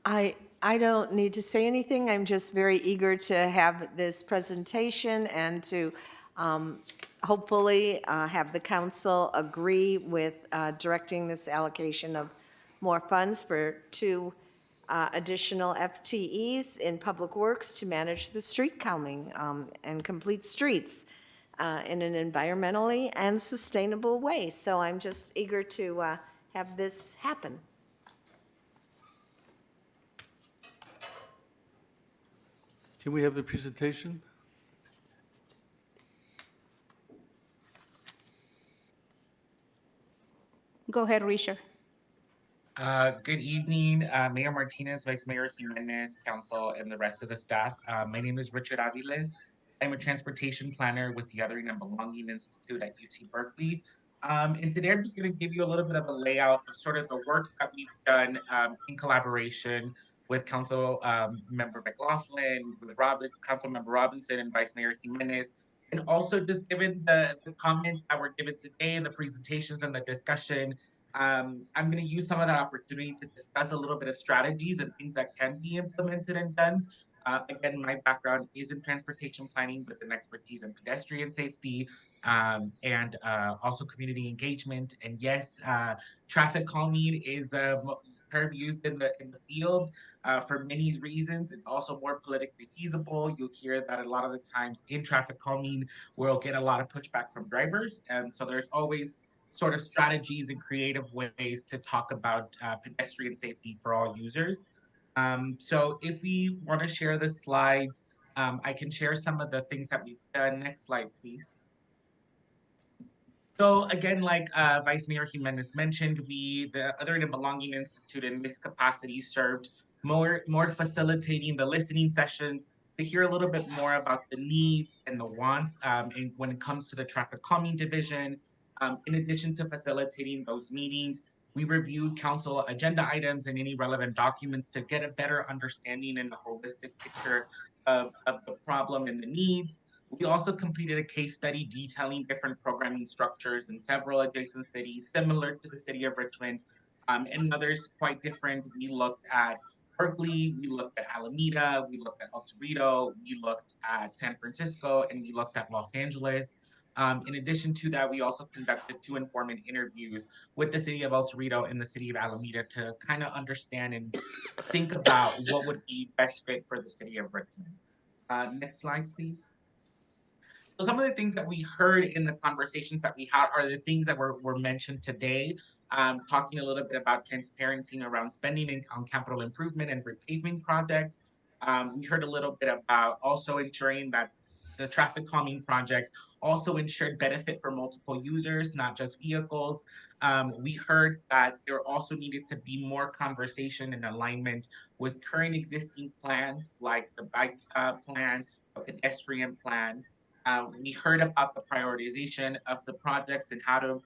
I don't need to say anything. I'm just very eager to have this presentation and to hopefully have the council agree with directing this allocation of more funds for 2 additional FTEs in Public Works to manage the street calming and complete streets in an environmentally and sustainable way. So I'm just eager to have this happen. Can we have the presentation? Go ahead, Richard. Good evening, Mayor Martinez, Vice Mayor Jimenez, Council, and the rest of the staff. My name is Richard Aviles. I'm a transportation planner with the Othering and Belonging Institute at UT Berkeley. And today I'm just going to give you a little bit of a layout of sort of the work that we've done in collaboration with Council Member McLaughlin, with Council Member Robinson, and Vice Mayor Jimenez. And also just given the comments that were given today, the presentations and the discussion, I'm going to use some of that opportunity to discuss a little bit of strategies and things that can be implemented and done. Again, my background is in transportation planning with an expertise in pedestrian safety and also community engagement. And yes, traffic calming is a term used in the field for many reasons. It's also more politically feasible. You'll hear that a lot of the times in traffic calming, we'll get a lot of pushback from drivers. And so there's always sort of strategies and creative ways to talk about pedestrian safety for all users. So if we want to share the slides, I can share some of the things that we've done. Next slide, please. So again, like Vice Mayor Jimenez mentioned, the Othering and Belonging Institute in this capacity served more facilitating the listening sessions to hear a little bit more about the needs and the wants when it comes to the traffic calming division. In addition to facilitating those meetings, we reviewed council agenda items and any relevant documents to get a better understanding and a holistic picture of the problem and the needs. We also completed a case study detailing different programming structures in several adjacent cities, similar to the city of Richmond, and others quite different. We looked at Berkeley, we looked at Alameda, we looked at El Cerrito, we looked at San Francisco, and we looked at Los Angeles. In addition to that, we also conducted 2 informant interviews with the city of El Cerrito and the city of Alameda to kind of understand and think about what would be best fit for the city of Richmond. Next slide, please. So some of the things that we heard in the conversations that we had are the things that were mentioned today, talking a little bit about transparency around spending on capital improvement and repaving projects. We heard a little bit about also ensuring that the traffic calming projects also ensured benefit for multiple users, not just vehicles. We heard that there also needed to be more conversation and alignment with current existing plans like the bike plan, the pedestrian plan. We heard about the prioritization of the projects and how to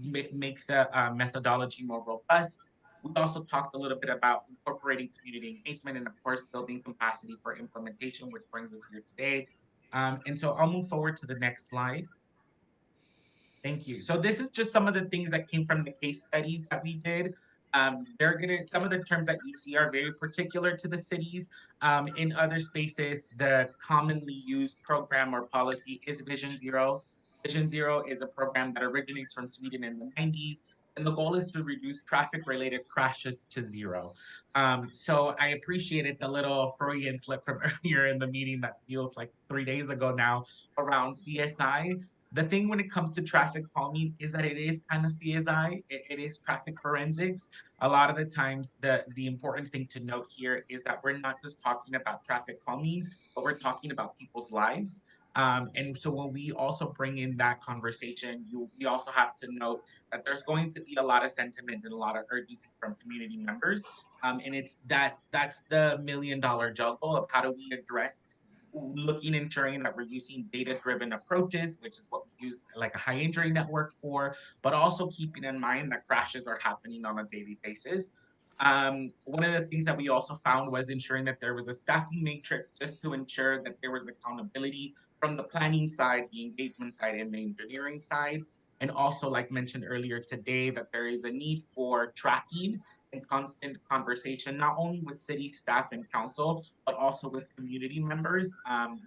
make the methodology more robust. We also talked a little bit about incorporating community engagement and, of course, building capacity for implementation, which brings us here today. And so I'll move forward to the next slide. Thank you. So this is just some of the things that came from the case studies that we did. Some of the terms that you see are very particular to the cities. In other spaces, the commonly used program or policy is Vision Zero. Vision Zero is a program that originates from Sweden in the 90s, and the goal is to reduce traffic-related crashes to zero. So I appreciated the little Freudian slip from earlier in the meeting that feels like 3 days ago now around CSI. The thing when it comes to traffic calming is that it is kind of CSI, it is traffic forensics. A lot of the times, the important thing to note here is that we're not just talking about traffic calming, but we're talking about people's lives. And so when we also bring in that conversation, we also have to note that there's going to be a lot of sentiment and a lot of urgency from community members. And that's the $1 million juggle of how do we address looking, ensuring that we're using data-driven approaches, which is what we use like a high injury network for, but also keeping in mind that crashes are happening on a daily basis. One of the things that we also found was ensuring that there was a staffing matrix just to ensure that there was accountability from the planning side, the engagement side, and the engineering side. And also, like mentioned earlier today, that there is a need for tracking and constant conversation, not only with city staff and council, but also with community members.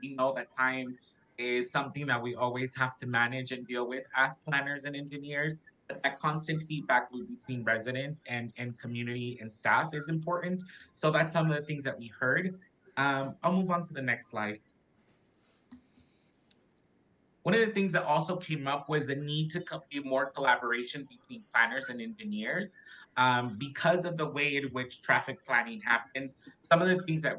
We know that time is something that we always have to manage and deal with as planners and engineers, but that constant feedback loop between residents and community and staff is important. So that's some of the things that we heard. I'll move on to the next slide. One of the things that also came up was the need to be more collaboration between planners and engineers because of the way in which traffic planning happens. Some of the things that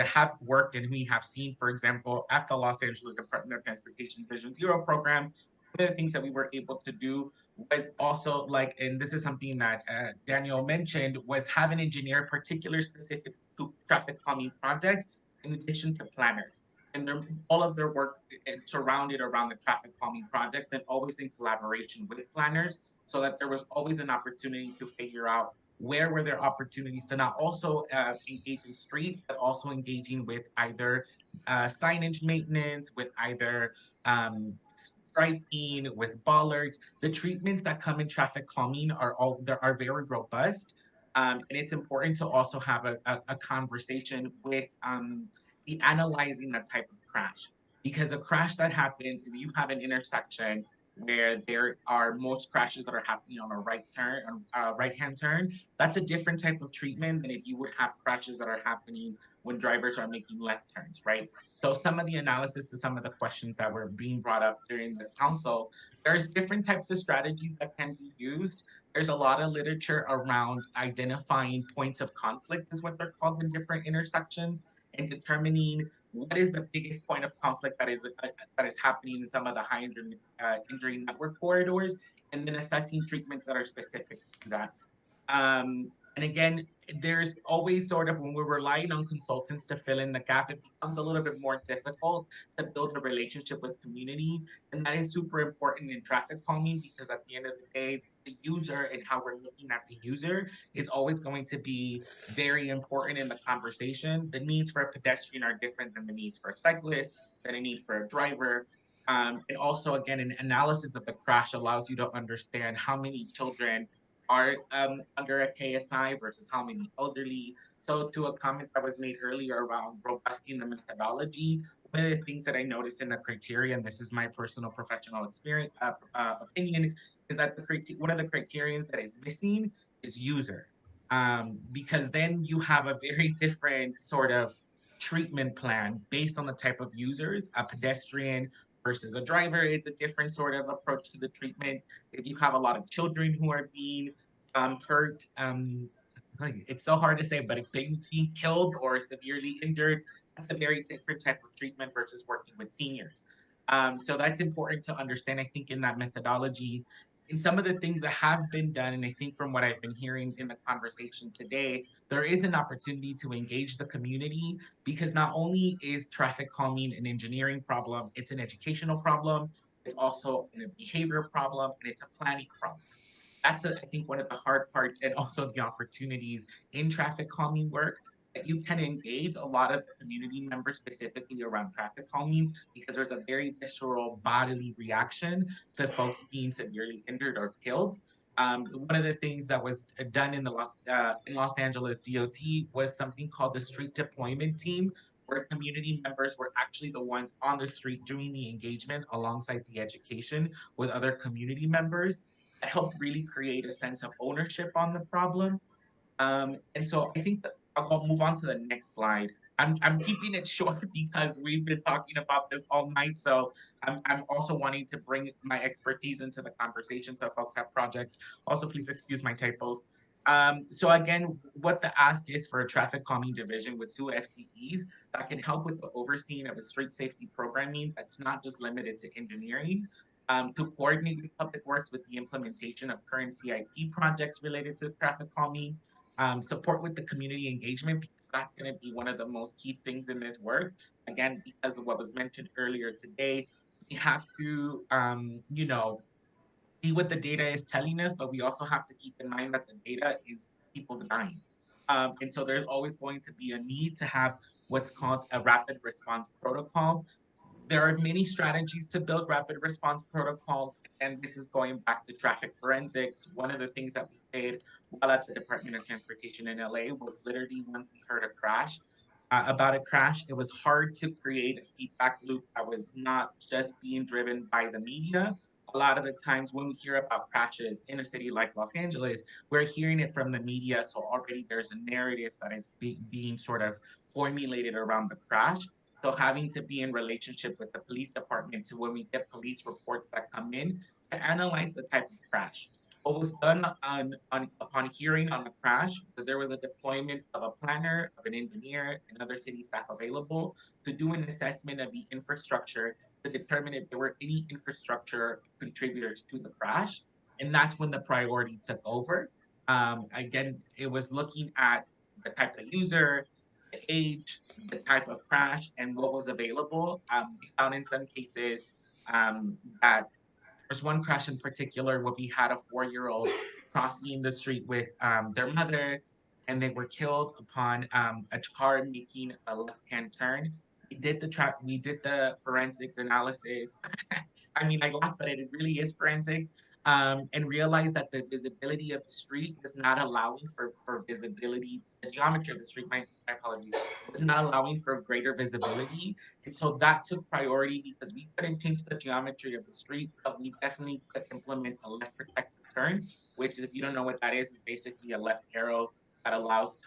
have worked and we have seen, for example, at the Los Angeles Department of Transportation Vision Zero program, one of the things that we were able to do was also like, and this is something that Daniel mentioned, was have an engineer particular specific to traffic calming projects in addition to planners. And all of their work surrounded around the traffic calming projects and always in collaboration with planners, so that there was always an opportunity to figure out where were there opportunities to not also engage in street, but also engaging with either signage maintenance, with either striping, with bollards. The treatments that come in traffic calming are very robust. And it's important to also have a conversation with the analyzing that type of crash. Because a crash that happens, if you have an intersection where there are most crashes that are happening on a right-hand turn, that's a different type of treatment than if you would have crashes that are happening when drivers are making left turns, right? So some of the analysis to some of the questions that were being brought up during the council, there's different types of strategies that can be used. There's a lot of literature around identifying points of conflict, is what they're called in different intersections, and determining what is the biggest point of conflict that is happening in some of the high injury network corridors, and then assessing treatments that are specific to that. And again, there's always sort of, when we're relying on consultants to fill in the gap, it becomes a little bit more difficult to build a relationship with community. And that is super important in traffic calming, because at the end of the day, the user and how we're looking at the user is always going to be very important in the conversation. The needs for a pedestrian are different than the needs for a cyclist, than a need for a driver. And also, again, an analysis of the crash allows you to understand how many children are under a KSI versus how many elderly. So to a comment that was made earlier around robusting the methodology, one of the things that I noticed in the criteria, and this is my personal professional experience opinion, is that one of the criterions that is missing is user. Because then you have a very different sort of treatment plan based on the type of users. A pedestrian versus a driver, it's a different sort of approach to the treatment. If you have a lot of children who are being hurt, it's so hard to say, but if being killed or severely injured, that's a very different type of treatment versus working with seniors. So that's important to understand, I think, in that methodology. In some of the things that have been done, and I think from what I've been hearing in the conversation today, there is an opportunity to engage the community, because not only is traffic calming an engineering problem, it's an educational problem, it's also a behavior problem, and it's a planning problem. That's, I think, one of the hard parts, and also the opportunities in traffic calming work, that you can engage a lot of the community members specifically around traffic calming, because there's a very visceral bodily reaction to folks being severely injured or killed. One of the things that was done in Los Angeles DOT was something called the Street Deployment Team, where community members were actually the ones on the street doing the engagement alongside the education with other community members. That helped really create a sense of ownership on the problem. And so I think that I'll move on to the next slide. I'm keeping it short because we've been talking about this all night. So I'm also wanting to bring my expertise into the conversation. So if folks have projects, also please excuse my typos. So again, what the ask is for a traffic calming division with 2 FTEs that can help with the overseeing of a street safety programming that's not just limited to engineering, to coordinate with Public Works with the implementation of current CIP projects related to traffic calming, support with the community engagement, because that's going to be one of the most key things in this work. Again, because of what was mentioned earlier today, we have to, see what the data is telling us, but we also have to keep in mind that the data is people dying. And so there's always going to be a need to have what's called a rapid response protocol. There are many strategies to build rapid response protocols, and this is going back to traffic forensics. One of the things that we did while at the Department of Transportation in LA was literally, when we heard about a crash, it was hard to create a feedback loop that was not just being driven by the media. A lot of the times when we hear about crashes in a city like Los Angeles, we're hearing it from the media. So already there's a narrative that is being sort of formulated around the crash. So having to be in relationship with the police department to, when we get police reports that come in, to analyze the type of crash. What was done upon hearing on the crash was there was a deployment of a planner, of an engineer, and other city staff available to do an assessment of the infrastructure to determine if there were any infrastructure contributors to the crash. And that's when the priority took over. Again, it was looking at the type of user, the age, the type of crash, and what was available. We found in some cases that there's one crash in particular where we had a 4-year-old crossing the street with their mother, and they were killed upon a car making a left-hand turn. We did the forensics analysis. I mean, I laugh, but it really is forensics. And realized that the visibility of the street was not allowing for visibility. The geometry of the street, my apologies, was not allowing for greater visibility. And so that took priority because we couldn't change the geometry of the street, but we definitely could implement a left protective turn, which, if you don't know what that is basically a left arrow that allows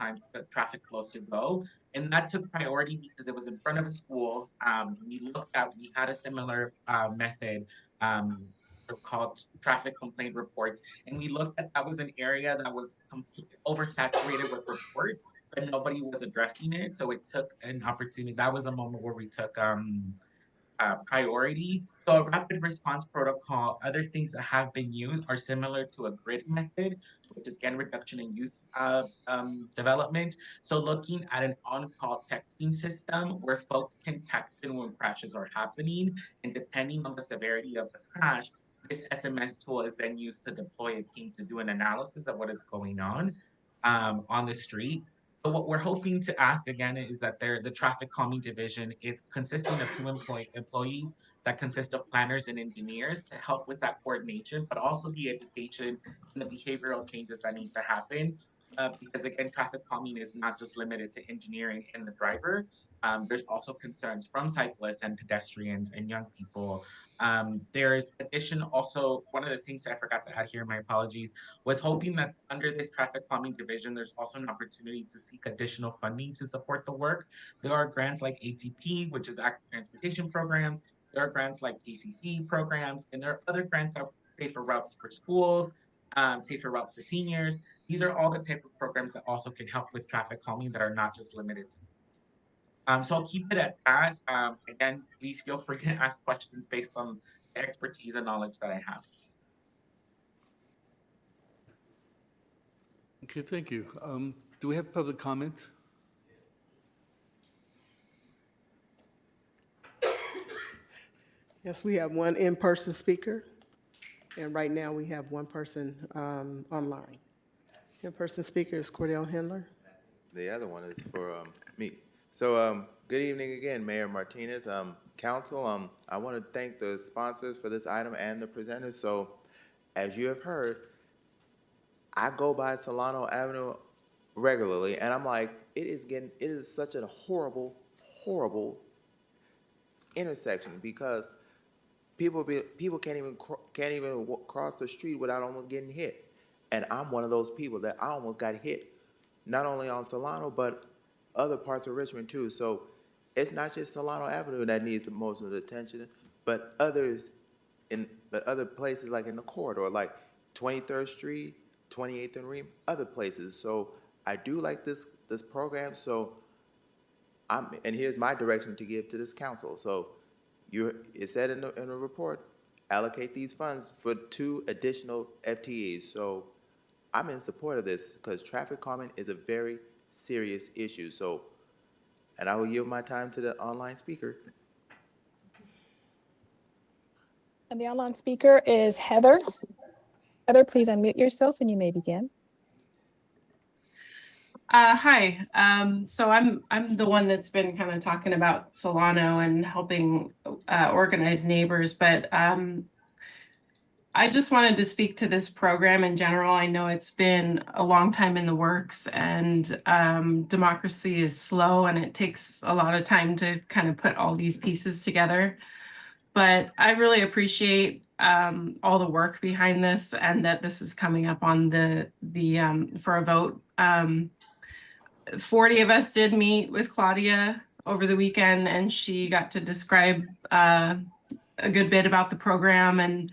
traffic flows to go. And that took priority because it was in front of a school. We had a similar method called traffic complaint reports. And we looked at that was an area that was completely oversaturated with reports, but nobody was addressing it. So it took an opportunity. That was a moment where we took priority. So a rapid response protocol, other things that have been used are similar to a grid method, which is again reduction in youth development. So looking at an on-call texting system where folks can text in when crashes are happening, and depending on the severity of the crash, this SMS tool is then used to deploy a team to do an analysis of what is going on the street. So what we're hoping to ask again is that the traffic calming division is consisting of 2 employees that consist of planners and engineers to help with that coordination, but also the education and the behavioral changes that need to happen. Because again, traffic calming is not just limited to engineering and the driver. There's also concerns from cyclists and pedestrians and young people. There's also, one of the things I forgot to add here, my apologies, was hoping that under this traffic calming division, there's also an opportunity to seek additional funding to support the work. There are grants like ATP, which is Active Transportation Programs. There are grants like TCC programs, and there are other grants like Safer Routes for Schools, Safer Routes for Seniors. These are all the type of programs that also can help with traffic calming that are not just limited to. So I'll keep it at that. Again, please feel free to ask questions based on the expertise and knowledge that I have. Okay, thank you. Do we have public comment? Yes, we have one in-person speaker, and right now we have one person online. In-person speaker is Cordell Handler. The other one is for me. So good evening again, Mayor Martinez, Council. I want to thank the sponsors for this item and the presenters. So as you have heard, I go by Solano Avenue regularly, and I'm like, it is such a horrible, horrible intersection because people can't even cross the street without almost getting hit. And I'm one of those people that I almost got hit, not only on Solano, but other parts of Richmond too. So it's not just Solano Avenue that needs the most of the attention, but other places like in the corridor, like 23rd Street, 28th and Ream, other places. So I do like this program. So and here's my direction to give to this council. So it said in the report, allocate these funds for 2 additional FTEs. So I'm in support of this because traffic calming is a very serious issue. So, and I will yield my time to the online speaker. And the online speaker is Heather. Heather, please unmute yourself and you may begin. Hi. So I'm the one that's been kind of talking about Solano and helping organize neighbors, but I just wanted to speak to this program in general. I know it's been a long time in the works, and democracy is slow and it takes a lot of time to kind of put all these pieces together. But I really appreciate all the work behind this and that this is coming up on for a vote. 40 of us did meet with Claudia over the weekend, and she got to describe a good bit about the program and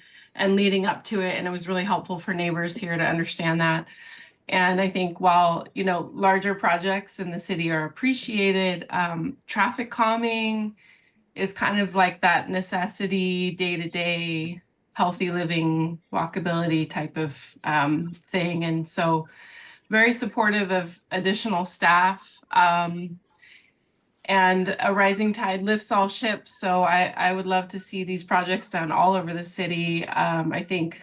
leading up to it. And it was really helpful for neighbors here to understand that. And I think while, larger projects in the city are appreciated, traffic calming is kind of like that necessity day-to-day healthy living, walkability type of thing. And so very supportive of additional staff. And a rising tide lifts all ships. So I would love to see these projects done all over the city. I think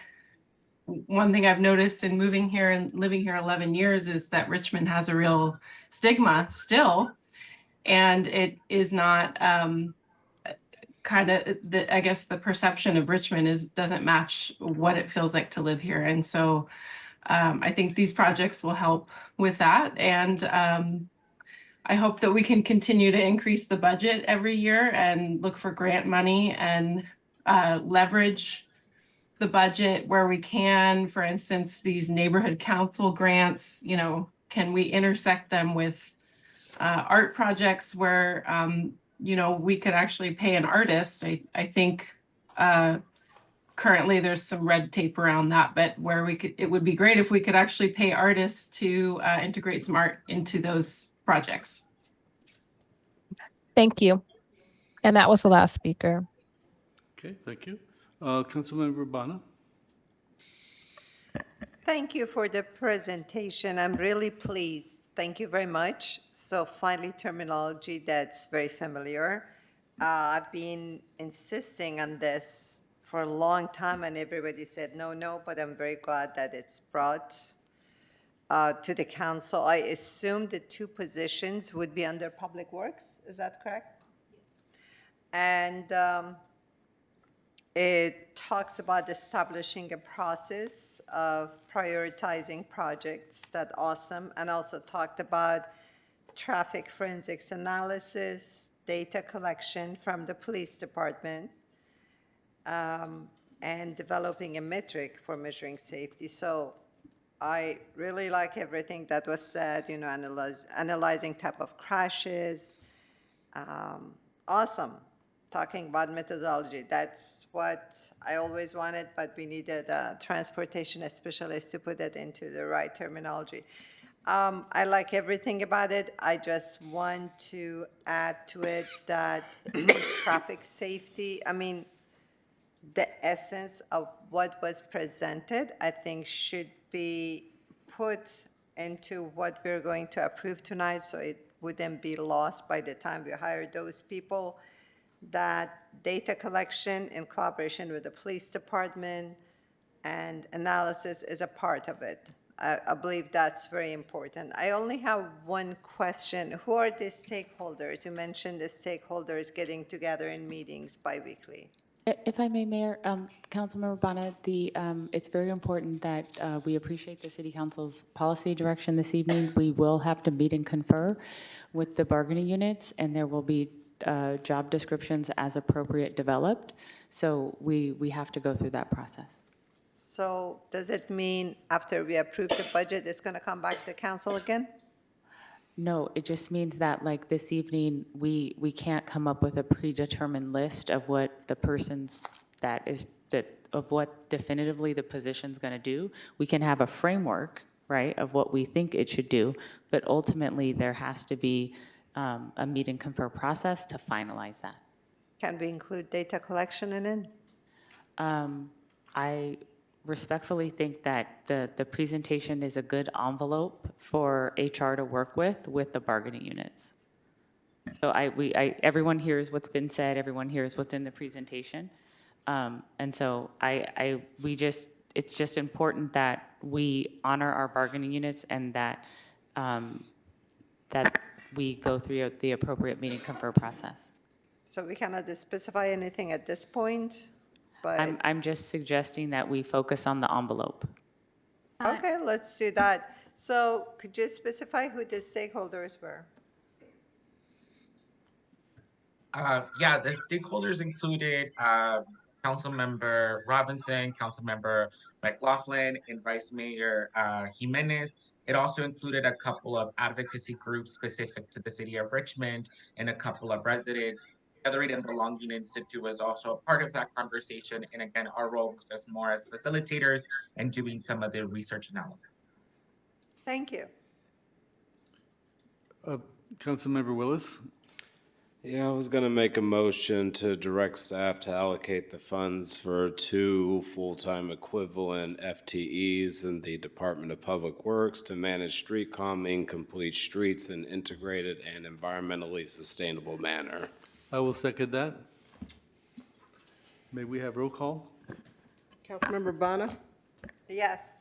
one thing I've noticed in moving here and living here 11 years is that Richmond has a real stigma still. And it is not kind of, I guess the perception of Richmond doesn't match what it feels like to live here. And so I think these projects will help with that. And I hope that we can continue to increase the budget every year and look for grant money and leverage the budget where we can. For instance, these neighborhood council grants, you know, can we intersect them with art projects where, you know, we could actually pay an artist. I think currently there's some red tape around that, but where it would be great if we could actually pay artists to integrate some art into those projects. Thank you. And that was the last speaker. Okay, thank you. Councilmember Bana. Thank you for the presentation. I'm really pleased. Thank you very much. So finally, terminology that's very familiar. I've been insisting on this for a long time, and everybody said no, but I'm very glad that it's brought to the council. I assume the two positions would be under Public Works. Is that correct? Yes. And it talks about establishing a process of prioritizing projects. That's awesome. And also talked about traffic forensics analysis, data collection from the police department, and developing a metric for measuring safety. So I really like everything that was said, you know, analyzing type of crashes. Awesome. Talking about methodology. That's what I always wanted, but we needed a transportation specialist to put it into the right terminology. I like everything about it. I just want to add to it that traffic safety, I mean, the essence of what was presented, I think should be put into what we're going to approve tonight, so it wouldn't be lost by the time we hire those people. That data collection in collaboration with the police department and analysis is a part of it. I believe that's very important. I only have one question. Who are the stakeholders? You mentioned the stakeholders getting together in meetings biweekly. If I may, Mayor, Councilmember Bana, it's very important that we appreciate the City Council's policy direction this evening. We will have to meet and confer with the bargaining units, and there will be job descriptions as appropriate developed. So we have to go through that process. So does it mean after we approve the budget, it's going to come back to the council again? No, it just means that, like, this evening, we can't come up with a predetermined list of what the person's of what definitively the position's going to do. We can have a framework, right, of what we think it should do, but ultimately there has to be a meet and confer process to finalize that. Can we include data collection in it? I respectfully think that the presentation is a good envelope for HR to work with the bargaining units. So everyone hears what's been said, everyone hears what's in the presentation. And so it's just important that we honor our bargaining units and that we go through the appropriate meet and confer process. So we cannot specify anything at this point, but. I'm just suggesting that we focus on the envelope. Okay, let's do that. So could you specify who the stakeholders were? Yeah, the stakeholders included Councilmember Robinson, Councilmember McLaughlin, and Vice Mayor Jimenez. It also included a couple of advocacy groups specific to the city of Richmond and a couple of residents. Gathering and Belonging Institute was also a part of that conversation. And again, our role was just more as facilitators and doing some of the research analysis. Thank you. Councilmember Willis. Yeah, I was going to make a motion to direct staff to allocate the funds for 2 full-time equivalent FTEs in the Department of Public Works to manage street calming, complete streets in an integrated and environmentally sustainable manner. I will second that. May we have roll call? Councilmember Bonner, Yes.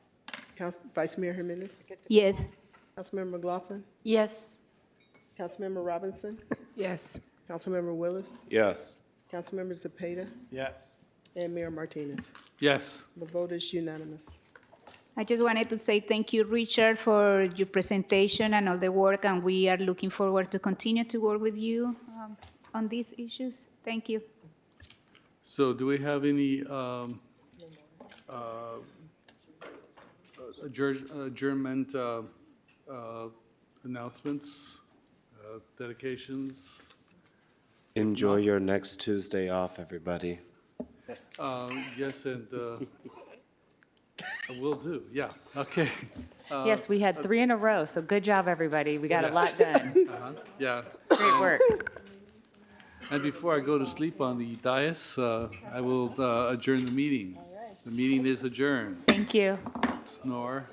Vice Mayor Jimenez, Yes. Councilmember McLaughlin, Yes. Councilmember Robinson, Yes. Councilmember Willis, Yes. Councilmember Zepeda, Yes. and Mayor Martinez. Yes. The vote is unanimous. I just wanted to say thank you, Richard, for your presentation and all the work, and we are looking forward to continue to work with you on these issues. Thank you. So do we have any adjournment announcements, dedications? Enjoy your next Tuesday off, everybody. Yes, and will do, yeah, okay. Yes, we had 3 in a row, so good job, everybody. We got a lot done. Yeah. Great work. And before I go to sleep on the dais, I will adjourn the meeting. The meeting is adjourned. Thank you. Snore.